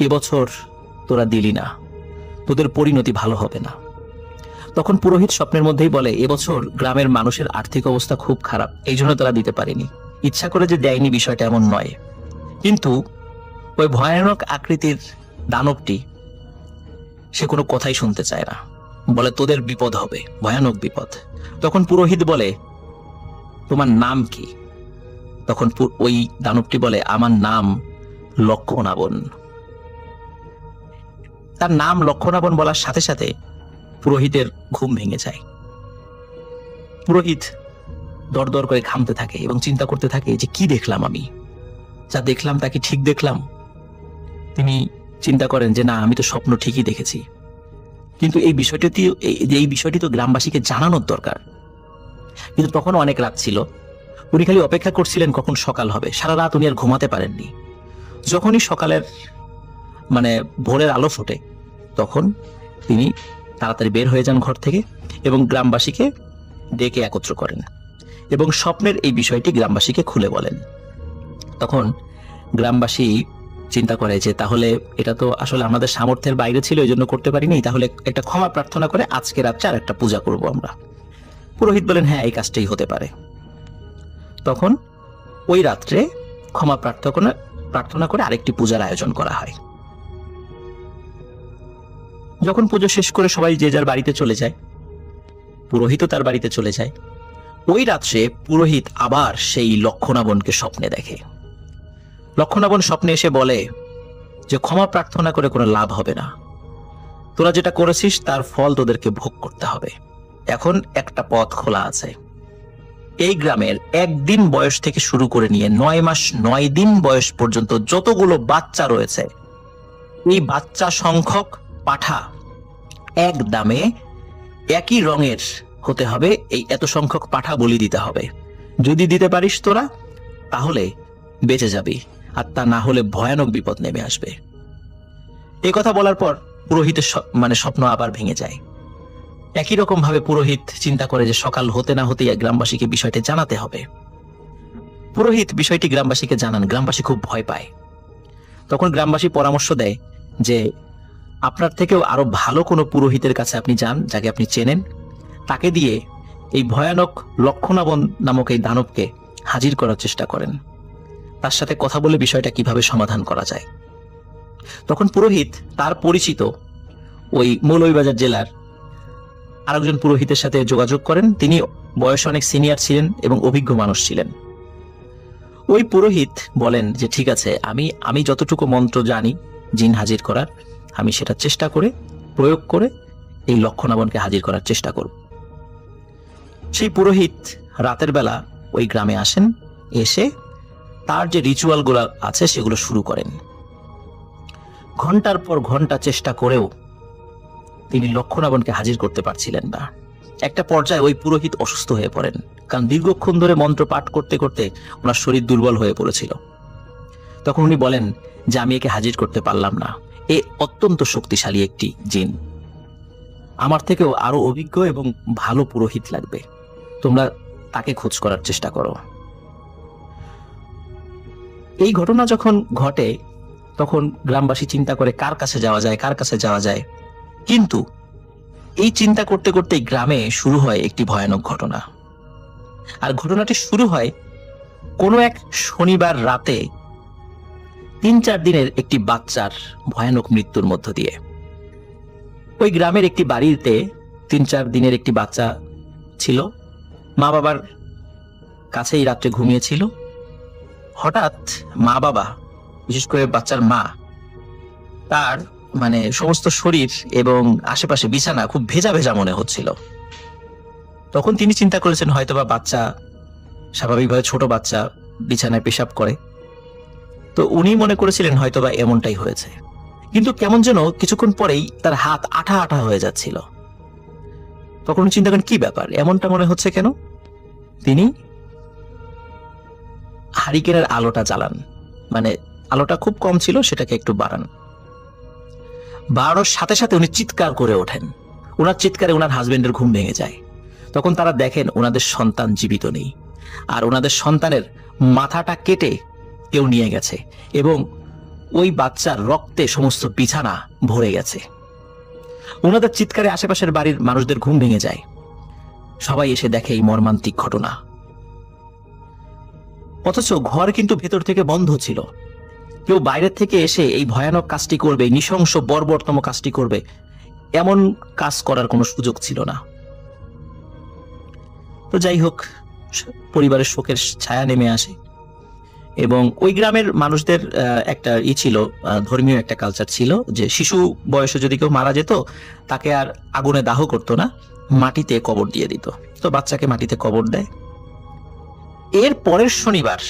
এবছর তোরা দিলি না, তোদের পরিণতি ভালো হবে না। তখন পুরোহিত স্বপ্নের মধ্যেই বলে, এবছর গ্রামের মানুষের আর্থিক অবস্থা খুব খারাপ, এই জন্য তারা দিতে পারেনি। ইচ্ছা করে যে দেয়নি বিষয়টা এমন নয়। কিন্তু ওই ভয়ানক আকৃতির দানবটি সে কোনো কথাই শুনতে চায় না, বলে তোদের বিপদ হবে, ভয়ানক বিপদ। তখন পুরোহিত বলে, তোমার নাম কি? তখন ওই দানবটি বলে, আমার নাম লক্ষণাবন। তার নাম লক্ষণাবন বলার সাথে সাথে পুরোহিতের ঘুম ভেঙে যায়। পুরোহিত দর দর করে ঘামতে থাকে এবং চিন্তা করতে থাকে যে কি দেখলাম আমি, যা দেখলাম তা কি ঠিক দেখলাম। তিনি চিন্তা করেন যে না, আমি তো স্বপ্ন ঠিকই দেখেছি, কিন্তু এই বিষয়টি তো গ্রামবাসীকে জানানোর দরকার। কিন্তু তখন অনেক রাত ছিল, উনি খালি অপেক্ষা করছিলেন কখন সকাল হবে। সারা রাত উনি আর ঘুমাতে পারেননি। যখনই সকালের ভোরের আলো ফোটে, তখন তিনি তাড়াতাড়ি বের হয়ে যান ঘর থেকে এবং গ্রামবাসীকে ডেকে একত্র করেন এবং স্বপ্নের এই বিষয়টি গ্রামবাসীকে খুলে বলেন। তখন গ্রামবাসী চিন্তা করে যে তাহলে এটা তো আসলে আমাদের সামর্থ্যের বাইরে ছিল, এই জন্য করতে পারিনি, তাহলে একটা ক্ষমা প্রার্থনা করে আজকে রাত্রে আর একটা পূজা করব আমরা। পুরোহিত বলেন হ্যাঁ, এই কাজটাই হতে পারে। তখন ওই রাত্রে ক্ষমা প্রার্থনা করে আরেকটি পূজার আয়োজন করা হয়। যখন পুজো শেষ করে সবাই যে যার বাড়িতে চলে যায়, পুরোহিতও তার বাড়িতে চলে যায়, ওই রাত্রে পুরোহিত আবার সেই লক্ষণাবনকে স্বপ্নে দেখে। লক্ষণাবন স্বপ্নে এসে বলে যে ক্ষমা প্রার্থনা করে কোনো লাভ হবে না, তোরা যেটা করেছিস তার ফল তোদেরকে ভোগ করতে হবে। এখন একটা পথ খোলা আছে। এই গ্রামের 1 দিন বয়স থেকে শুরু করে নিয়ে 9 মাস 9 দিন বয়স পর্যন্ত যতগুলো বাচ্চা রয়েছে, এই বাচ্চা সংখ্যক পাঠা এক দামে একই রঙের হতে হবে। এই এত সংখ্যক পাঠা বলি দিতে হবে। যদি দিতে পারিস তোরা তাহলে বেঁচে যাবি, আর তা না হলে ভয়ানক বিপদ নেমে আসবে। এই কথা বলার পর পুরোহিতের স্বপ্ন আবার ভেঙে যায়। একই রকম ভাবে পুরোহিত চিন্তা করে যে সকাল হতে না হতেই গ্রামবাসীকে বিষয়টি জানাতে হবে। পুরোহিত বিষয়টি গ্রামবাসীকে জানান। গ্রামবাসী খুব ভয় পায়। তখন গ্রামবাসী পরামর্শ দেয় যে আপনার থেকেও আরো ভালো কোনো পুরোহিতের কাছে আপনি যান, যাকে আপনি চেনেন, তাকে দিয়ে এই ভয়ানক লক্ষণাবন নামক এই দানবকে হাজির করার চেষ্টা করেন। তার সাথে কথা বলে বিষয়টা কিভাবে সমাধান করা যায়। তখন পুরোহিত তার পরিচিত ওই মৌলভীবাজার জেলার আরেকজন পুরোহিতের সাথে যোগাযোগ করেন। তিনি বয়সে অনেক সিনিয়র ছিলেন এবং অভিজ্ঞ মানুষ ছিলেন। ওই পুরোহিত বলেন যে ঠিক আছে, আমি যতটুকু মন্ত্র জানি জিন হাজির করার, আমি সেটা চেষ্টা করে প্রয়োগ করে এই লক্ষণাবনকে হাজির করার চেষ্টা করব। সেই পুরোহিত রাতের বেলা ওই গ্রামে আসেন, এসে তার যে রিচুয়ালগুলো আছে সেগুলো শুরু করেন। ঘন্টার পর ঘন্টা চেষ্টা করেও তিনি লক্ষণাবনকে হাজির করতে পারছিলেন না। একটা পর্যায়ে ওই পুরোহিত অসুস্থ হয়ে পড়েন, কারণ দীর্ঘক্ষণ ধরে মন্ত্র পাঠ করতে করতে ওনার শরীর দুর্বল হয়ে পড়েছিল। তখন উনি বলেন যে আমি একে হাজির করতে পারলাম না, এ অত্যন্ত শক্তিশালী একটি জিন, আমার থেকেও আরো অভিজ্ঞ এবং ভালো পুরোহিত লাগবে, তোমরা তাকে খোঁজ করার চেষ্টা করো। এই ঘটনা যখন ঘটে তখন গ্রামবাসী চিন্তা করে কার কাছে যাওয়া যায়। কিন্তু এই চিন্তা করতে করতে গ্রামে শুরু হয় একটি ভয়ানক ঘটনা। আর ঘটনাটি শুরু হয় কোনো এক শনিবার রাতে 3-4 দিনের একটি বাচ্চার ভয়ানক মৃত্যুর মধ্য দিয়ে। ওই গ্রামের একটি বাড়িতে 3-4 দিনের একটি বাচ্চা ছিল, মা বাবার কাছেই রাত্রে ঘুমিয়েছিল। হঠাৎ মা বাবা, বিশেষ করে বাচ্চার মা, তার সমস্ত শরীর এবং আশেপাশে বিছানা খুব ভেজা ভেজা মনে হচ্ছিল। তখন তিনি চিন্তা করেছেন হয়তোবা বাচ্চা, স্বাভাবিকভাবে ছোট বাচ্চা বিছানায় পেশাব করে, তো উনি মনে করেছিলেন হয়তোবা এমনটাই হয়েছে। কিন্তু কেমন যেন কিছুক্ষণ পরেই তার হাত আঠা আঠা হয়ে যাচ্ছিল। তখন উনি চিন্তা করেন কি ব্যাপার, এমনটা মনে হচ্ছে কেন। তিনি হারিকেনের আলোটা জ্বালান, আলোটা খুব কম ছিল, সেটাকে একটু বাড়ানোর সাথে সাথে উনি চিৎকার করে ওঠেন। ওনার চিৎকারে ওনার হাজবেন্ডের ঘুম ভেঙে যায়। তখন তারা দেখেন ওনাদের সন্তান জীবিত নেই, আর ওনাদের সন্তানের মাথাটা কেটে কেউ নিয়ে গেছে এবং ওই বাচ্চার রক্তে সমস্ত বিছানা ভরে গেছে। ওনাদের চিৎকারে আশেপাশের বাড়ির মানুষদের ঘুম ভেঙে যায়। সবাই এসে দেখে এই মর্মান্তিক ঘটনা। অথচ ঘর কিন্তু ভেতর থেকে বন্ধ ছিল। কেউ বাইরের থেকে এসে এই ভয়ানক কাজটি করবে, নৃশংস বর্বরতম কাজটি করবে, এমন কাজ করার কোনো সুযোগ ছিল না। তো যাই হোক, পরিবারের শোকের ছায়া নেমে আসে এবং ওই গ্রামের মানুষদের একটা ছিল, ধর্মীয় একটা কালচার ছিল যে শিশু বয়সে যদি কেউ মারা যেত তাকে আর আগুনে দাহ করতো না, মাটিতে কবর দিয়ে দিত। তো বাচ্চাকে মাটিতে কবর দেয়। এর পরের শনিবার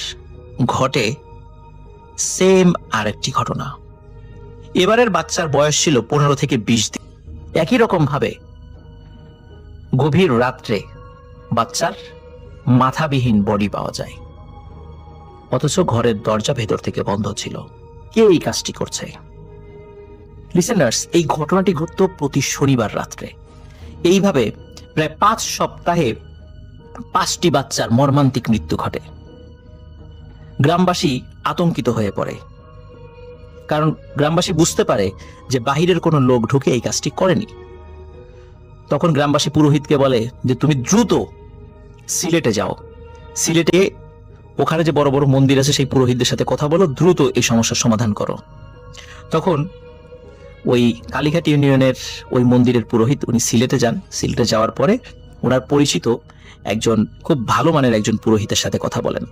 ঘটে সেম আরেকটি ঘটনা। এবারের বাচ্চার বয়স ছিল 15 থেকে 20 দিন। একই রকম ভাবে গভীর রাত্রে বাচ্চার মাথাবিহীন বডি পাওয়া যায়, অথচ ঘরের দরজা ভেতর থেকে বন্ধ ছিল। কে এই কাজটি করছে? লিসেনার্স, এই ঘটনাটি ঘটত প্রতি শনিবার রাত্রে। এইভাবে প্রায় 5 সপ্তাহে 5টি বাচ্চার মর্মান্তিক মৃত্যু ঘটে। গ্রামবাসী আতঙ্কিত হয়ে পড়ে, কারণ গ্রামবাসী বুঝতে পারে যে বাহিরের কোনো লোক ঢুকে এই কাজটি করেনি। তখন গ্রামবাসী পুরোহিতকে বলে যে তুমি দ্রুত সিলেটে যাও, সিলেটে ওখানে যে বড় বড় মন্দির আছে সেই পুরোহিতদের সাথে কথা বলো, দ্রুত এই সমস্যার সমাধান করো। তখন ওই কালীঘাট ইউনিয়নের ওই মন্দিরের পুরোহিত উনি সিলেটে যান। সিলেটে যাওয়ার পরে ওনার পরিচিত একজন খুব ভালো মানের একজন পুরোহিতের সাথে কথা বলেন।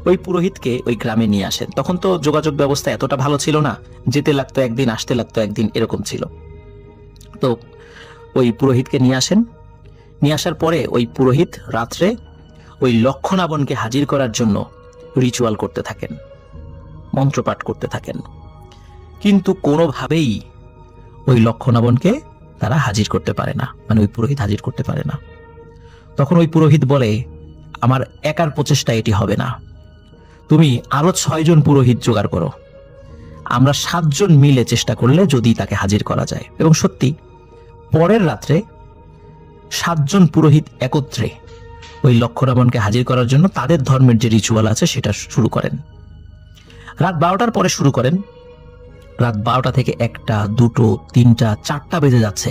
ওই পুরোহিতকে ওই গ্রামে নিয়ে আসেন। তখন তো যোগাযোগ ব্যবস্থা এতটা ভালো ছিল না, যেতে লাগতো একদিন, আসতে লাগতো একদিন, এরকম ছিল। তো ওই পুরোহিতকে নিয়ে আসেন। নিয়ে আসার পরে ওই পুরোহিত রাত্রে ওই লক্ষণাবনকে হাজির করার জন্য রিচুয়াল করতে থাকেন, মন্ত্রপাঠ করতে থাকেন, কিন্তু কোনোভাবেই ওই লক্ষণাবনকে তারা হাজির করতে পারে না, মানে ওই পুরোহিত হাজির করতে পারে না। তখন ওই পুরোহিত বলে, আমার একার প্রচেষ্টা এটি হবে না, তুমি আরো 6 জন পুরোহিত জোগাড় করো, আমরা 7 জন মিলে চেষ্টা করলে যদি তাকে হাজির করা যায়। এবং সত্যি পরের রাত্রে 7 জন পুরোহিত একত্রে ওই লক্ষণাবনকে হাজির করার জন্য তাদের ধর্মের যে রিচুয়াল আছে সেটা শুরু করেন। রাত 12টার পরে শুরু করেন। রাত 12টা থেকে 1টা, 2টো, 3টা, 4টা বেজে যাচ্ছে।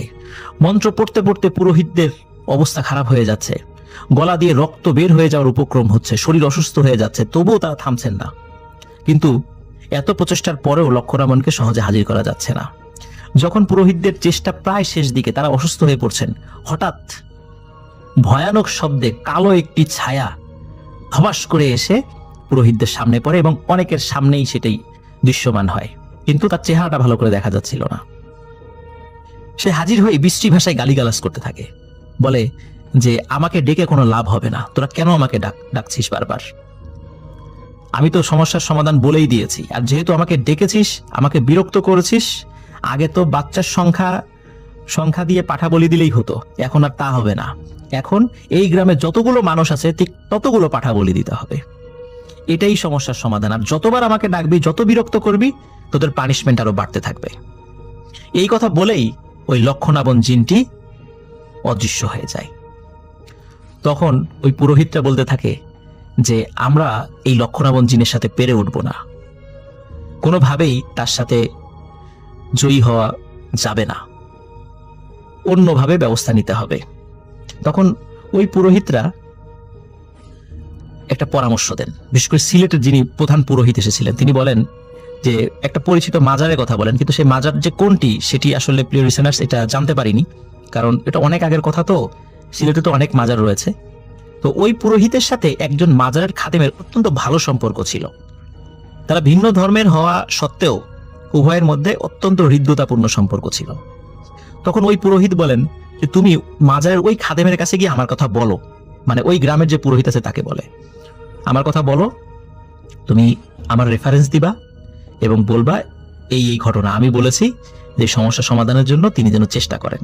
মন্ত্র পড়তে পড়তে পুরোহিতদের অবস্থা খারাপ হয়ে যাচ্ছে, গলা দিয়ে রক্ত বের হয়ে যাওয়ার উপক্রম হচ্ছে, শরীর অসুস্থ হয়ে যাচ্ছে, তবুও তারা থামছেন না। কিন্তু এত প্রচেষ্টার পরেও লক্ষণাবনকে সহজে হাজির করা যাচ্ছে না। যখন পুরোহিতদের চেষ্টা প্রায় শেষ দিকে, তারা অসুস্থ হয়ে পড়ছেন, হঠাৎ ভয়ানক শব্দে কালো একটি ছায়া ধবাস করে এসে পুরোহিতদের সামনে পড়ে এবং অনেকের সামনেই সেটাই দৃশ্যমান হয়, কিন্তু তার চেহারাটা ভালো করে দেখা যাচ্ছিল না। সে হাজির হয়ে বৃষ্টি ভাষায় গালিগালাজ করতে থাকে, বলে যে আমাকে ডেকে কোনো লাভ হবে না, তোরা কেন আমাকে ডাকছিস বারবার? আমি তো সমস্যার সমাধান বলেই দিয়েছি, আর যেহেতু আমাকে ডেকেছিস, আমাকে বিরক্ত করেছিস, আগে তো বাচ্চার সংখ্যা দিয়ে পাঠা বলি দিলেই হতো, এখন আর তা হবে না। এখন এই গ্রামে যতগুলো মানুষ আছে ঠিক ততগুলো পাঠা বলি দিতে হবে, এটাই সমস্যার সমাধান। আর যতবার আমাকে ডাকবি, যত বিরক্ত করবি, তোদের পানিশমেন্ট আরো বাড়তে থাকবে। এই কথা বলেই ওই লক্ষণাবন জিনটি অদৃশ্য হয়ে যায়। তখন ওই পুরোহিতটা বলতে থাকে যে আমরা এই লক্ষণাবন জিনের সাথে পেরে উঠব না, কোনোভাবেই তার সাথে জয়ী হওয়া যাবে না, অন্যভাবে ব্যবস্থা নিতে হবে। তখন ওই পুরোহিতরা একটা পরামর্শ দেন। বিশেষ করে সিলেটের যিনি প্রধান পুরোহিত এসেছিলেন, তিনি বলেন যে একটা পরিচিত মাজারের কথা বলেন, কিন্তু সেই মাজার যে কোনটি সেটি আসলে প্রিয় লিসেনার্স এটা জানতে পারিনি, কারণ এটা অনেক আগের কথা, তো সিলেটে তো অনেক মাজার রয়েছে। তো ওই পুরোহিতের সাথে একজন মাজারের খাদেমের অত্যন্ত ভালো সম্পর্ক ছিল। তারা ভিন্ন ধর্মের হওয়া সত্ত্বেও উভয়ের মধ্যে অত্যন্ত হৃদ্যতাপূর্ণ সম্পর্ক ছিল। তখন ওই পুরোহিত বলেন যে তুমি মাজারের ওই খাদেমের কাছে গিয়ে আমার কথা বলো, মানে ওই গ্রামের যে পুরোহিত আছে তাকে বলে আমার কথা বলো, তুমি আমার রেফারেন্স দিবা এবং বলবা এই এই ঘটনা আমি বলেছি, যে সমস্যা সমাধানের জন্য তিনি যেন চেষ্টা করেন।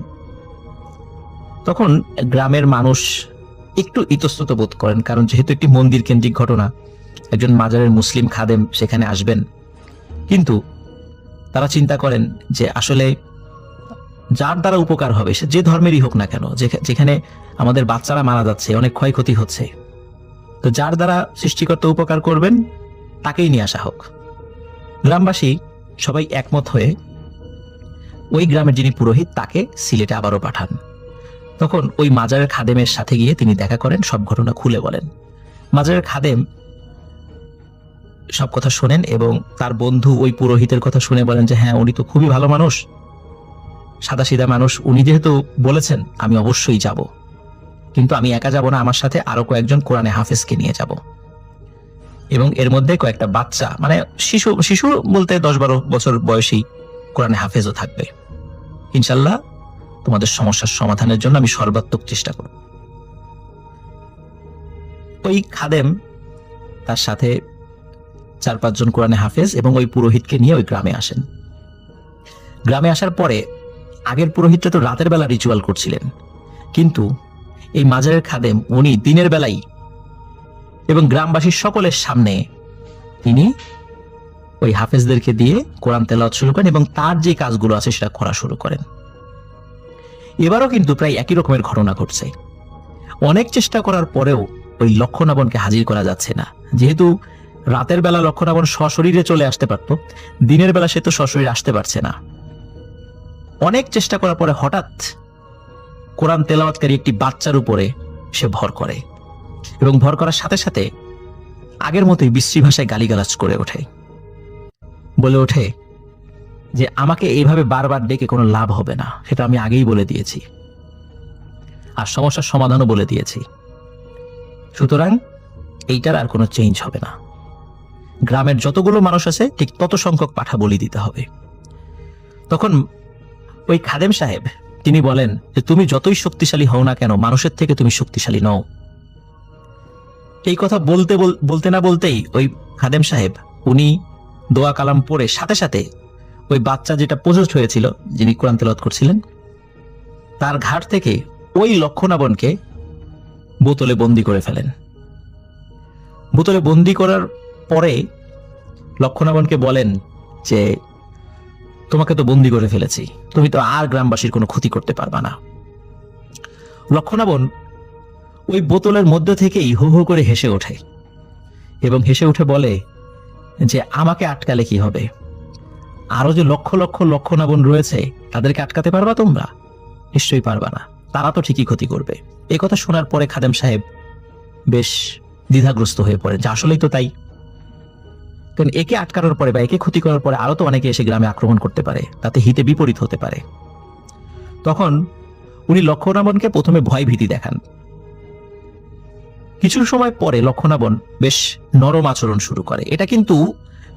তখন গ্রামের মানুষ একটু ইতস্তত বোধ করেন, কারণ যেহেতু একটি মন্দির কেন্দ্রিক ঘটনা, একজন মাজারের মুসলিম খাদেম সেখানে আসবেন। কিন্তু তারা চিন্তা করেন যে আসলে যার দ্বারা উপকার হবে, সে যে ধর্মেরই হোক না কেন, যেখানে আমাদের বাচ্চারা মারা যাচ্ছে, অনেক ক্ষয়ক্ষতি হচ্ছে, তো যার দ্বারা সৃষ্টিকর্তা উপকার করবেন তাকেই নিয়ে আসা হোক। গ্রামবাসী সবাই একমত হয়ে ওই গ্রামের যিনি পুরোহিত তাকে সিলেটে আবারও পাঠান। তখন ওই মাজারের খাদেমের সাথে গিয়ে তিনি দেখা করেন, সব ঘটনা খুলে বলেন। মাজারের খাদেম সব কথা শোনেন এবং তার বন্ধু ওই পুরোহিতের কথা শুনে বলেন যে হ্যাঁ, উনি তো খুবই ভালো মানুষ, সাদাসিধা মানুষ, উনি যেহেতু বলেছেন আমি অবশ্যই যাব, কিন্তু আমি একা যাব না, আমার সাথে আরো কয়েকজন কোরআনে হাফেজকে নিয়ে যাব এবং এর মধ্যে কয়েকটা বাচ্চা, মানে শিশু বলতে 10-12 বছর বয়সী কোরআনে হাফেজও থাকবে। ইনশাল্লাহ তোমাদের সমস্যার সমাধানের জন্য আমি সর্বাত্মক চেষ্টা করব। ওই ওই খাদেম তার সাথে 4-5 জন কোরআনে হাফেজ এবং ওই পুরোহিতকে নিয়ে ওই গ্রামে আসেন। গ্রামে আসার পরে আগের পুরোহিতটা তো রাতের বেলা রিচুয়াল করছিলেন, কিন্তু এই মাজারের খাদেম উনি দিনের বেলাই এবং গ্রামবাসীর সকলের সামনে তিনি ওই হাফেজদেরকে দিয়ে কোরআন তেলাওয়াত শুরু করেন এবং তার যে কাজগুলো আছে সেটা করা শুরু করেন। এবারও কিন্তু প্রায় একই রকমের ঘটনা ঘটছে। অনেক চেষ্টা করার পরেও ওই লক্ষণাবনকে হাজির করা যাচ্ছে না। যেহেতু রাতের বেলা লক্ষণাবন সশরীরে চলে আসতে পারত, দিনের বেলা সে তো সশরীরে আসতে পারছে না। অনেক চেষ্টা করার পরে হঠাৎ কোরআন তেলাওয়াতকারী একটি বাচ্চার উপরে সে ভর করে এবং ভর করার সাথে সাথে আগের মতোই বিশ্রী ভাষায় গালিগালাজ করে ওঠে, বলে ওঠে যে আমাকে এইভাবে বারবার ডেকে কোনো লাভ হবে না, সেটা আমি আগেই বলে দিয়েছি, আর সমস্যার সমাধানও বলে দিয়েছি, সুতরাং এইটার আর কোনো চেঞ্জ হবে না। গ্রামের যতগুলো মানুষ আছে ঠিক তত সংখ্যক পাঠা বলি দিতে হবে। তখন ওই খাদেম সাহেব তিনি বলেন যে তুমি যতই শক্তিশালী হও না কেন, মানুষের থেকে তুমি শক্তিশালী নও। এই কথা বলতে না বলতেই ওই খাদেম সাহেব উনি দোয়া কালাম পড়ে সাথে সাথে ওই বাচ্চা যেটা প্রজেস্ট হয়েছিল, যিনি কোরআন তেলাওয়াত করছিলেন, তার ঘাট থেকে ওই লক্ষণাবনকে বোতলে বন্দি করে ফেলেন। বোতলে বন্দি করার পরে লক্ষণাবনকে বলেন যে তোমাকে তো বন্দি করে ফেলেছি, তুমি তো আর গ্রামবাসীর কোনো ক্ষতি করতে পারবা না। লক্ষণাবন ওই বোতলের মধ্যে থেকেই হু হু করে হেসে ওঠে এবং হেসে উঠে বলে যে আমাকে আটকালে কি হবে, আরো যে লক্ষ লক্ষ লক্ষণাবন রয়েছে তাদেরকে আটকাতে পারবা তোমরা? নিশ্চয়ই পারবা না, তারা তো ঠিকই ক্ষতি করবে। এই কথা শোনার পরে খাদেম সাহেব বেশ দ্বিধাগ্রস্ত হয়ে পড়ে যে আসলেই তো তাই, কারণ একে আটকানোর পরে বা একে ক্ষতি করার পরে আরো তো অনেকে এসে গ্রামে আক্রমণ করতে পারে, তাতে হিতে বিপরীত হতে পারে। তখন উনি লক্ষণাবনকে প্রথমে ভয় ভীতি দেখান। কিছু সময় পরে লক্ষণাবন বেশ নরম আচরণ শুরু করে। এটা কিন্তু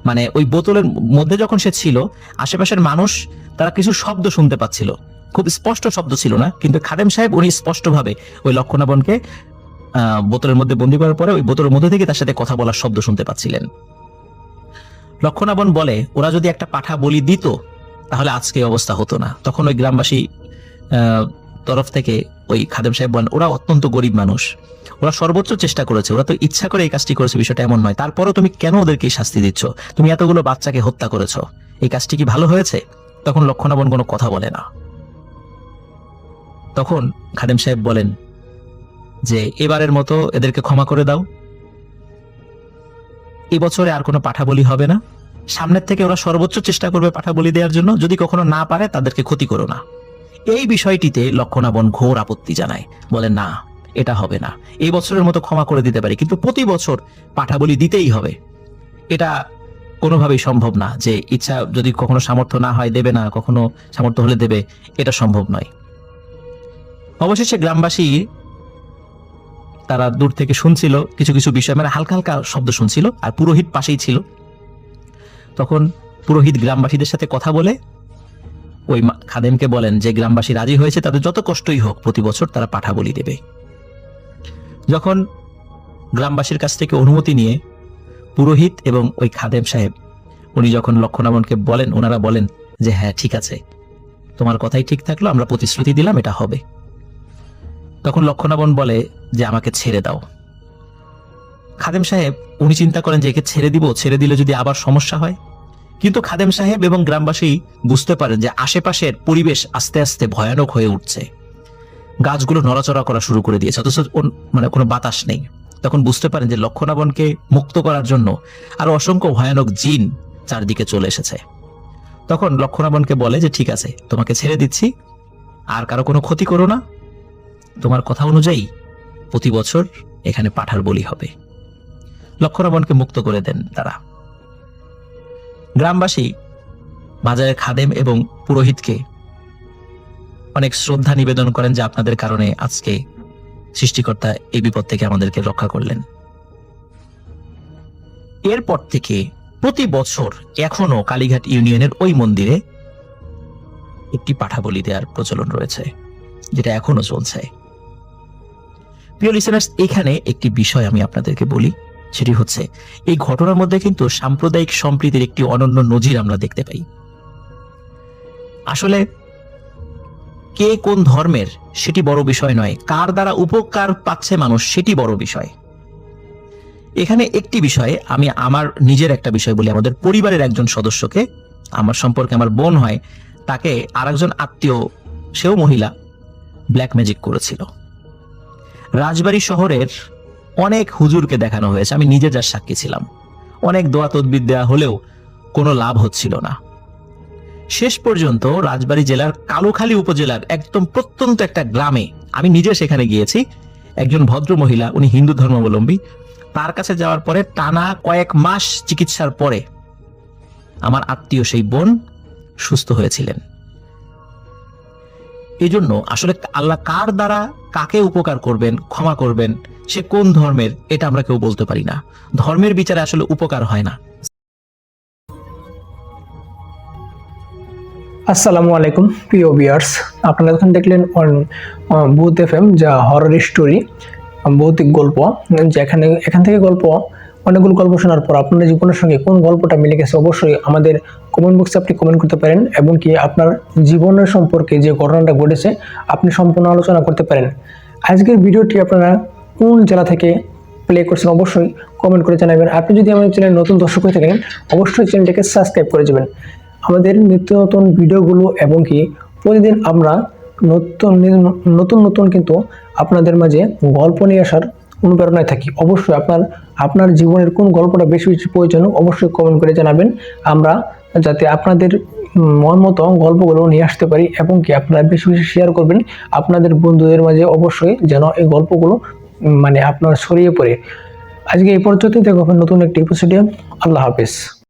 মানে ওই বোতলের মধ্যে যখন সে ছিল, আশেপাশের মানুষ তারা কিছু শব্দ শুনতে পাচ্ছিল, খুব স্পষ্ট শব্দ ছিল না, কিন্তু খাদেম সাহেব উনি স্পষ্টভাবে ওই লক্ষণাবনকে বোতলের মধ্যে বন্দী করার পরে ওই বোতলের মধ্যে থেকে তার সাথে কথা বলার শব্দ শুনতে পাচ্ছিলেন। লক্ষণাবন বলে ওরা যদি একটা পাঠা বলি দিত তাহলে আজকে অবস্থা হতো না। তখন ওই গ্রামবাসী তরফ থেকে ওই খাদেম সাহেব বলেন ওরা অত্যন্ত গরিব মানুষ, ওরা সর্বোচ্চ চেষ্টা করেছে, ওরা তো ইচ্ছা করে এই কাজটি করেছে, বিষয়টা এমন নয়, তারপরও তুমি কেন ওদেরকে শাস্তি দিচ্ছ? তুমি এতগুলো বাচ্চাকে হত্যা করেছো, এই কাজটি কি ভালো হয়েছে? তখন লক্ষণাবন কোনো কথা বলে না। তখন খাদেম সাহেব বলেন যে এবারের মতো এদেরকে ক্ষমা করে দাও, এবছরে আর কোনো পাঠা বলি হবে না, সামনের থেকে ওরা সর্বোচ্চ চেষ্টা করবে পাঠা বলি দেওয়ার জন্য, যদি কখনো না পারে তাদেরকে ক্ষতি করো না। এই বিষয়টিতে লক্ষণাবন ঘোর আপত্তি জানায়, বলে না এটা হবে না, এই বছরের মতো ক্ষমা করে দিতে পারি, কিন্তু প্রতি বছর পাঠা বলি দিতেই হবে, এটা কোনোভাবেই সম্ভব না, যে ইচ্ছা যদি কখনো সামর্থ্য না হয় দেবে না, কখনো সামর্থ্য হলে দেবে, এটা সম্ভব নয়। অবশেষে গ্রামবাসী তারা দূর থেকে শুনছিল কিছু কিছু বিষয়, মানে হালকা হালকা শব্দ শুনছিল, আর পুরোহিত পাশেই ছিল। তখন পুরোহিত গ্রামবাসীদের সাথে কথা বলে ওই খাদেমকে বলেন যে গ্রামবাসী রাজি হয়েছে, তাদের যত কষ্টই হোক প্রতি বছর তারা পাঠা বলি দেবে। যখন গ্রামবাসীর কাছ থেকে অনুমতি নিয়ে পুরোহিত এবং ওই খাদেম সাহেব উনি যখন লক্ষণাবনকে বলেন, ওনারা বলেন যে হ্যাঁ ঠিক আছে, তোমার কথাই ঠিক থাকলো, আমরা প্রতিশ্রুতি দিলাম এটা হবে। তখন লক্ষণাবন বলে যে আমাকে ছেড়ে দাও। খাদেম সাহেব উনি চিন্তা করেন যে একে ছেড়ে দিব, ছেড়ে দিলে যদি আবার সমস্যা হয়, কিন্তু খাদেম সাহেব এবং গ্রামবাসী বুঝতে পারেন যে আশেপাশের পরিবেশ আস্তে আস্তে ভয়ানক হয়ে উঠছে, গাছগুলো নড়াচড়া করা শুরু করে দিয়েছে, অথচ মানে কোনো বাতাস নেই। তখন বুঝতে পারেন যে লক্ষণাবনকে মুক্ত করার জন্য আরো অসংখ্য ভয়ানক জিন চারদিকে চলে এসেছে। তখন লক্ষণাবনকে বলে যে ঠিক আছে, তোমাকে ছেড়ে দিচ্ছি, আর কারো কোনো ক্ষতি করো না, তোমার কথা অনুযায়ী প্রতি বছর এখানে পাঠার বলি হবে। লক্ষণাবনকে মুক্ত করে দেন তারা। গ্রামবাসী বাজারের খাদেম এবং পুরোহিতকে অনেক শ্রদ্ধা নিবেদন করেন যে আপনাদের কারণে আজকে সৃষ্টিকর্তা এই বিপদ থেকে আমাদেরকে রক্ষা করলেন। এরপর থেকে প্রতি বছর এখনো কালীঘাট ইউনিয়নের ওই মন্দিরে একটি পাঠা বলি দেওয়ার প্রচলন রয়েছে, যেটা এখনো চলছে। প্রিয় লিসেনার্স, এখানে একটি বিষয় আমি আপনাদেরকে বলি, সেটি হচ্ছে এই ঘটনার মধ্যে কিন্তু সাম্প্রদায়িক সম্প্রীতির একটি অনন্য নজির আমরা দেখতে পাই। আসলে কে কোন ধর্মের সেটি বড় বিষয় নয়, কার দ্বারা উপকার পাচ্ছে মানুষ সেটি বড় বিষয়। এখানে একটি বিষয়ে আমি আমার নিজের একটা বিষয় বলি। আমাদের পরিবারের একজন সদস্যকে, আমার সম্পর্কে আমার বোন হয়, তাকে আরেকজন আত্মীয়, সেও মহিলা, ব্ল্যাক ম্যাজিক করেছিল। রাজবাড়ী শহরের অনেক হুজুরকে দেখানো হয়েছে, আমি নিজে যার সাক্ষী ছিলাম। অনেক দোয়া তদবির দেওয়া হলেও কোনো লাভ হচ্ছিল না। শেষ পর্যন্ত রাজবাড়ী জেলার কালুখালী উপজেলার একদম প্রত্যন্ত একটা গ্রামে, আমি নিজে সেখানে গিয়েছি, একজন ভদ্র মহিলা, উনি হিন্দু ধর্মাবলম্বী, তার কাছে যাওয়ার পরে টানা কয়েক মাস চিকিৎসার পরে আমার আত্মীয় সেই বোন সুস্থ হয়েছিলেন। এই জন্য আসলে আল্লাহ কার দ্বারা কাকে উপকার করবেন, ক্ষমা করবেন, সে কোন ধর্মের, এটা আমরা কেউ বলতে পারি না। ধর্মের বিচারে আসলে উপকার হয় না। আসসালামু আলাইকুম প্রিয় ভিউয়ার্স, আপনারা এখন দেখলেন ভূত এফএম, যা হরর স্টোরি, ভৌতিক গল্প। এখান থেকে অনেকগুলো গল্প শোনার পর আপনার জীবনের সঙ্গে কোন গল্পটা মিলে গেছে অবশ্যই আমাদের কমেন্ট বক্সে আপনি কমেন্ট করতে পারেন, এবং কি আপনার জীবনের সম্পর্কে যে ঘটনাটা ঘটেছে আপনি সম্পূর্ণ আলোচনা করতে পারেন। আজকের ভিডিওটি আপনারা কোন জেলা থেকে প্লে করছেন অবশ্যই কমেন্ট করে জানাবেন। আপনি যদি আমাদের চ্যানেল নতুন দর্শক হয়ে থাকেন অবশ্যই চ্যানেলটিকে সাবস্ক্রাইব করে যাবেন। আমাদের নিত্য নতুন ভিডিওগুলো এবং কি প্রতিদিন আমরা নতুন নতুন কিন্তু আপনাদের মাঝে গল্প নিয়ে আসার অনুপ্রেরণায় থাকি। অবশ্যই আপনার জীবনের কোন গল্পটা বেশি বেশি প্রয়োজন অবশ্যই কমেন্ট করে জানাবেন, আমরা যাতে আপনাদের মন মতো গল্পগুলো নিয়ে আসতে পারি, এবং কি আপনারা বেশি বেশি শেয়ার করবেন আপনাদের বন্ধুদের মাঝে, অবশ্যই যেন এই গল্পগুলো আপনার ছড়িয়ে পড়ে। আজকে এই পর্যন্ত, দেখো নতুন একটি এপিসোডে। আল্লাহ হাফেজ।